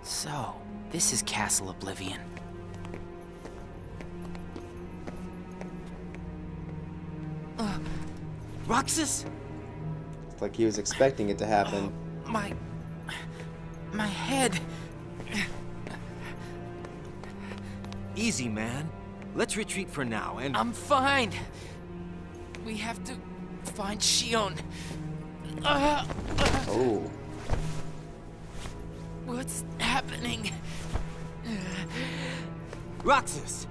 So, this is Castle Oblivion. Roxas? It's like he was expecting it to happen. My head. Easy, man. Let's retreat for now, and... I'm fine. We have to find Shion. Oh. What's happening? Roxas!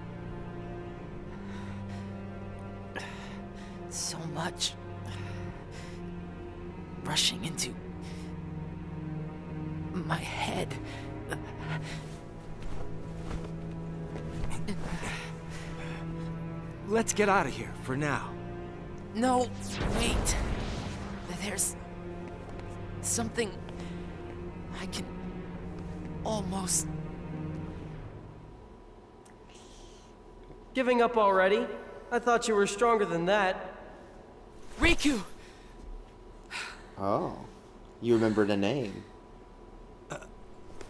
So much rushing into my head. Let's get out of here for now. No, wait. There's something I can almost... Giving up already? I thought you were stronger than that. Riku! Oh. You remembered a name.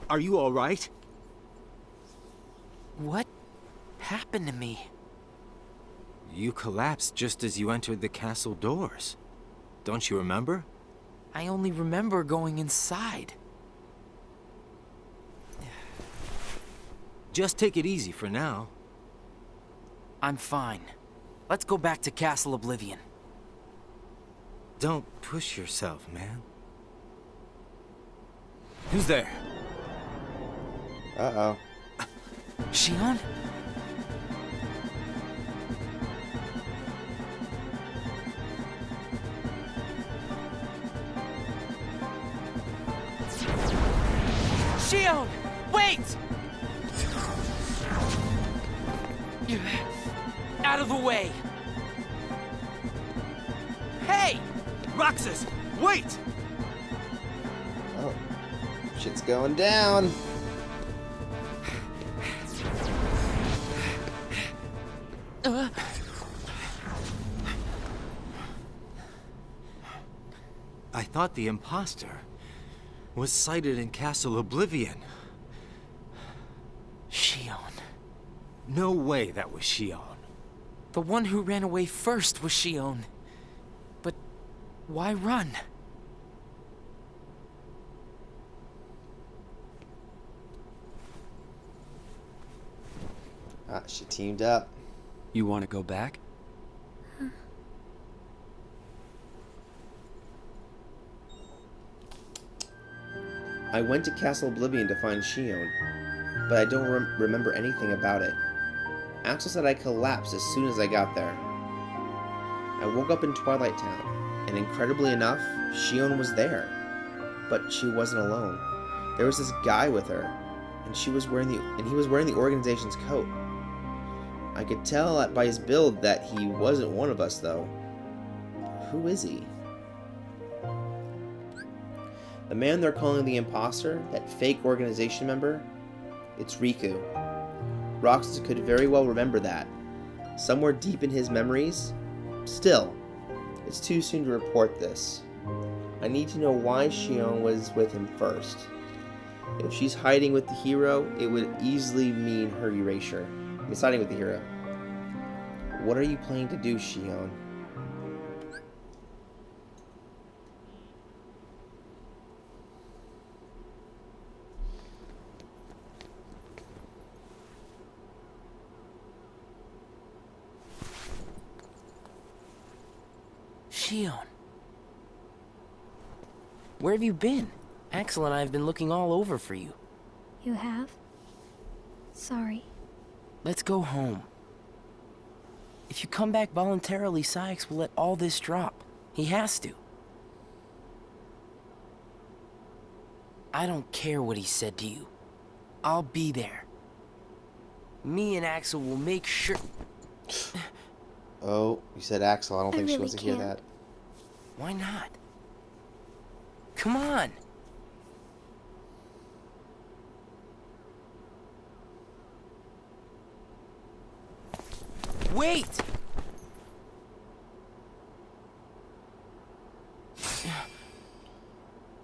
Are you all right? What happened to me? You collapsed just as you entered the castle doors. Don't you remember? I only remember going inside. Just take it easy for now. I'm fine. Let's go back to Castle Oblivion. Don't push yourself, man. Who's there? Uh-oh. Shion? Shion! Wait! Out of the way! Hey! Roxas, wait! Oh. Shit's going down. I thought the imposter was sighted in Castle Oblivion. Shion. No way that was Shion. The one who ran away first was Shion. But why run? Ah, she teamed up. You want to go back? I went to Castle Oblivion to find Shion, but I don't remember anything about it. Axel said I collapsed as soon as I got there. I woke up in Twilight Town, and incredibly enough, Shion was there. But she wasn't alone. There was this guy with her, and he was wearing the organization's coat. I could tell by his build that he wasn't one of us, though. Who is he? The man they're calling the imposter, that fake organization member, it's Riku. Roxas could very well remember that. Somewhere deep in his memories. Still, it's too soon to report this. I need to know why Shion was with him first. If she's hiding with the hero, it would easily mean her erasure. I mean, siding with the hero. What are you planning to do, Shion? Shion. Where have you been? Axel and I have been looking all over for you. You have? Sorry. Let's go home. If you come back voluntarily, Sykes will let all this drop. He has to. I don't care what he said to you. I'll be there. Me and Axel will make sure... Oh, you said Axel. I don't think she wants to hear that. Why not? Come on. Wait!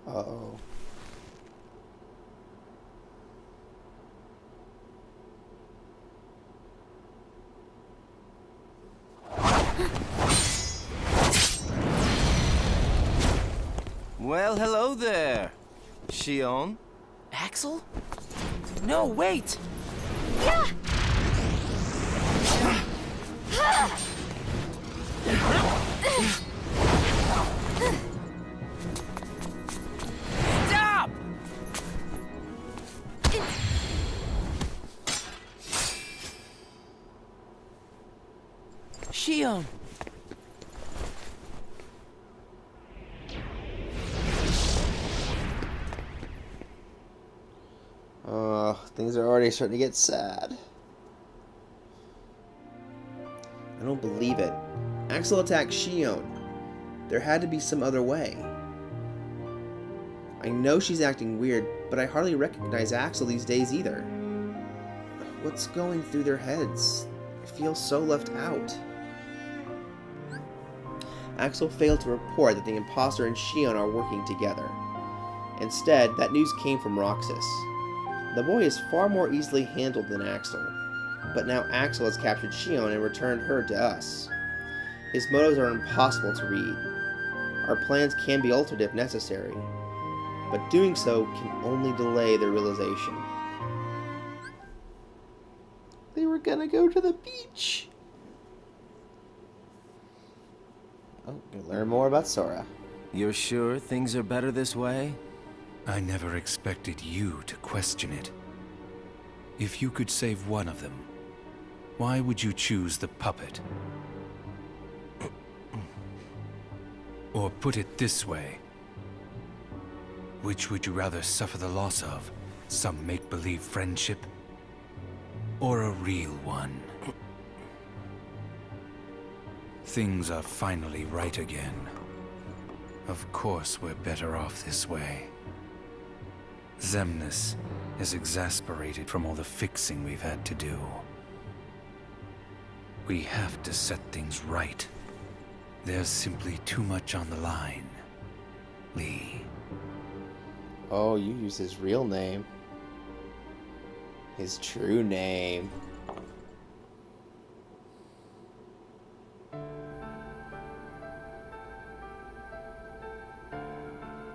Uh-oh. Well, hello there, Shion. Axel? No, wait! Stop! Shion! Things are already starting to get sad. I don't believe it. Axel attacked Shion. There had to be some other way. I know she's acting weird, but I hardly recognize Axel these days either. What's going through their heads? I feel so left out. Axel failed to report that the imposter and Shion are working together. Instead, that news came from Roxas. The boy is far more easily handled than Axel, but now Axel has captured Shion and returned her to us. His motives are impossible to read. Our plans can be altered if necessary, but doing so can only delay their realization. They were gonna go to the beach! Oh, gonna learn more about Sora. You're sure things are better this way? I never expected you to question it. If you could save one of them, why would you choose the puppet? Or put it this way, which would you rather suffer the loss of? Some make-believe friendship? Or a real one? Things are finally right again. Of course we're better off this way. Xemnas is exasperated from all the fixing we've had to do. We have to set things right. There's simply too much on the line, Lee. Oh, you use his real name. His true name.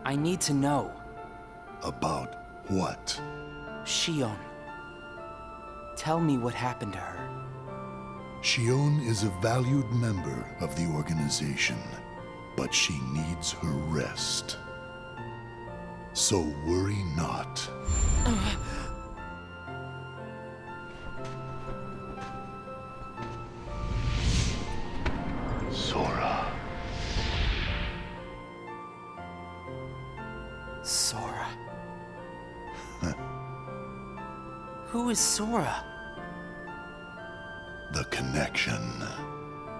I need to know. About what? Shion. Tell me what happened to her. Shion is a valued member of the organization, but she needs her rest. So worry not. Sora. Sora. Who is Sora? The connection.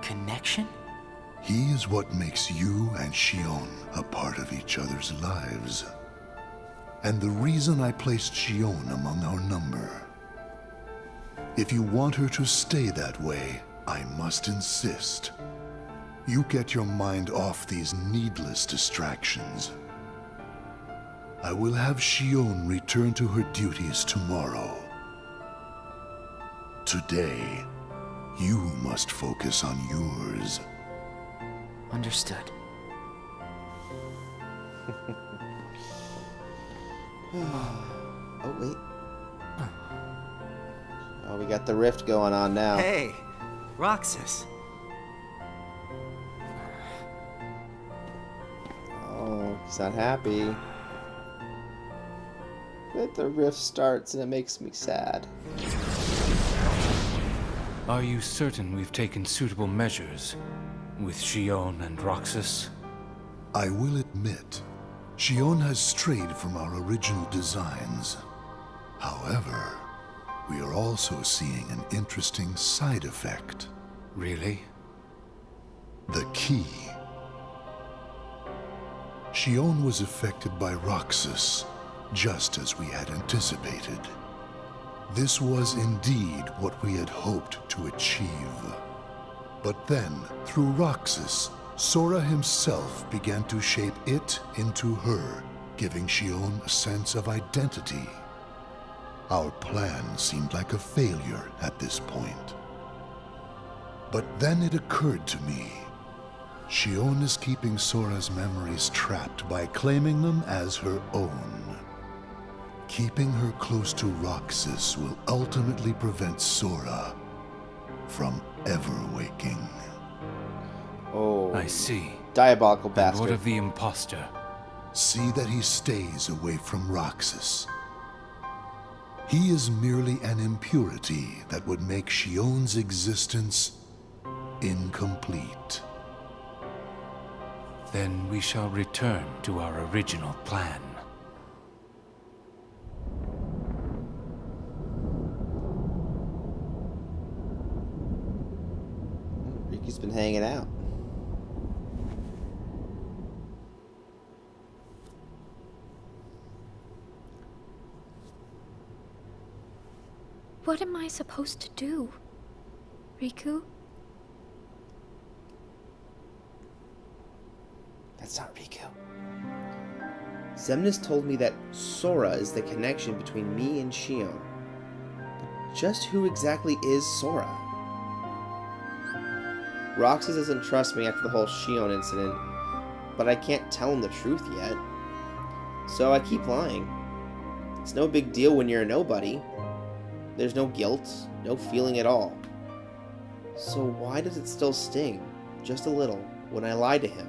Connection? He is what makes you and Shion a part of each other's lives. And the reason I placed Shion among our number. If you want her to stay that way, I must insist. You get your mind off these needless distractions. I will have Shion return to her duties tomorrow. Today, you must focus on yours. Understood. Oh, wait. Oh, we got the rift going on now. Hey, Roxas. He's not happy. But the rift starts and it makes me sad. Are you certain we've taken suitable measures with Xion and Roxas? I will admit, Xion has strayed from our original designs. However, we are also seeing an interesting side effect. Really? The key. Xion was affected by Roxas, just as we had anticipated. This was indeed what we had hoped to achieve. But then, through Roxas, Sora himself began to shape it into her, giving Xion a sense of identity. Our plan seemed like a failure at this point. But then it occurred to me. Xion is keeping Sora's memories trapped by claiming them as her own. Keeping her close to Roxas will ultimately prevent Sora from ever waking. Oh, I see. Diabolical And bastard. what of the imposter? See that he stays away from Roxas. He is merely an impurity that would make Xion's existence incomplete. Then we shall return to our original plan. Riku's been hanging out. What am I supposed to do, Riku? That's not Riku. Xemnas told me that Sora is the connection between me and Xion. But just who exactly is Sora? Roxas doesn't trust me after the whole Xion incident, but I can't tell him the truth yet. So I keep lying. It's no big deal when you're a nobody. There's no guilt, no feeling at all. So why does it still sting, just a little, when I lie to him?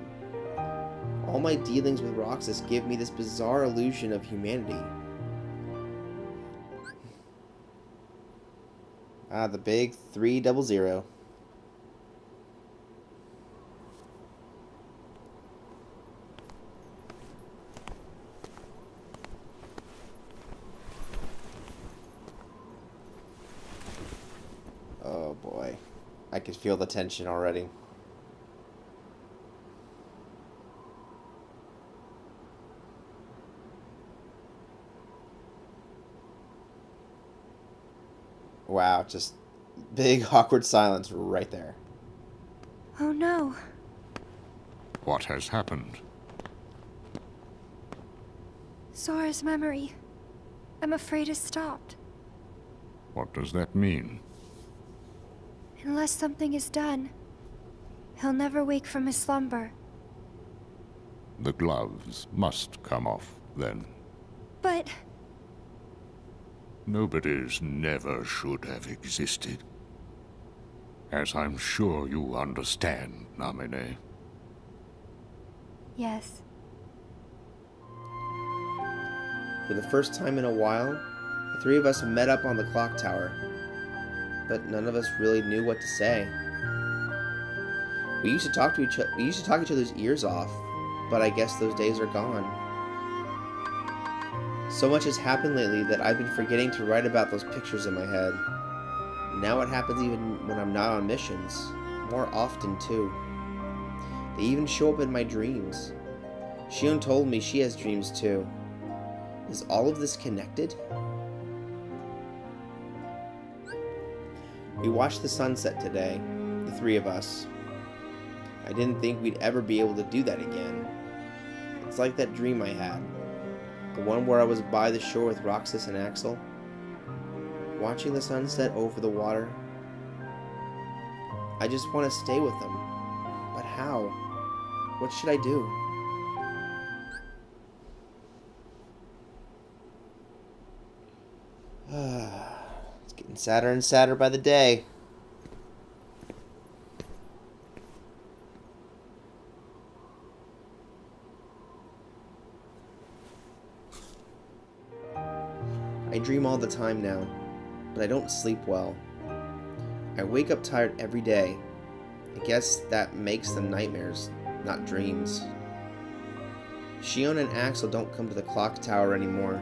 All my dealings with Roxas give me this bizarre illusion of humanity. Ah, the big 300. Oh boy. I can feel the tension already. Wow, just big awkward silence right there. Oh no. What has happened? Sora's memory. I'm afraid it's stopped. What does that mean? Unless something is done, he'll never wake from his slumber. The gloves must come off, then. But... Nobody's never should have existed. As I'm sure you understand, Namine. yes. For the first time in a while, the three of us met up on the clock tower. But none of us really knew what to say. We used to talk each other's ears off, but I guess those days are gone. So much has happened lately that I've been forgetting to write about those pictures in my head. Now it happens even when I'm not on missions. More often, too. They even show up in my dreams. Xion told me she has dreams, too. Is all of this connected? We watched the sunset today, the three of us. I didn't think we'd ever be able to do that again. It's like that dream I had. The one where I was by the shore with Roxas and Axel. Watching the sunset over the water. I just want to stay with them. But how? What should I do? It's getting sadder and sadder by the day. I dream all the time now, but I don't sleep well. I wake up tired every day. I guess that makes them nightmares, not dreams. Shion and Axel don't come to the clock tower anymore.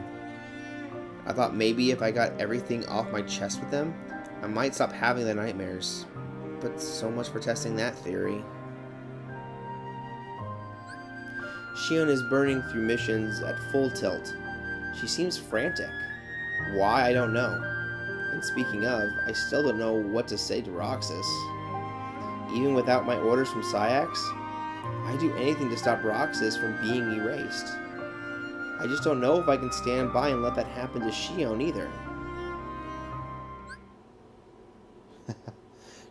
I thought maybe if I got everything off my chest with them, I might stop having the nightmares. But so much for testing that theory. Shion is burning through missions at full tilt. She seems frantic. Why, I don't know. And speaking of, I still don't know what to say to Roxas. Even without my orders from Syax, I'd do anything to stop Roxas from being erased. I just don't know if I can stand by and let that happen to Shion either.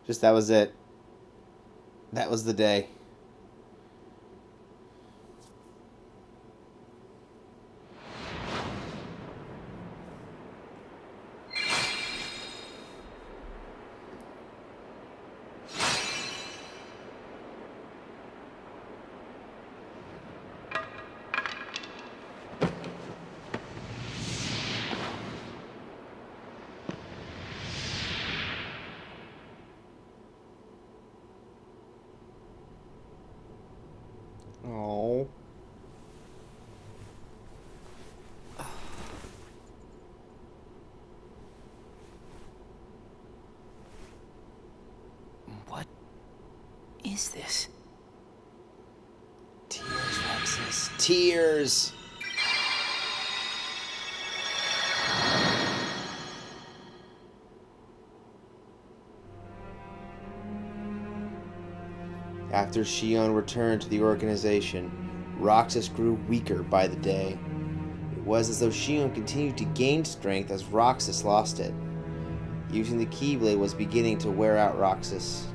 Just that was it. That was the day. Oh. What is this? Tears, Roxas. Tears! After Shion returned to the organization, Roxas grew weaker by the day. It was as though Shion continued to gain strength as Roxas lost it. Using the Keyblade was beginning to wear out Roxas.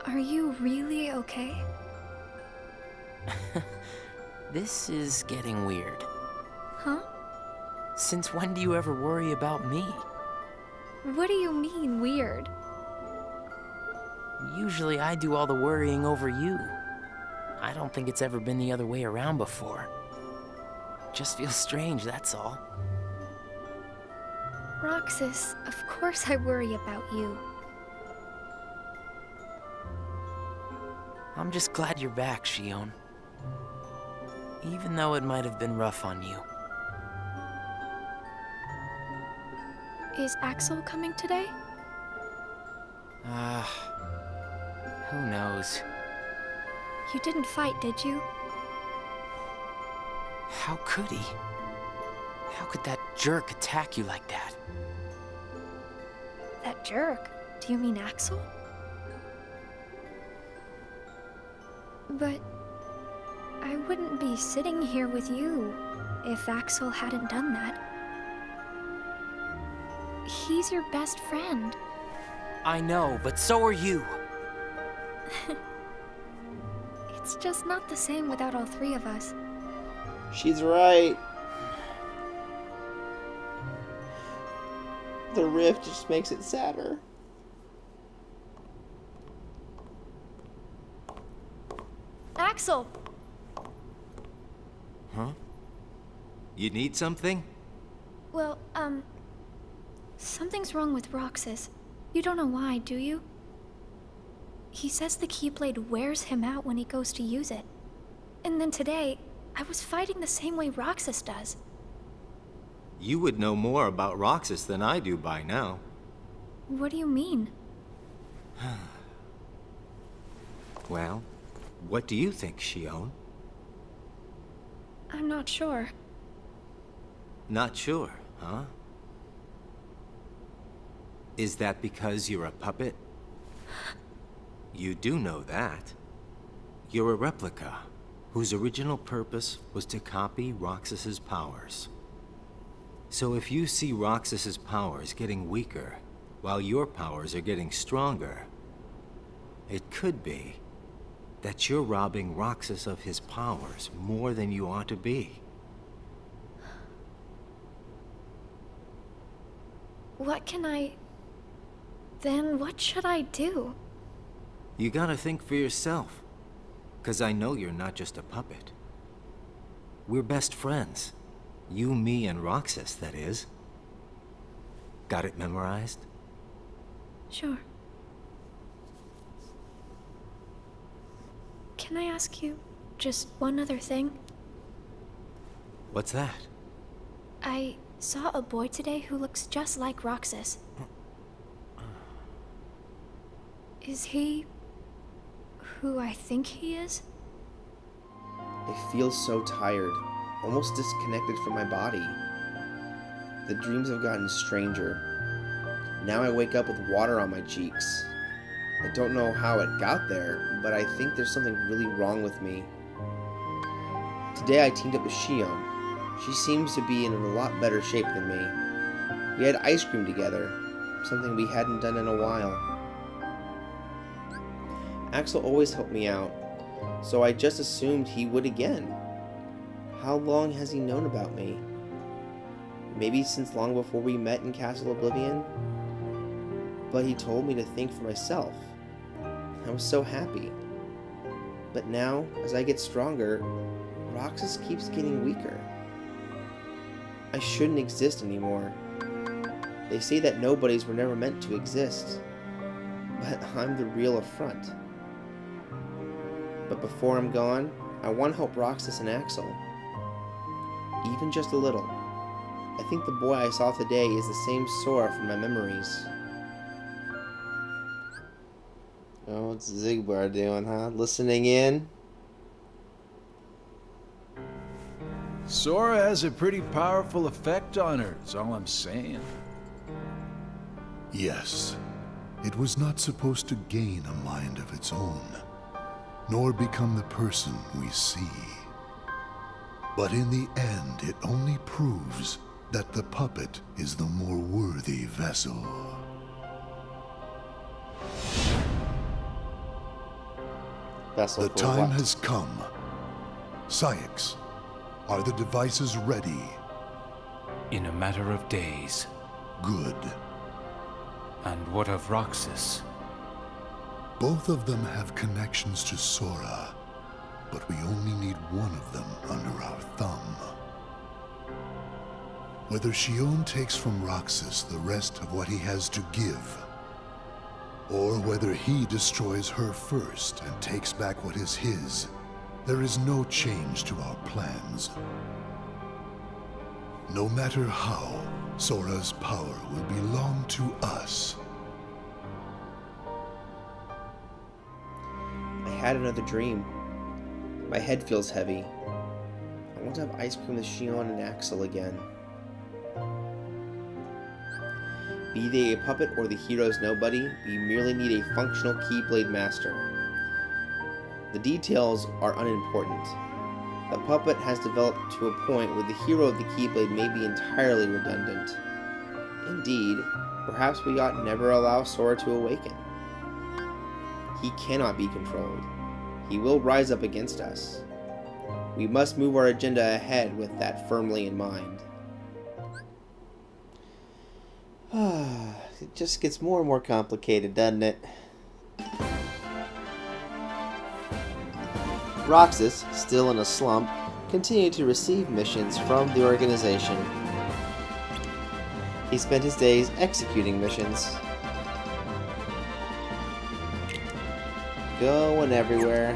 Are you really okay? This is getting weird. Huh? Since when do you ever worry about me? What do you mean, weird? Usually I do all the worrying over you. I don't think it's ever been the other way around before. Just feels strange, that's all. Roxas, of course I worry about you. I'm just glad you're back, Shion. Even though it might have been rough on you. Is Axel coming today? Who knows? You didn't fight, did you? How could he? How could that jerk attack you like that? That jerk? Do you mean Axel? But I wouldn't be sitting here with you if Axel hadn't done that. He's your best friend. I know, but so are you. It's just not the same without all three of us. She's right. The rift just makes it sadder. Axel! Huh? You need something? Well, something's wrong with Roxas. You don't know why, do you? He says the Keyblade wears him out when he goes to use it. And then today, I was fighting the same way Roxas does. You would know more about Roxas than I do by now. What do you mean? Well, what do you think, Shion? I'm not sure. Not sure, huh? Is that because you're a puppet? You do know that. You're a replica, whose original purpose was to copy Roxas's powers. So if you see Roxas's powers getting weaker, while your powers are getting stronger, it could be that you're robbing Roxas of his powers more than you ought to be. What can I... Then what should I do? You gotta think for yourself. 'Cause I know you're not just a puppet. We're best friends. You, me, and Roxas, that is. Got it memorized? Sure. Can I ask you just one other thing? What's that? I saw a boy today who looks just like Roxas. Is he who I think he is? I feel so tired, almost disconnected from my body. The dreams have gotten stranger. Now I wake up with water on my cheeks. I don't know how it got there, but I think there's something really wrong with me. Today I teamed up with Shion. She seems to be in a lot better shape than me. We had ice cream together, something we hadn't done in a while. Axel always helped me out, so I just assumed he would again. How long has he known about me? Maybe since long before we met in Castle Oblivion? But he told me to think for myself. I was so happy. But now, as I get stronger, Roxas keeps getting weaker. I shouldn't exist anymore. They say that nobodies were never meant to exist. But I'm the real affront. But before I'm gone, I want to help Roxas and Axel. Even just a little. I think the boy I saw today is the same Sora from my memories. Oh, what's Zigbar doing, huh? Listening in? Sora has a pretty powerful effect on her, is all I'm saying. Yes, it was not supposed to gain a mind of its own, nor become the person we see. But in the end, it only proves that the puppet is the more worthy vessel. The time has come. Syx, are the devices ready? In a matter of days. Good. And what of Roxas? Both of them have connections to Sora, but we only need one of them under our thumb. Whether Shion takes from Roxas the rest of what he has to give, or whether he destroys her first and takes back what is his, there is no change to our plans. No matter how, Sora's power will belong to us. I had another dream. My head feels heavy. I want to have ice cream with Shion and Axel again. Be they a puppet or the hero's nobody, we merely need a functional Keyblade master. The details are unimportant. The puppet has developed to a point where the hero of the Keyblade may be entirely redundant. Indeed, perhaps we ought never allow Sora to awaken. He cannot be controlled. He will rise up against us. We must move our agenda ahead with that firmly in mind. It just gets more and more complicated, doesn't it? Roxas, still in a slump, continued to receive missions from the organization. He spent his days executing missions. Going everywhere.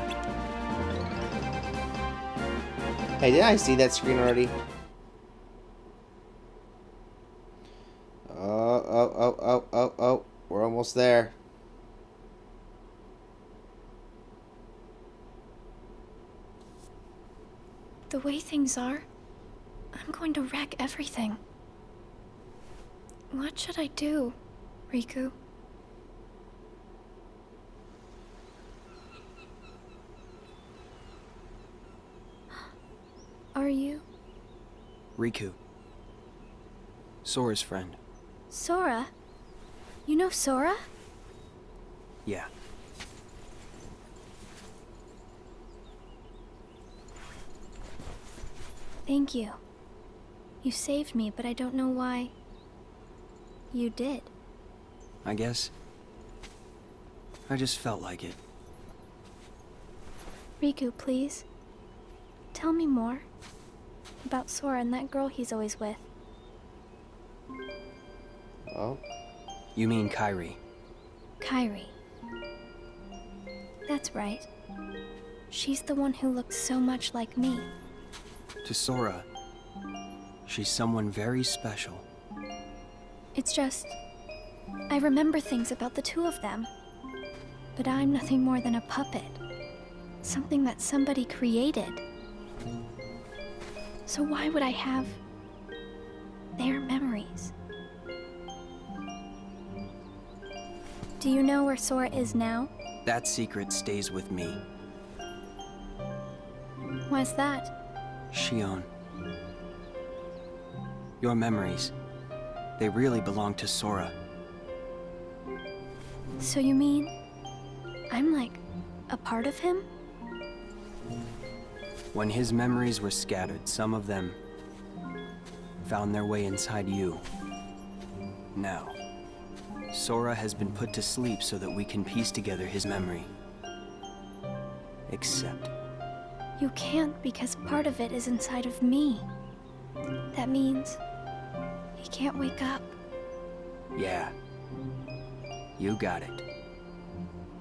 Hey, did I see that screen already? Oh, we're almost there. The way things are, I'm going to wreck everything. What should I do, Riku? Are you? Riku. Sora's friend. Sora? You know Sora? Yeah. Thank you. You saved me, but I don't know why you did. I guess I just felt like it. Riku, please. Tell me more. About Sora and that girl he's always with. Oh? You mean Kairi? Kairi. That's right. She's the one who looks so much like me. To Sora, she's someone very special. It's just... I remember things about the two of them. But I'm nothing more than a puppet. Something that somebody created. So why would I have... their memories? Do you know where Sora is now? That secret stays with me. Why's that? Shion. Your memories, they really belong to Sora. So you mean... I'm like... a part of him? When his memories were scattered, some of them found their way inside you. Now, Sora has been put to sleep so that we can piece together his memory. Except... You can't because part of it is inside of me. That means... he can't wake up. Yeah. You got it.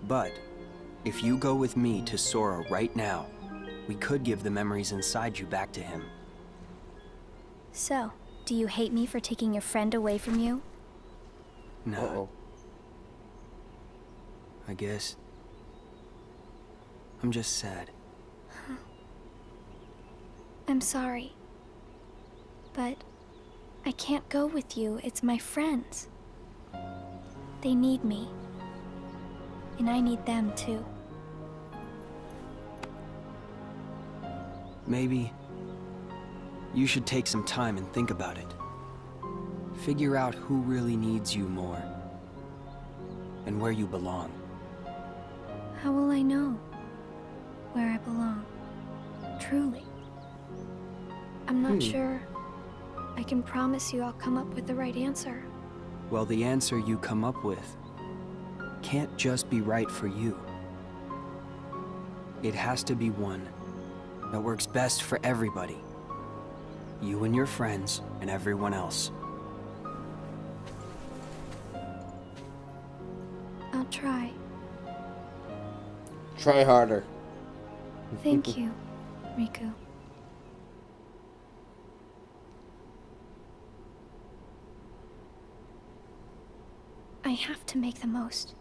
But, if you go with me to Sora right now, we could give the memories inside you back to him. So, do you hate me for taking your friend away from you? No. Uh-oh. I guess... I'm just sad. I'm sorry. But... I can't go with you. It's my friends. They need me. And I need them too. Maybe you should take some time and think about it. Figure out who really needs you more. And where you belong. How will I know where I belong? Truly. I'm not sure I can promise you I'll come up with the right answer. Well, the answer you come up with can't just be right for you. It has to be one that works best for everybody. You and your friends and everyone else. I'll try. Try harder. Thank you, Riku. I have to make the most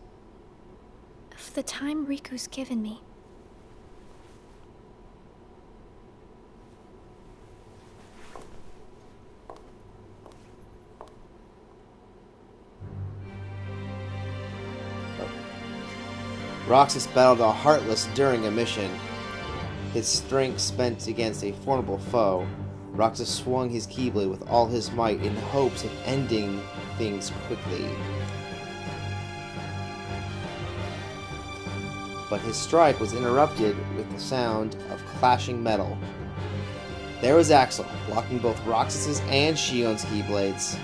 of the time Riku's given me. Roxas battled a Heartless during a mission. His strength spent against a formidable foe, Roxas swung his Keyblade with all his might in hopes of ending things quickly. But his strike was interrupted with the sound of clashing metal. There was Axel, blocking both Roxas's and Shion's Keyblades.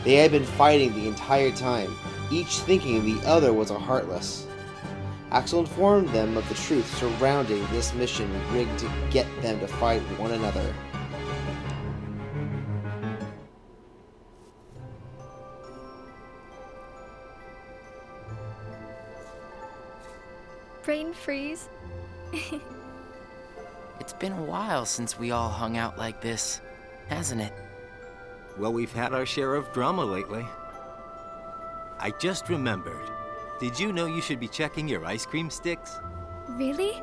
They had been fighting the entire time, each thinking the other was a Heartless. Axel informed them of the truth surrounding this mission rigged to get them to fight one another. Brain freeze. It's been a while since we all hung out like this, hasn't it? Well, we've had our share of drama lately. I just remembered. Did you know you should be checking your ice cream sticks? Really?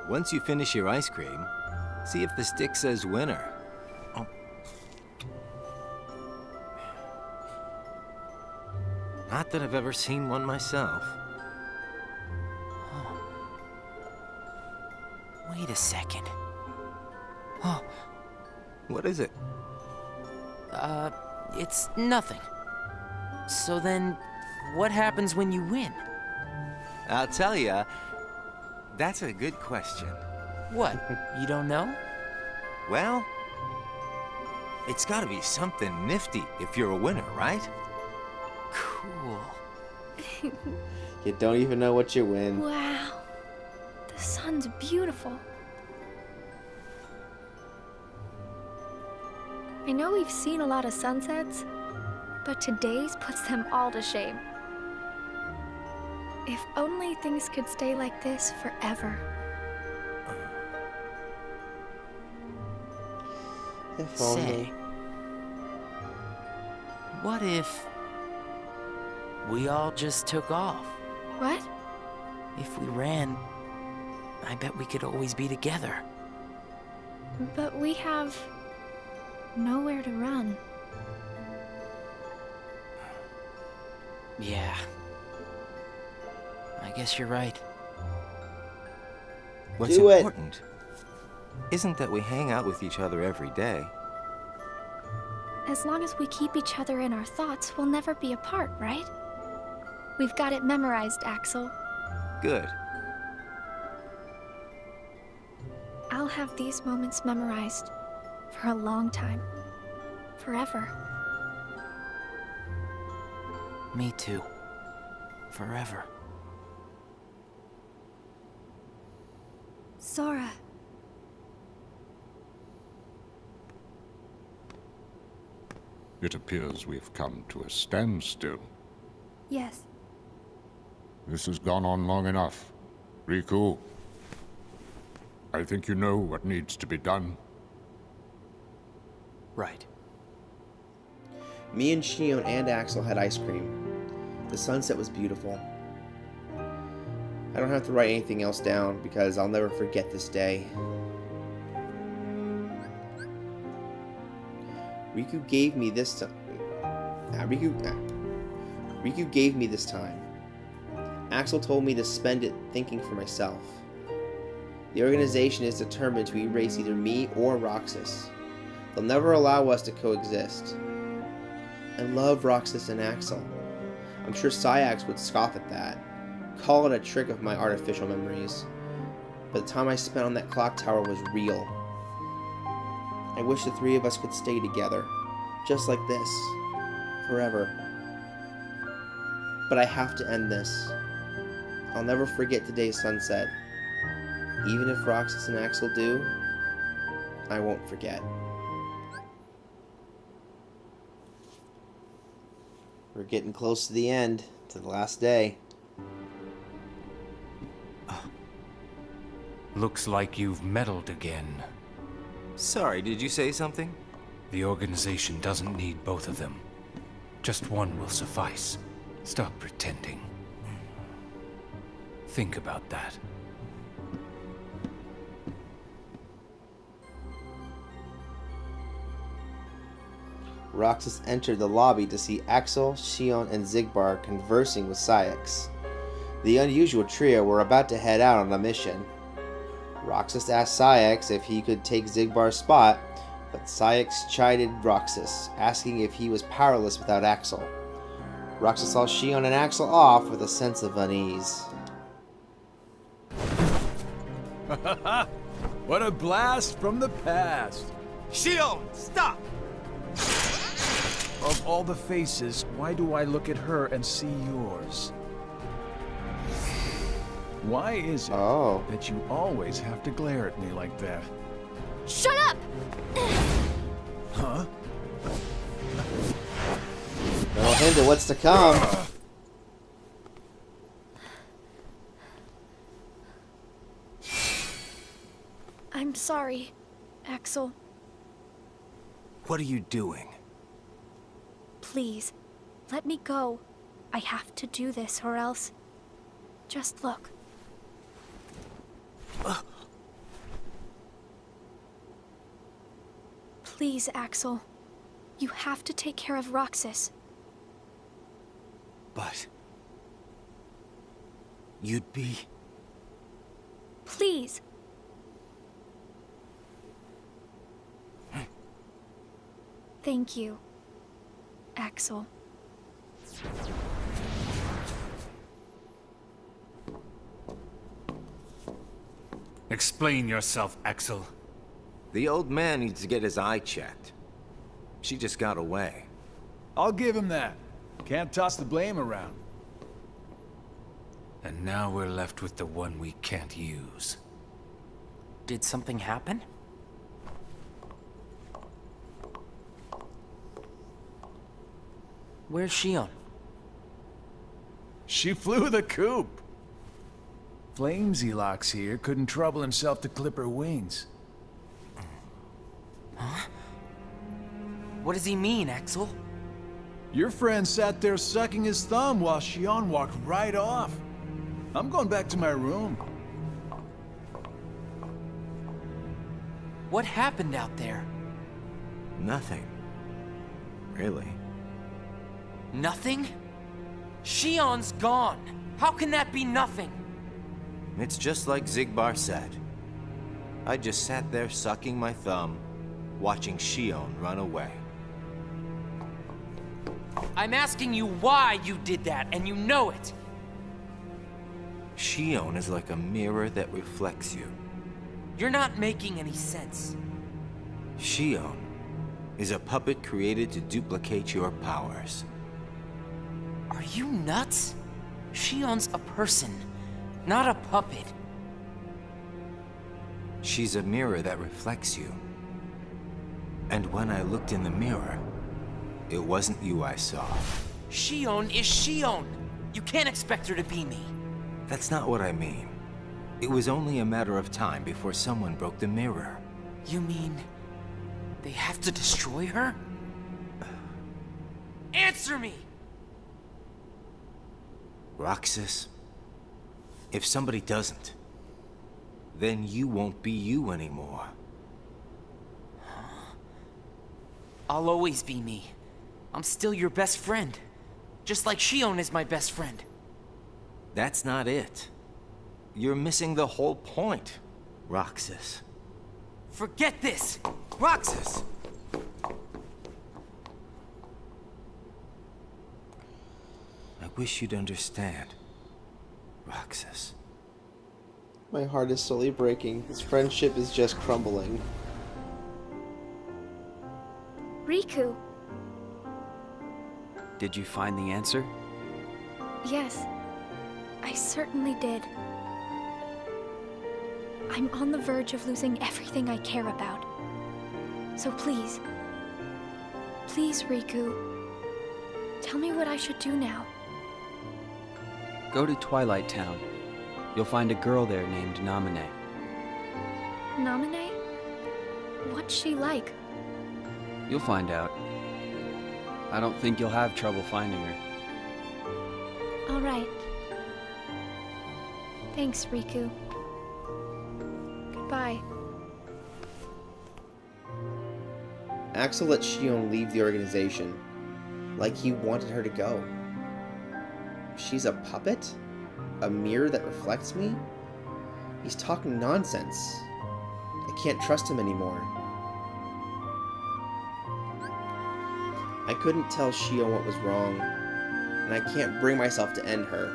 Once you finish your ice cream, see if the stick says winner. Oh. Not that I've ever seen one myself. Wait a second. Oh. What is it? It's nothing. So then, what happens when you win? I'll tell ya. That's a good question. What? You don't know? Well, it's gotta be something nifty if you're a winner, right? Cool. You don't even know what you win. Wow. The sun's beautiful. I know we've seen a lot of sunsets, but today's puts them all to shame. If only things could stay like this forever. If Say, only. what if we all just took off? What? If we ran, I bet we could always be together. But we have nowhere to run. Yeah. I guess you're right. What's Do it. important isn't that we hang out with each other every day. As long as we keep each other in our thoughts, we'll never be apart, right? We've got it memorized, Axel. Good. I'll have these moments memorized for a long time. Forever. Me too. Forever. Sora. It appears we've come to a standstill. Yes. This has gone on long enough. Riku, I think you know what needs to be done. Right. Me and Shion and Axel had ice cream. The sunset was beautiful. I don't have to write anything else down because I'll never forget this day. Riku gave me this time. Riku gave me this time. Axel told me to spend it thinking for myself. The organization is determined to erase either me or Roxas. They'll never allow us to coexist. I love Roxas and Axel. I'm sure Syax would scoff at that, call it a trick of my artificial memories. But the time I spent on that clock tower was real. I wish the three of us could stay together, just like this, forever. But I have to end this. I'll never forget today's sunset. Even if Roxas and Axel do, I won't forget. We're getting close to the end, to the last day. Looks like you've meddled again. Sorry, did you say something? The organization doesn't need both of them. Just one will suffice. Stop pretending. Think about that. Roxas entered the lobby to see Axel, Shion, and Xigbar conversing with Syax. The unusual trio were about to head out on a mission. Roxas asked Syax if he could take Xigbar's spot, but Syax chided Roxas, asking if he was powerless without Axel. Roxas saw Shion and Axel off with a sense of unease. What a blast from the past! Shion, stop! Of all the faces, why do I look at her and see yours? Why is it that you always have to glare at me like that? Shut up! Huh? No hint of what's to come. I'm sorry, Axel. What are you doing? Please, let me go. I have to do this or else... Just look. Please, Axel. You have to take care of Roxas. But... you'd be... Please. Thank you, Axel. Explain yourself, Axel. The old man needs to get his eye checked. She just got away. I'll give him that. Can't toss the blame around. And now we're left with the one we can't use. Did something happen? Where's Shion? She flew the coop. Flamesylox here couldn't trouble himself to clip her wings. Huh? What does he mean, Axel? Your friend sat there sucking his thumb while Shion walked right off. I'm going back to my room. What happened out there? Nothing. Really. Nothing? Shion's gone. How can that be nothing? It's just like Zigbar said. I just sat there sucking my thumb, watching Shion run away. I'm asking you why you did that, and you know it. Shion is like a mirror that reflects you. You're not making any sense. Shion is a puppet created to duplicate your powers. Are you nuts? Shion's a person, not a puppet. She's a mirror that reflects you. And when I looked in the mirror, it wasn't you I saw. Shion is Shion. You can't expect her to be me. That's not what I mean. It was only a matter of time before someone broke the mirror. You mean they have to destroy her? Answer me! Roxas, if somebody doesn't, then you won't be you anymore. I'll always be me. I'm still your best friend. Just like Shion is my best friend. That's not it. You're missing the whole point, Roxas. Forget this! Roxas! I wish you'd understand, Roxas. My heart is slowly breaking. This friendship is just crumbling. Riku. Did you find the answer? Yes, I certainly did. I'm on the verge of losing everything I care about. So please, please, Riku, tell me what I should do now. Go to Twilight Town. You'll find a girl there named Namine. Namine? What's she like? You'll find out. I don't think you'll have trouble finding her. All right. Thanks, Riku. Goodbye. Axel let Shion leave the organization, like he wanted her to go. She's a puppet? A mirror that reflects me? He's talking nonsense. I can't trust him anymore. I couldn't tell Shion what was wrong, and I can't bring myself to end her.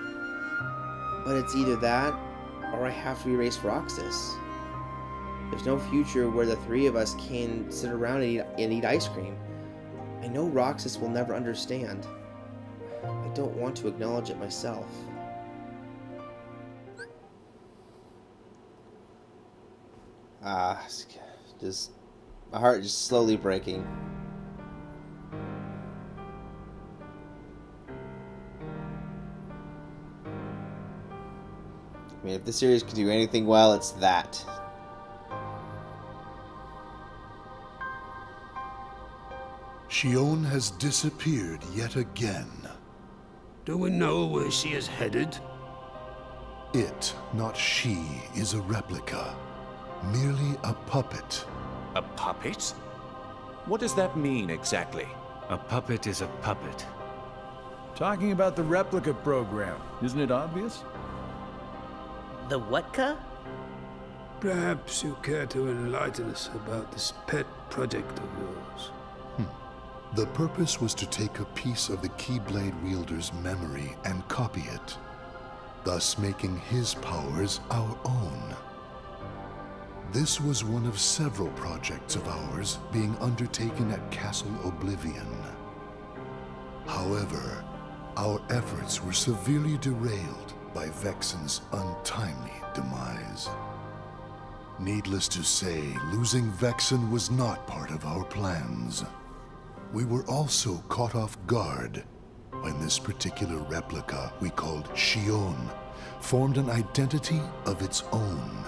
But it's either that, or I have to erase Roxas. There's no future where the three of us can sit around and eat ice cream. I know Roxas will never understand. I don't want to acknowledge it myself. Just my heart just slowly breaking. I mean, if this series could do anything well, it's that. Shion has disappeared yet again. Do we know where she is headed? It, not she, is a replica. Merely a puppet. A puppet? What does that mean exactly? A puppet is a puppet. Talking about the replica program, isn't it obvious? The what-ca? Perhaps you care to enlighten us about this pet project of yours. The purpose was to take a piece of the Keyblade wielder's memory and copy it, thus making his powers our own. This was one of several projects of ours being undertaken at Castle Oblivion. However, our efforts were severely derailed by Vexen's untimely demise. Needless to say, losing Vexen was not part of our plans. We were also caught off guard when this particular replica we called Shion formed an identity of its own.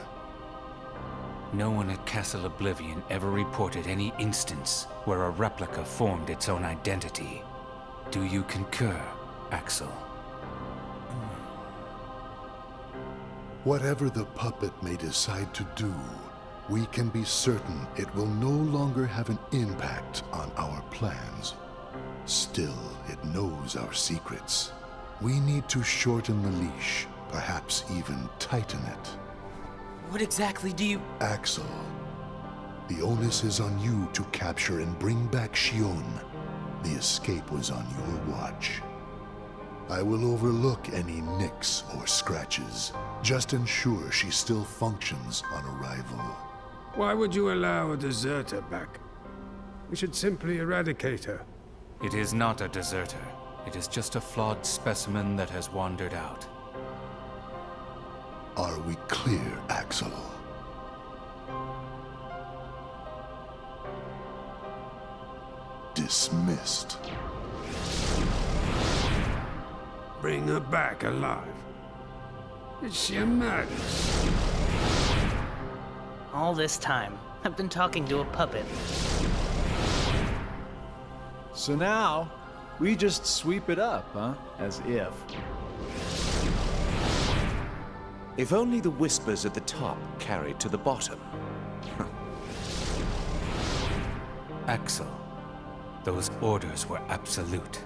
No one at Castle Oblivion ever reported any instance where a replica formed its own identity. Do you concur, Axel? Whatever the puppet may decide to do, we can be certain it will no longer have an impact on our plans. Still, it knows our secrets. We need to shorten the leash, perhaps even tighten it. What exactly do you... Axel, the onus is on you to capture and bring back Shion. The escape was on your watch. I will overlook any nicks or scratches. Just ensure she still functions on arrival. Why would you allow a deserter back? We should simply eradicate her. It is not a deserter. It is just a flawed specimen that has wandered out. Are we clear, Axel? Dismissed. Bring her back alive. Is she a madness? All this time, I've been talking to a puppet. So now, we just sweep it up, huh? As if. If only the whispers at the top carried to the bottom. Axel, those orders were absolute.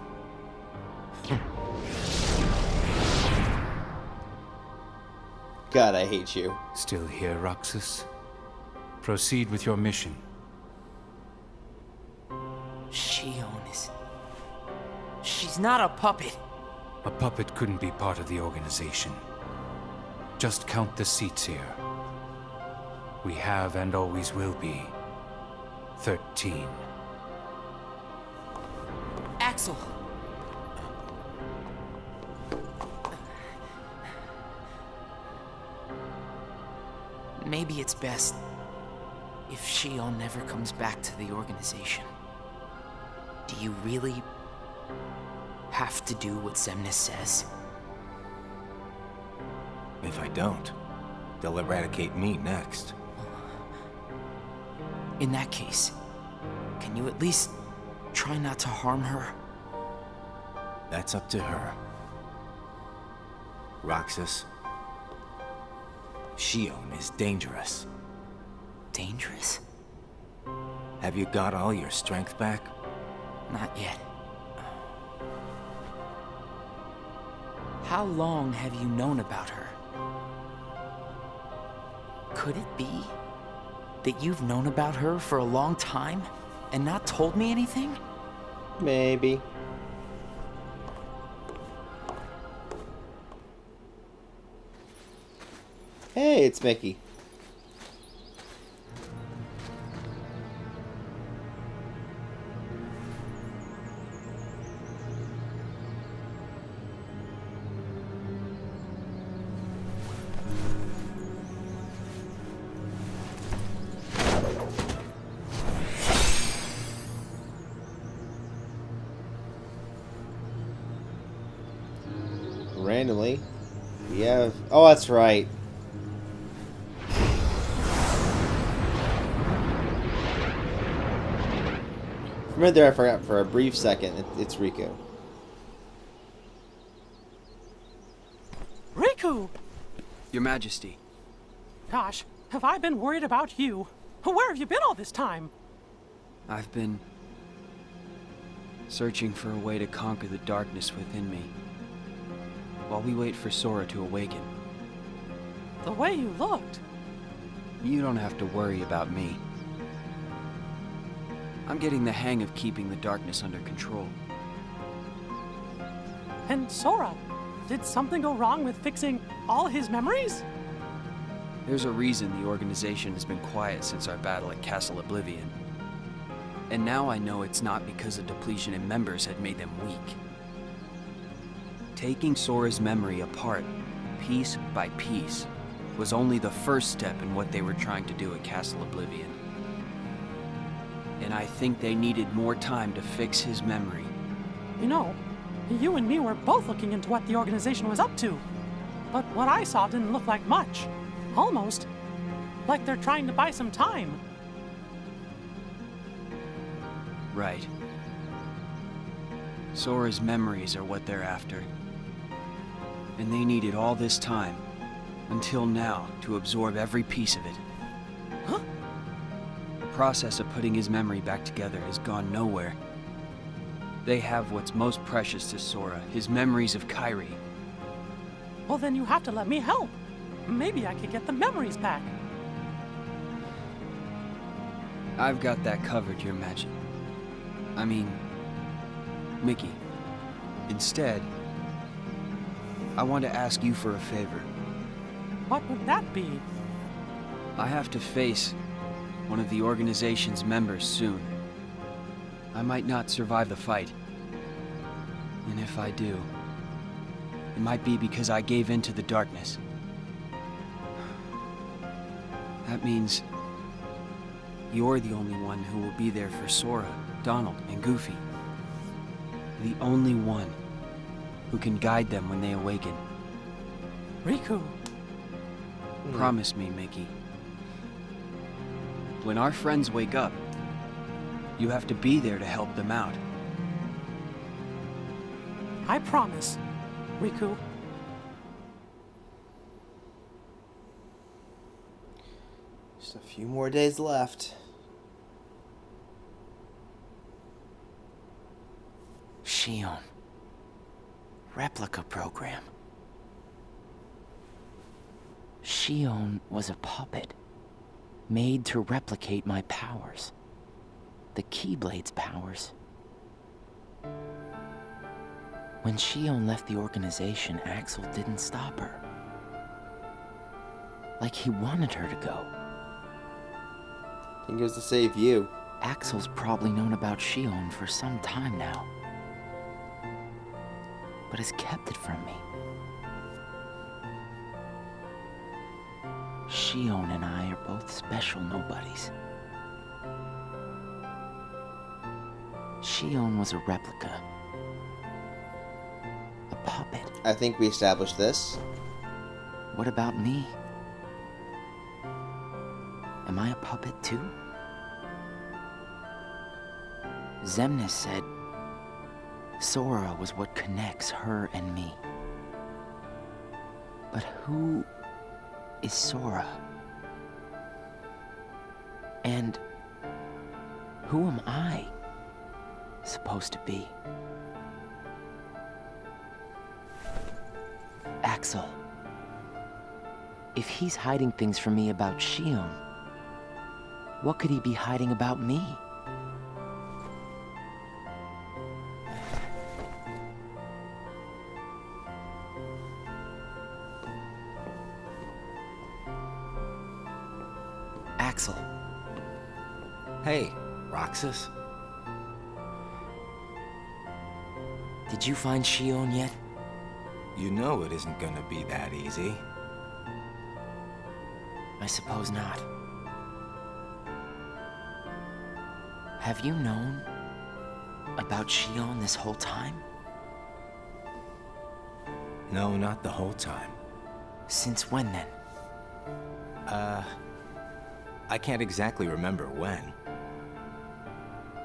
God, I hate you. Still here, Roxas? Proceed with your mission. Shion is... She's not a puppet. A puppet couldn't be part of the organization. Just count the seats here. We have and always will be 13. Axel! Maybe it's best if Shion never comes back to the organization. Do you really have to do what Xemnas says? If I don't, they'll eradicate me next. In that case, can you at least try not to harm her? That's up to her. Roxas, Shion is dangerous. Dangerous? Have you got all your strength back? Not yet. How long have you known about her? Could it be that you've known about her for a long time and not told me anything? Maybe. Hey, it's Mickey. Randomly, we have... Oh, that's right. Right there, I forgot for a brief second. It's Riku. Riku! Your Majesty. Gosh, have I been worried about you? Where have you been all this time? I've been searching for a way to conquer the darkness within me, while we wait for Sora to awaken. The way you looked. You don't have to worry about me. I'm getting the hang of keeping the darkness under control. And Sora, did something go wrong with fixing all his memories? There's a reason the organization has been quiet since our battle at Castle Oblivion. And now I know it's not because a depletion in members had made them weak. Taking Sora's memory apart piece by piece, was only the first step in what they were trying to do at Castle Oblivion. And I think they needed more time to fix his memory. You know, you and me were both looking into what the organization was up to. But what I saw didn't look like much. Almost like they're trying to buy some time. Right. Sora's memories are what they're after. And they needed all this time, until now, to absorb every piece of it. Huh? The process of putting his memory back together has gone nowhere. They have what's most precious to Sora, his memories of Kairi. Well, then you have to let me help. Maybe I could get the memories back. I've got that covered, Your Majesty. I mean, Mickey. Instead, I want to ask you for a favor. What would that be? I have to face one of the organization's members soon. I might not survive the fight. And if I do, it might be because I gave in to the darkness. That means you're the only one who will be there for Sora, Donald, and Goofy. The only one who can guide them when they awaken. Riku. Promise me, Mickey. When our friends wake up, you have to be there to help them out. I promise, Riku. Just a few more days left. Shion. Replica program. Shion was a puppet, made to replicate my powers. The Keyblade's powers. When Shion left the organization, Axel didn't stop her. Like he wanted her to go. He goes to save you. Axel's probably known about Shion for some time now, but has kept it from me. Shion and I are both special nobodies. Shion was a replica. A puppet. I think we established this. What about me? Am I a puppet too? Xemnas said Sora was what connects her and me. But who is Sora? And who am I supposed to be? Axel. If he's hiding things from me about Shion, what could he be hiding about me? Axel. Hey, Roxas. Did you find Shion yet? You know it isn't gonna be that easy. I suppose not. Have you known about Shion this whole time? No, not the whole time. Since when then? I can't exactly remember when.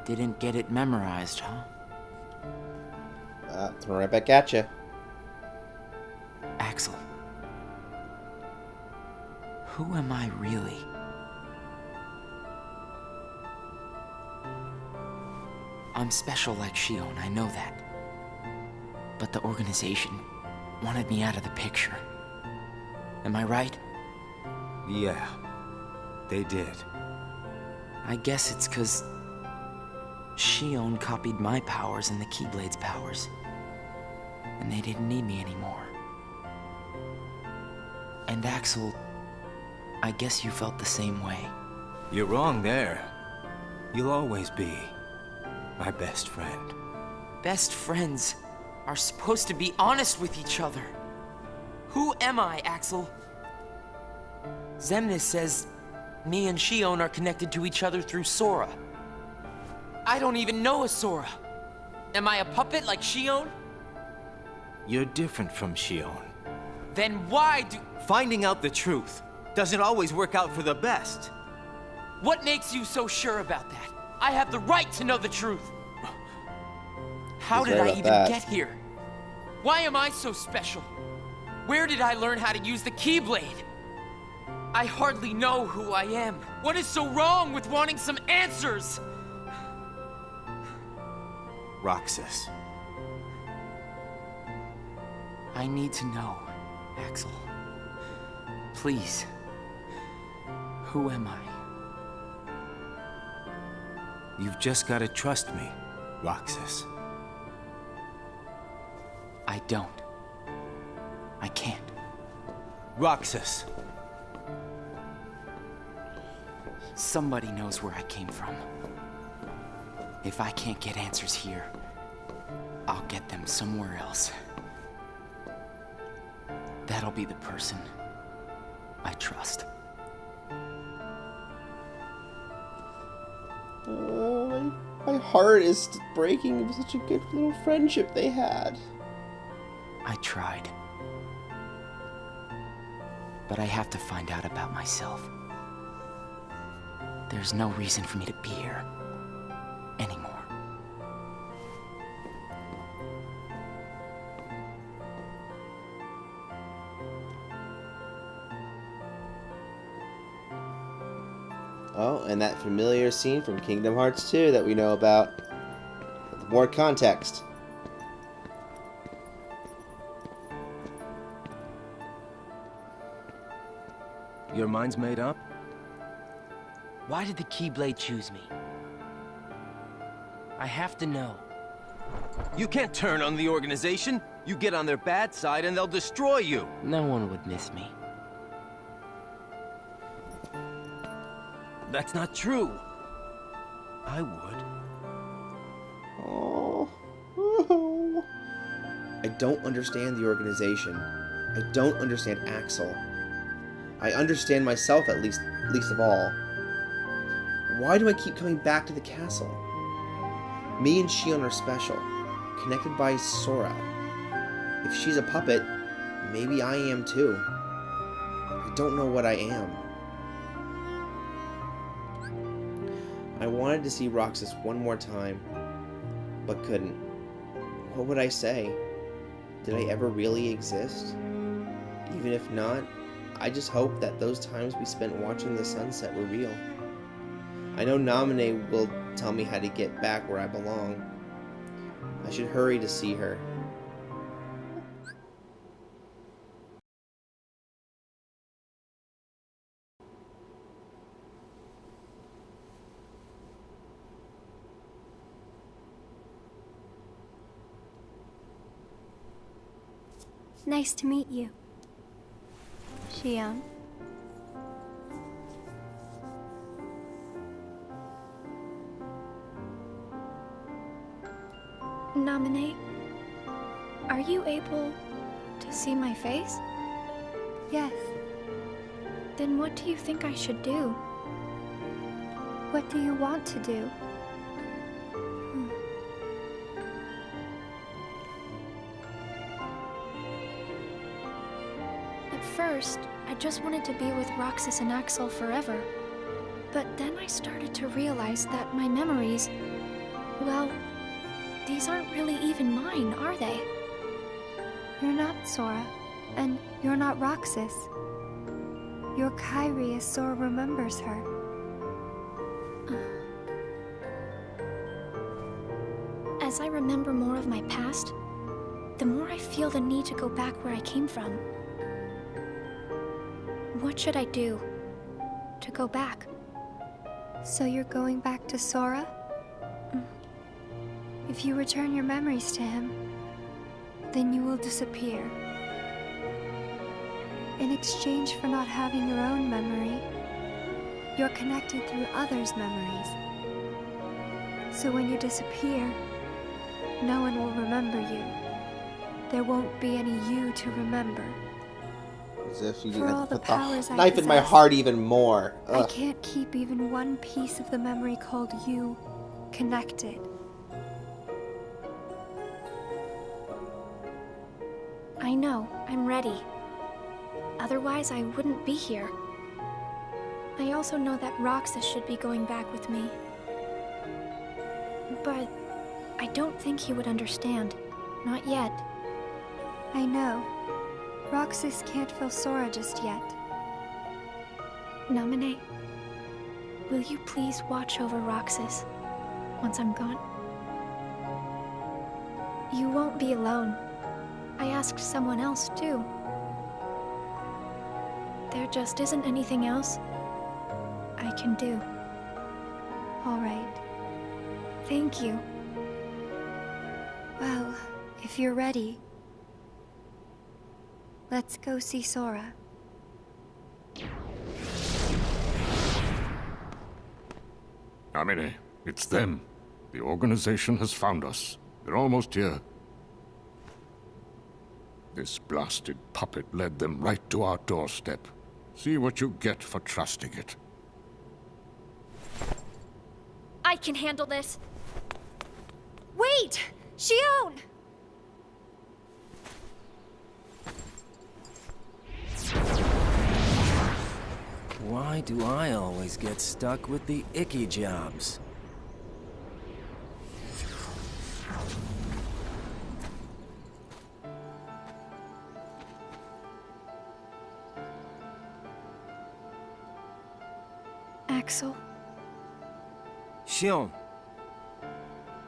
Didn't get it memorized, huh? Throw right back at you. Axel. Who am I really? I'm special like Shion, I know that. But the organization wanted me out of the picture. Am I right? Yeah, they did. I guess it's 'cause Shion copied my powers and the Keyblade's powers. And they didn't need me anymore. And Axel, I guess you felt the same way. You're wrong there. You'll always be my best friend. Best friends are supposed to be honest with each other. Who am I, Axel? Xemnas says me and Shion are connected to each other through Sora. I don't even know a Sora. Am I a puppet like Shion? You're different from Shion. Then why do... Finding out the truth doesn't always work out for the best. What makes you so sure about that? I have the right to know the truth. How did I even get here? Why am I so special? Where did I learn how to use the Keyblade? I hardly know who I am. What is so wrong with wanting some answers? Roxas. I need to know, Axel. Please. Who am I? You've just got to trust me, Roxas. I don't. I can't. Roxas. Somebody knows where I came from. If I can't get answers here, I'll get them somewhere else. That'll be the person I trust. Oh, my heart is breaking. It was such a good little friendship they had. I tried. But I have to find out about myself. There's no reason for me to be here anymore. Oh, and that familiar scene from Kingdom Hearts 2 that we know about. With more context. Your mind's made up? Why did the Keyblade choose me? I have to know. You can't turn on the organization. You get on their bad side and they'll destroy you. No one would miss me. That's not true. I would. Oh. I don't understand the organization. I don't understand Axel. I understand myself at least of all. Why do I keep coming back to the castle? Me and Shion are special, connected by Sora. If she's a puppet, maybe I am too. I don't know what I am. I wanted to see Roxas one more time, but couldn't. What would I say? Did I ever really exist? Even if not, I just hope that those times we spent watching the sunset were real. I know Namine will tell me how to get back where I belong. I should hurry to see her. Nice to meet you, Shion. Namine, are you able to see my face? Yes. Then what do you think I should do? What do you want to do? At first, I just wanted to be with Roxas and Axel forever. But then I started to realize that my memories, well, these aren't really even mine, are they? You're not Sora, and you're not Roxas. You're Kairi as Sora remembers her. As I remember more of my past, the more I feel the need to go back where I came from. What should I do to go back? So you're going back to Sora? If you return your memories to him, then you will disappear. In exchange for not having your own memory, you're connected through others' memories. So when you disappear, no one will remember you. There won't be any you to remember. As if you For didn't all the put powers the I knife in my possess, heart even more. I Ugh. can't keep even one piece of the memory called you connected. I know, I'm ready. Otherwise, I wouldn't be here. I also know that Roxas should be going back with me. But I don't think he would understand. Not yet. I know. Roxas can't feel Sora just yet. Namine, will you please watch over Roxas once I'm gone? You won't be alone. I asked someone else, too. There just isn't anything else I can do. All right. Thank you. Well, if you're ready, let's go see Sora. Amine, it's them. The organization has found us. They're almost here. This blasted puppet led them right to our doorstep. See what you get for trusting it. I can handle this. Wait! Shion! Why do I always get stuck with the icky jobs? Axel, Shion,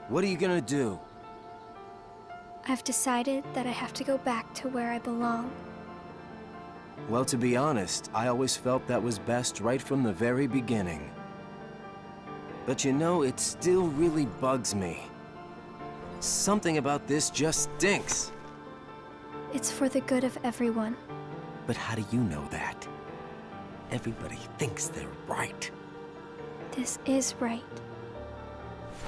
what are you gonna do? I've decided that I have to go back to where I belong. Well, to be honest, I always felt that was best right from the very beginning. But you know, it still really bugs me. Something about this just stinks. It's for the good of everyone. But how do you know that? Everybody thinks they're right. This is right.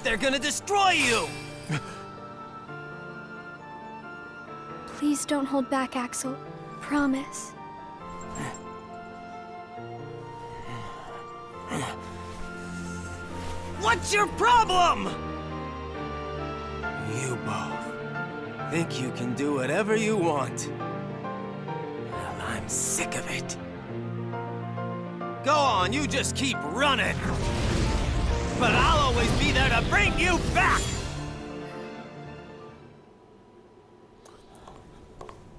They're gonna destroy you! Please don't hold back, Axel. Promise. What's your problem? You both think you can do whatever you want. Well, I'm sick of it. Go on, you just keep running. But I'll always be there to bring you back!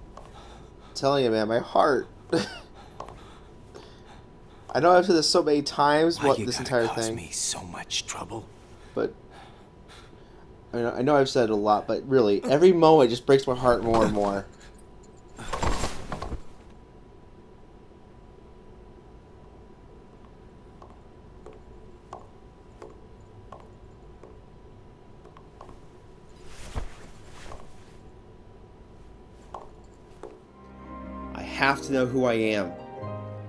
I'm telling you, man, my heart. I know I've said this so many times, this entire thing. Me so much trouble. But I know I've said it a lot, but really, every moment just breaks my heart more and more. I have to know who I am.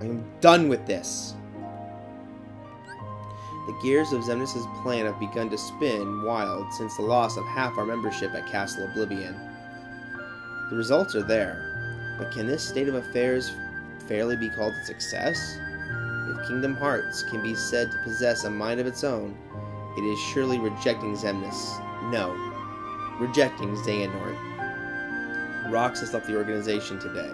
I am done with this. The gears of Xemnas' plan have begun to spin wild since the loss of half our membership at Castle Oblivion. The results are there, but can this state of affairs fairly be called a success? If Kingdom Hearts can be said to possess a mind of its own, it is surely rejecting Xemnas. No, rejecting Xehanort. Roxas left the organization today.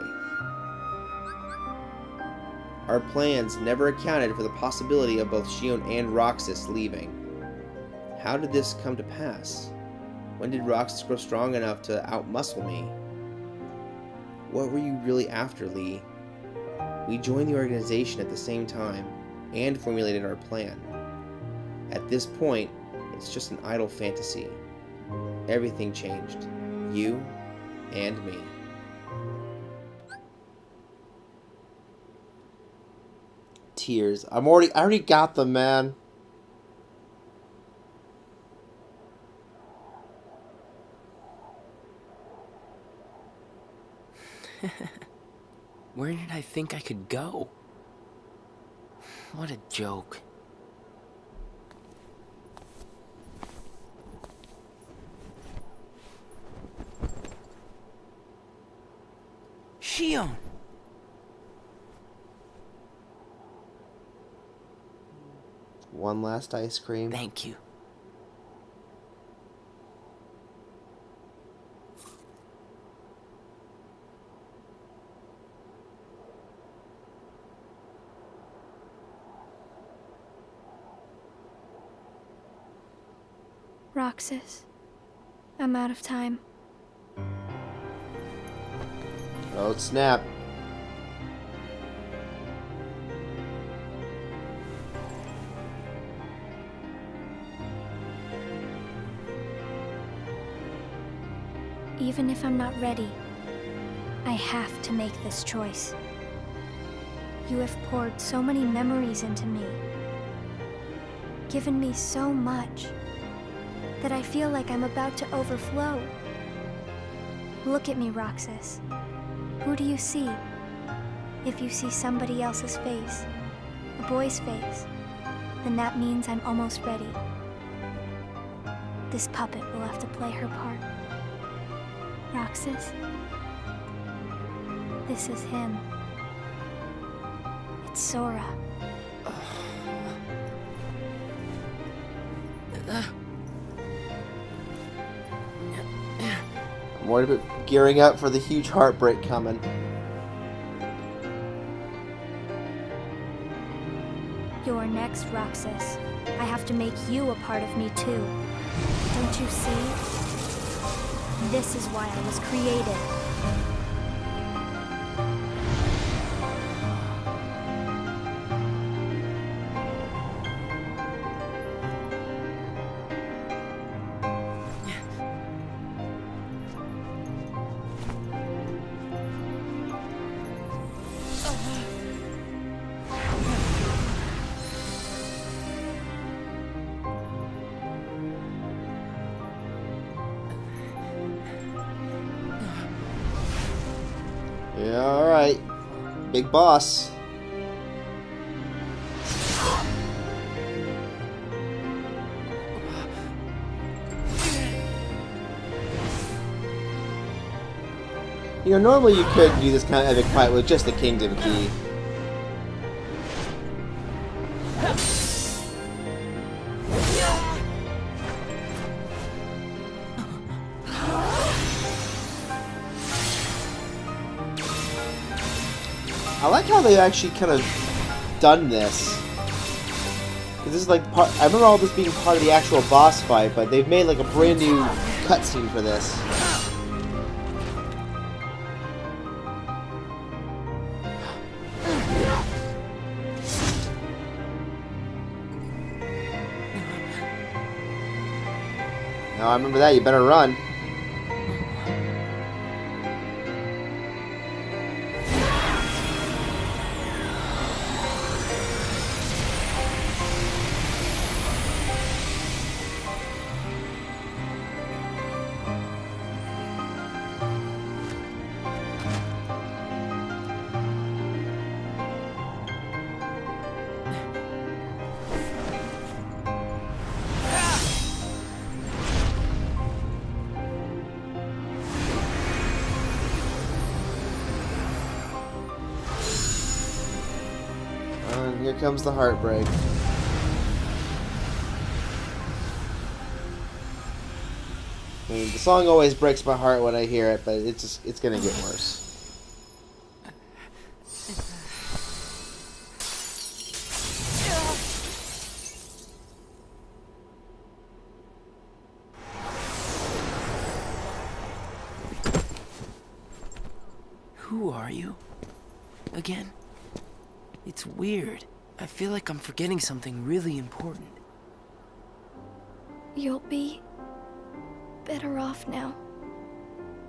Our plans never accounted for the possibility of both Shion and Roxas leaving. How did this come to pass? When did Roxas grow strong enough to outmuscle me? What were you really after, Lee? We joined the organization at the same time, and formulated our plan. At this point, it's just an idle fantasy. Everything changed. You and me. Tears. I already got them, man. Where did I think I could go? What a joke. Shion! one last ice cream. Thank you. Roxas, I'm out of time. Oh, snap. Even if I'm not ready, I have to make this choice. You have poured so many memories into me, given me so much, that I feel like I'm about to overflow. Look at me, Roxas. Who do you see? If you see somebody else's face, a boy's face, then that means I'm almost ready. This puppet will have to play her part. Roxas, this is him. It's Sora. I'm worried about gearing up for the huge heartbreak coming. You're next, Roxas. I have to make you a part of me too. Don't you see? This is why I was created. Yeah, alright. Big boss. You know, normally you could do this kind of epic fight with just the Kingdom Key. I like how they actually kind of done this. 'Cause this is like part. I remember all this being part of the actual boss fight, but they've made like a brand new cutscene for this. Now I remember that. You better run. Here comes the heartbreak. I mean, the song always breaks my heart when I hear it, but it's gonna get worse. Who are you? Again? It's weird. I feel like I'm forgetting something really important. You'll be better off now,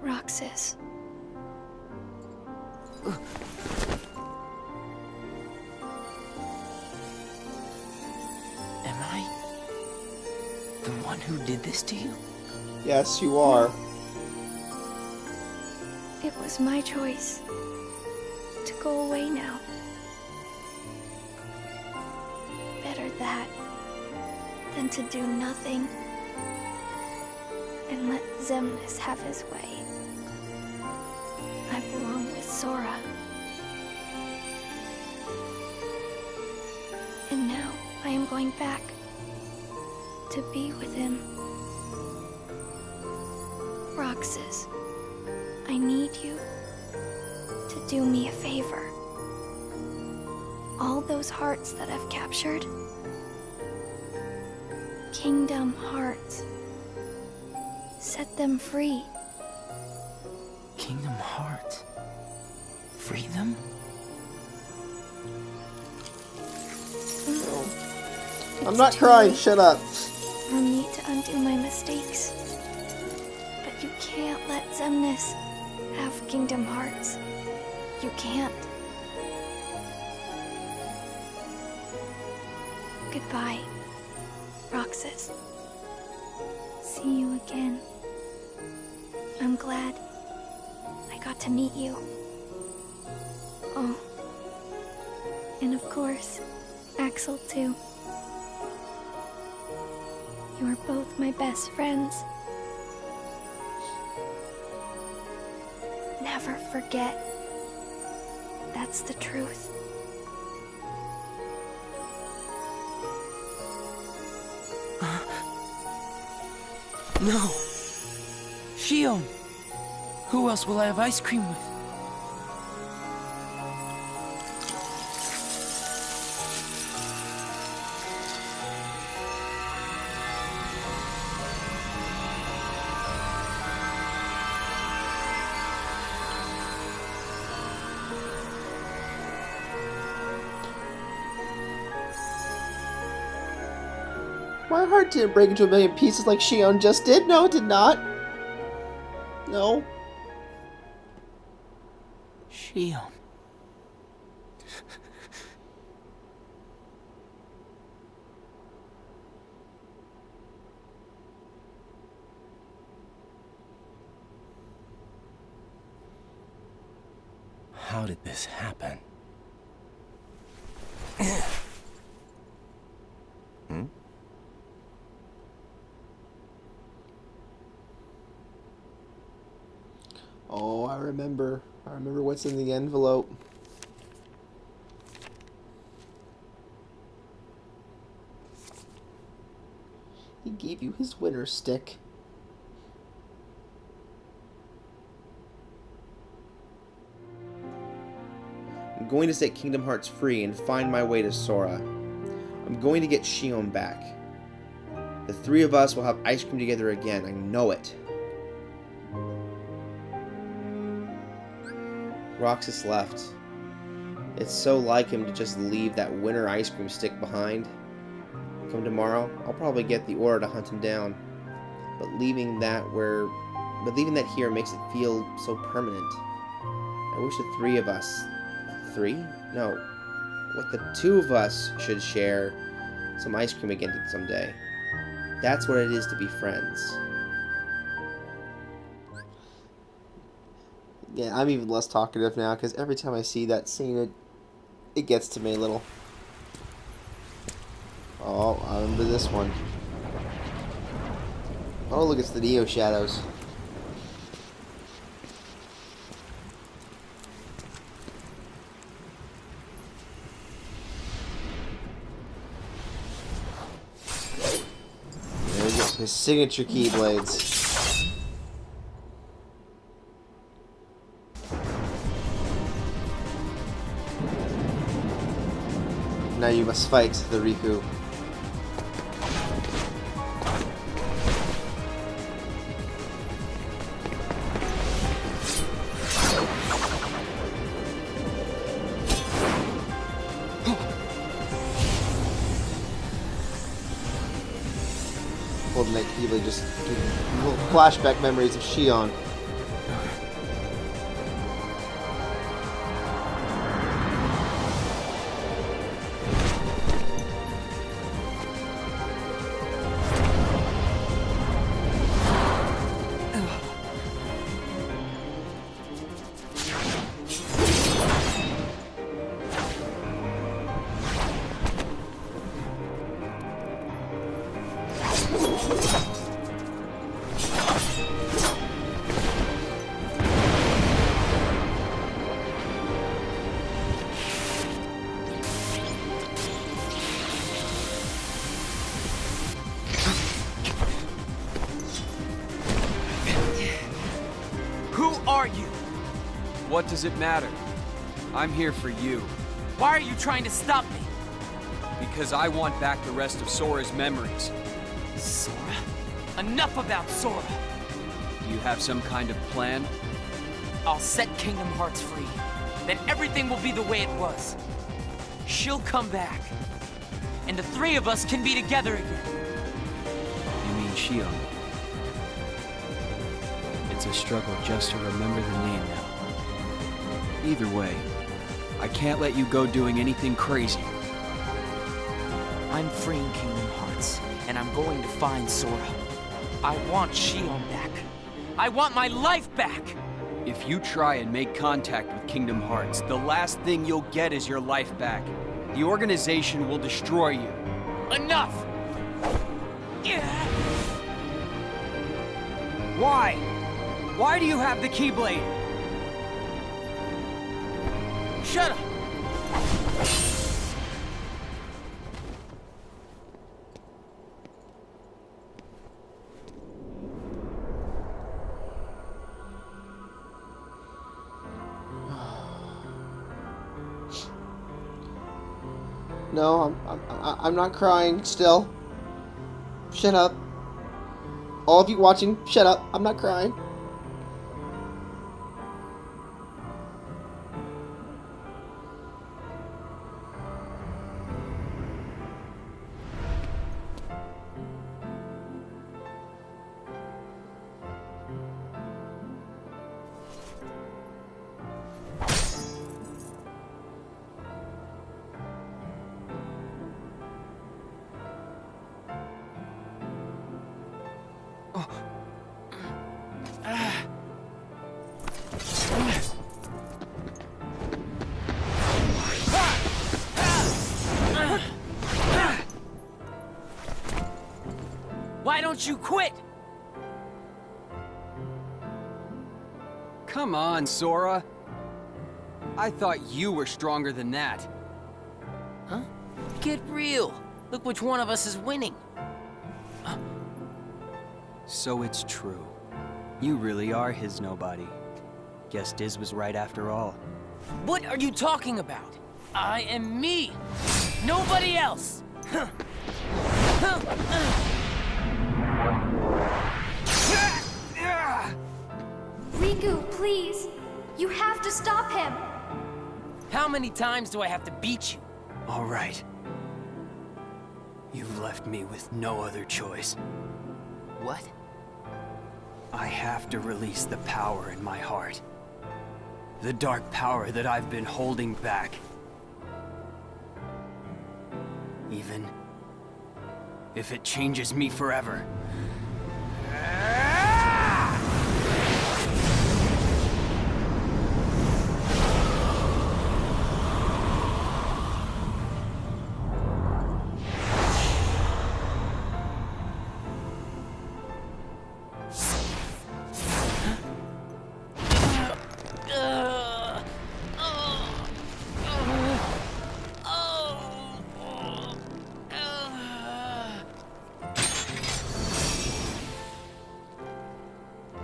Roxas. Am I the one who did this to you? Yes, you are. It was my choice to go away now. Better that than to do nothing and let Xemnas have his way. I belong with Sora. And now I am going back to be with him. Roxas, I need you to do me a favor. All those hearts that I've captured, Kingdom Hearts, set them free. Kingdom Hearts? Free them? No. I'm not crying, shut up. I'll need to undo my mistakes. But you can't let Xemnas have Kingdom Hearts. You can't. Goodbye, Roxas. See you again. I'm glad I got to meet you. Oh, and of course, Axel too. You are both my best friends. Never forget. That's the truth. No. Shion. Who else will I have ice cream with? My heart didn't break into a million pieces like Shion just did. No, it did not. No. Shion. How did this happen? Hmm? Oh, I remember. I remember what's in the envelope. He gave you his winner stick. I'm going to set Kingdom Hearts free and find my way to Sora. I'm going to get Shion back. The three of us will have ice cream together again. I know it. Roxas left. It's so like him to just leave that winter ice cream stick behind. Come tomorrow, I'll probably get the order to hunt him down. But leaving that here makes it feel so permanent. I wish the three of us... Three? No. What the two of us should share some ice cream again someday. That's what it is to be friends. Yeah, I'm even less talkative now because every time I see that scene, it gets to me a little. Oh, I remember this one. Oh, look, it's the Neo Shadows. There we go, his signature Keyblades. Now you must fight the Riku. Holding that Keyblade just little flashback memories of Shion. you? What does it matter? I'm here for you. Why are you trying to stop me? Because I want back the rest of Sora's memories. Sora? Enough about Sora! Do you have some kind of plan? I'll set Kingdom Hearts free. Then everything will be the way it was. She'll come back. And the three of us can be together again. You mean Shion? It's a struggle just to remember the name now. Either way, I can't let you go doing anything crazy. I'm freeing Kingdom Hearts, and I'm going to find Sora. I want Shion back. I want my life back! If you try and make contact with Kingdom Hearts, the last thing you'll get is your life back. The organization will destroy you. Enough! Why? Why do you have the Keyblade? Shut up! No, I'm not crying still. Shut up. All of you watching, shut up. I'm not crying. Why don't you quit? Come on, Sora. I thought you were stronger than that. Huh? Get real. Look which one of us is winning. So it's true. You really are his nobody. Guess Diz was right after all. What are you talking about? I am me. Nobody else. Riku, please! You have to stop him! How many times do I have to beat you? All right. You've left me with no other choice. What? I have to release the power in my heart. The dark power that I've been holding back. Even if it changes me forever.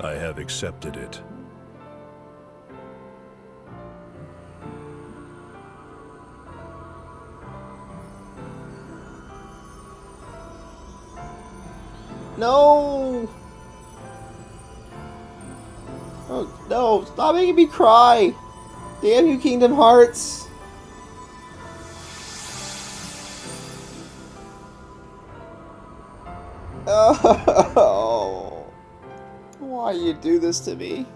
I have accepted it. No! Oh, no, stop making me cry! Damn you, Kingdom Hearts! Oh, why you do this to me?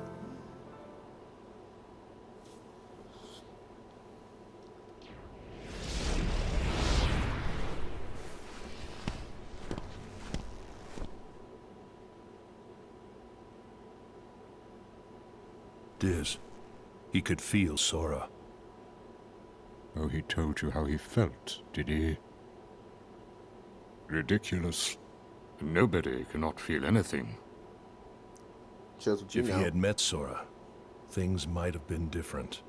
Diz, he could feel Sora. Oh, he told you how he felt, did he? Ridiculous. Nobody cannot feel anything. Shows what you If know. he had met Sora, things might have been different.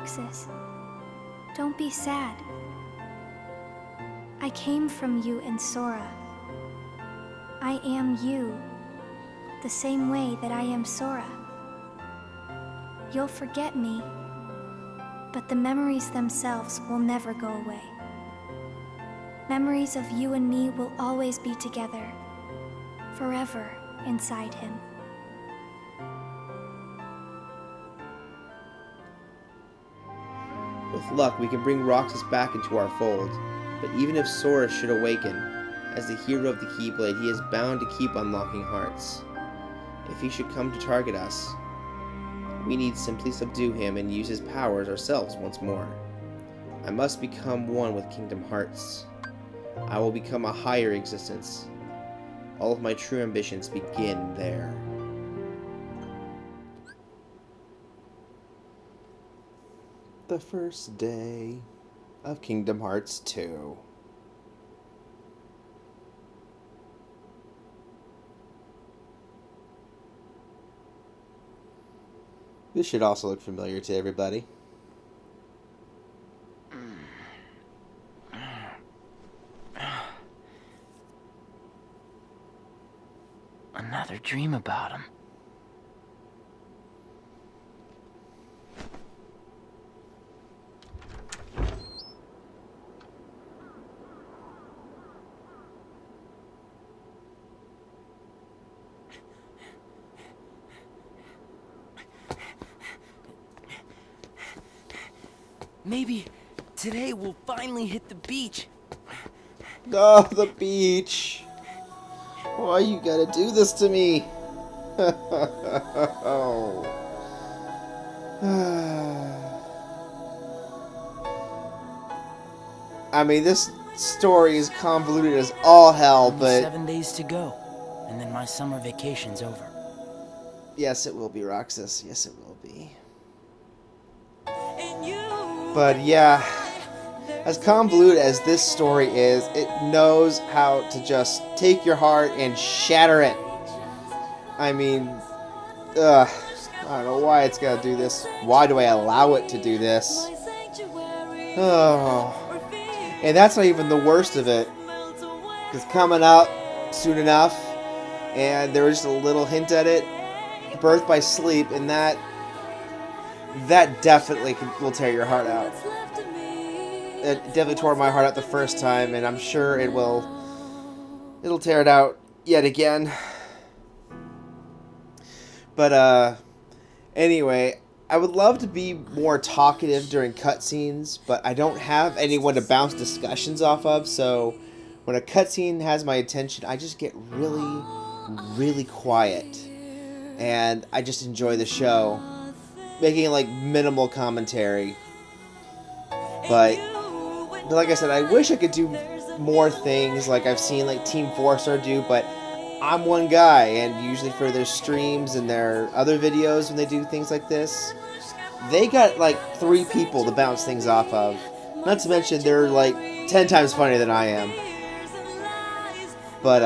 Roxas, don't be sad. I came from you and Sora. I am you, the same way that I am Sora. You'll forget me, but the memories themselves will never go away. Memories of you and me will always be together, forever inside him. With luck, we can bring Roxas back into our fold, but even if Sora should awaken, as the hero of the Keyblade, he is bound to keep unlocking hearts. If he should come to target us, we need simply subdue him and use his powers ourselves once more. I must become one with Kingdom Hearts. I will become a higher existence. All of my true ambitions begin there. The first day of Kingdom Hearts 2. This should also look familiar to everybody. Another dream about him. Maybe today we'll finally hit the beach. Oh, the beach. Why you gotta do this to me? Oh. I mean, this story is convoluted as all hell, Only but 7 days to go, and then my summer vacation's over. yes, it will be, Roxas. Yes, it will be. But yeah, as convoluted as this story is, it knows how to just take your heart and shatter it. I mean, I don't know why it's gotta do this. Why do I allow it to do this? Oh. And that's not even the worst of it. It's coming up soon enough, and there was just a little hint at it. Birth by Sleep, and that definitely will tear your heart out. It definitely tore my heart out the first time, and I'm sure it'll tear it out yet again. But anyway, I would love to be more talkative during cutscenes, but I don't have anyone to bounce discussions off of, so when a cutscene has my attention, I just get really, really quiet. And I just enjoy the show, making like minimal commentary. But like I said, I wish I could do more things like I've seen like Team 4-Star do, but I'm one guy, and usually for their streams and their other videos when they do things like this, they got like 3 people to bounce things off of. Not to mention they're like 10 times funnier than I am. But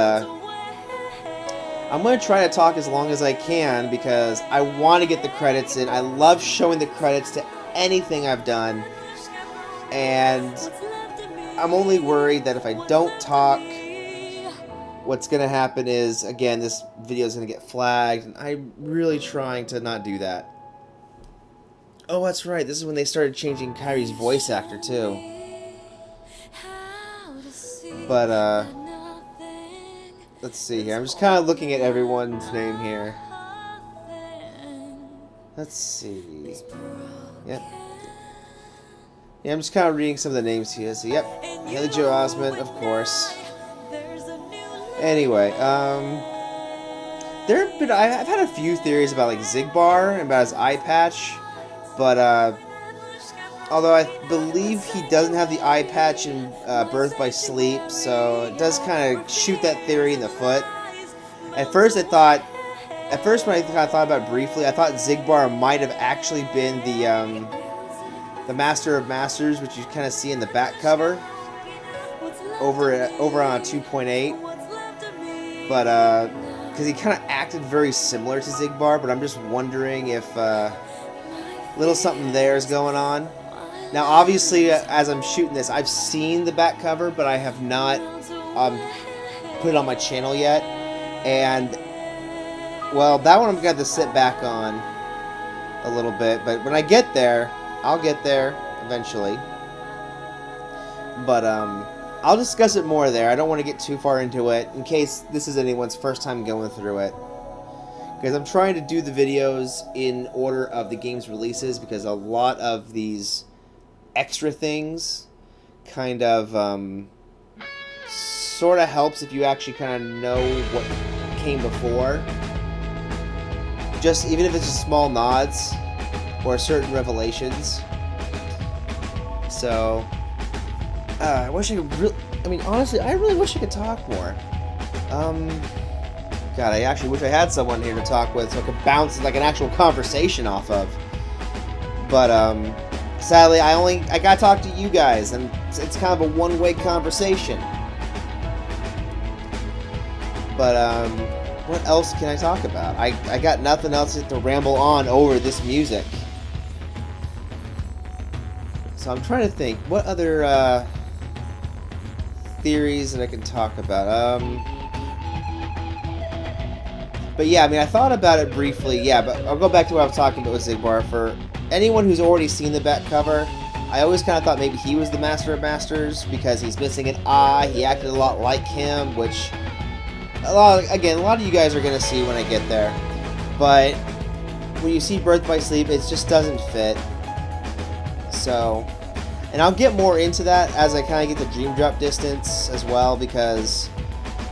I'm going to try to talk as long as I can because I want to get the credits in. I love showing the credits to anything I've done. And I'm only worried that if I don't talk, what's going to happen is, again, this video is going to get flagged. And I'm really trying to not do that. Oh, that's right. This is when they started changing Kyrie's voice actor, too. But, let's see here. I'm just kind of looking at everyone's name here. Let's see. Yep. Yeah, I'm just kind of reading some of the names here. So, yep. Haley Joe Osment, of course. Anyway, I've had a few theories about, like, Zigbar and about his eye patch. But, although I believe he doesn't have the eye patch in Birth by Sleep, so it does kind of shoot that theory in the foot. At first when I kind of thought about it briefly, I thought Zigbar might have actually been the Master of Masters, which you kind of see in the back cover over on 2.8. But because he kind of acted very similar to Zigbar, but I'm just wondering if little something there is going on. Now, obviously, as I'm shooting this, I've seen the back cover, but I have not put it on my channel yet. And, well, that one I'm going to have to sit back on a little bit. But when I get there, I'll get there eventually. But I'll discuss it more there. I don't want to get too far into it in case this is anyone's first time going through it. Because I'm trying to do the videos in order of the game's releases, because a lot of these extra things kind of sort of helps if you actually kind of know what came before. Just even if it's just small nods or certain revelations. So I wish I could really, I mean, honestly, I really wish I could talk more. God, I actually wish I had someone here to talk with so I could bounce like an actual conversation off of. But sadly, I got to talk to you guys, and it's kind of a one-way conversation. But what else can I talk about? I got nothing else to ramble on over this music. So I'm trying to think what other theories that I can talk about. But yeah, I mean, I thought about it briefly. Yeah, but I'll go back to what I was talking about with Xigbar. For anyone who's already seen the back cover, I always kind of thought maybe he was the Master of Masters because he's missing an eye. He acted a lot like him, which a lot of you guys are going to see when I get there. But when you see Birth by Sleep, it just doesn't fit. So, and I'll get more into that as I kind of get the Dream Drop distance as well, because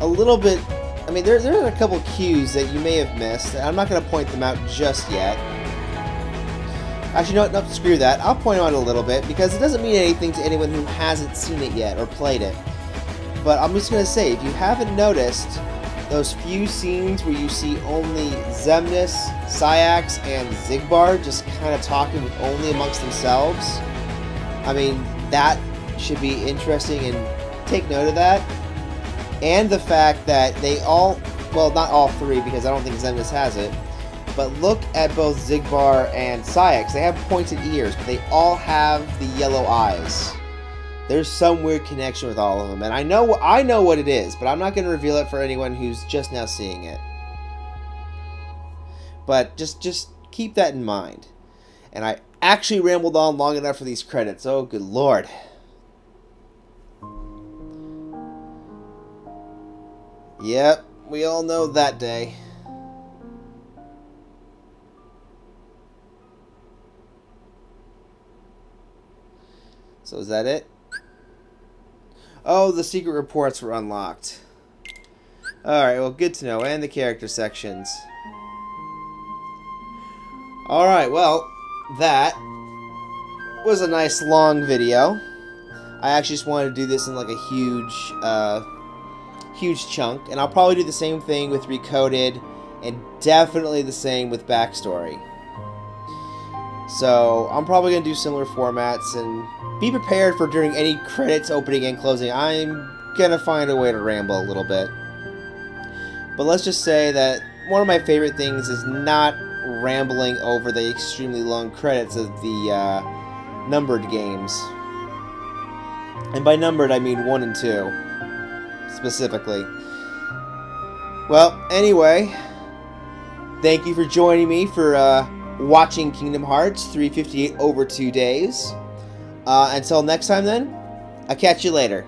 a little bit, I mean, there are a couple cues that you may have missed, and I'm not going to point them out just yet. Actually, no, screw that. I'll point them out a little bit, because it doesn't mean anything to anyone who hasn't seen it yet or played it. But I'm just going to say, if you haven't noticed, those few scenes where you see only Xemnas, Syax, and Xigbar just kind of talking only amongst themselves, I mean, that should be interesting, and take note of that. And the fact that they all, well, not all three, because I don't think Xemnas has it, but look at both Xigbar and Syax. They have pointed ears, but they all have the yellow eyes. There's some weird connection with all of them, and I know what it is, but I'm not going to reveal it for anyone who's just now seeing it. But just keep that in mind. And I actually rambled on long enough for these credits. Oh, good lord. Yep, we all know that day. So is that it? Oh, the secret reports were unlocked. Alright, well, good to know. And the character sections. Alright, well, that was a nice long video. I actually just wanted to do this in like a huge chunk, and I'll probably do the same thing with Recoded, and definitely the same with Backstory. So I'm probably going to do similar formats, and be prepared for during any credits opening and closing, I'm going to find a way to ramble a little bit. But let's just say that one of my favorite things is not rambling over the extremely long credits of the numbered games. And by numbered, I mean 1 and 2, specifically. Well, anyway, thank you for joining me for watching Kingdom Hearts 358 over 2 days. Until next time then, I'll catch you later.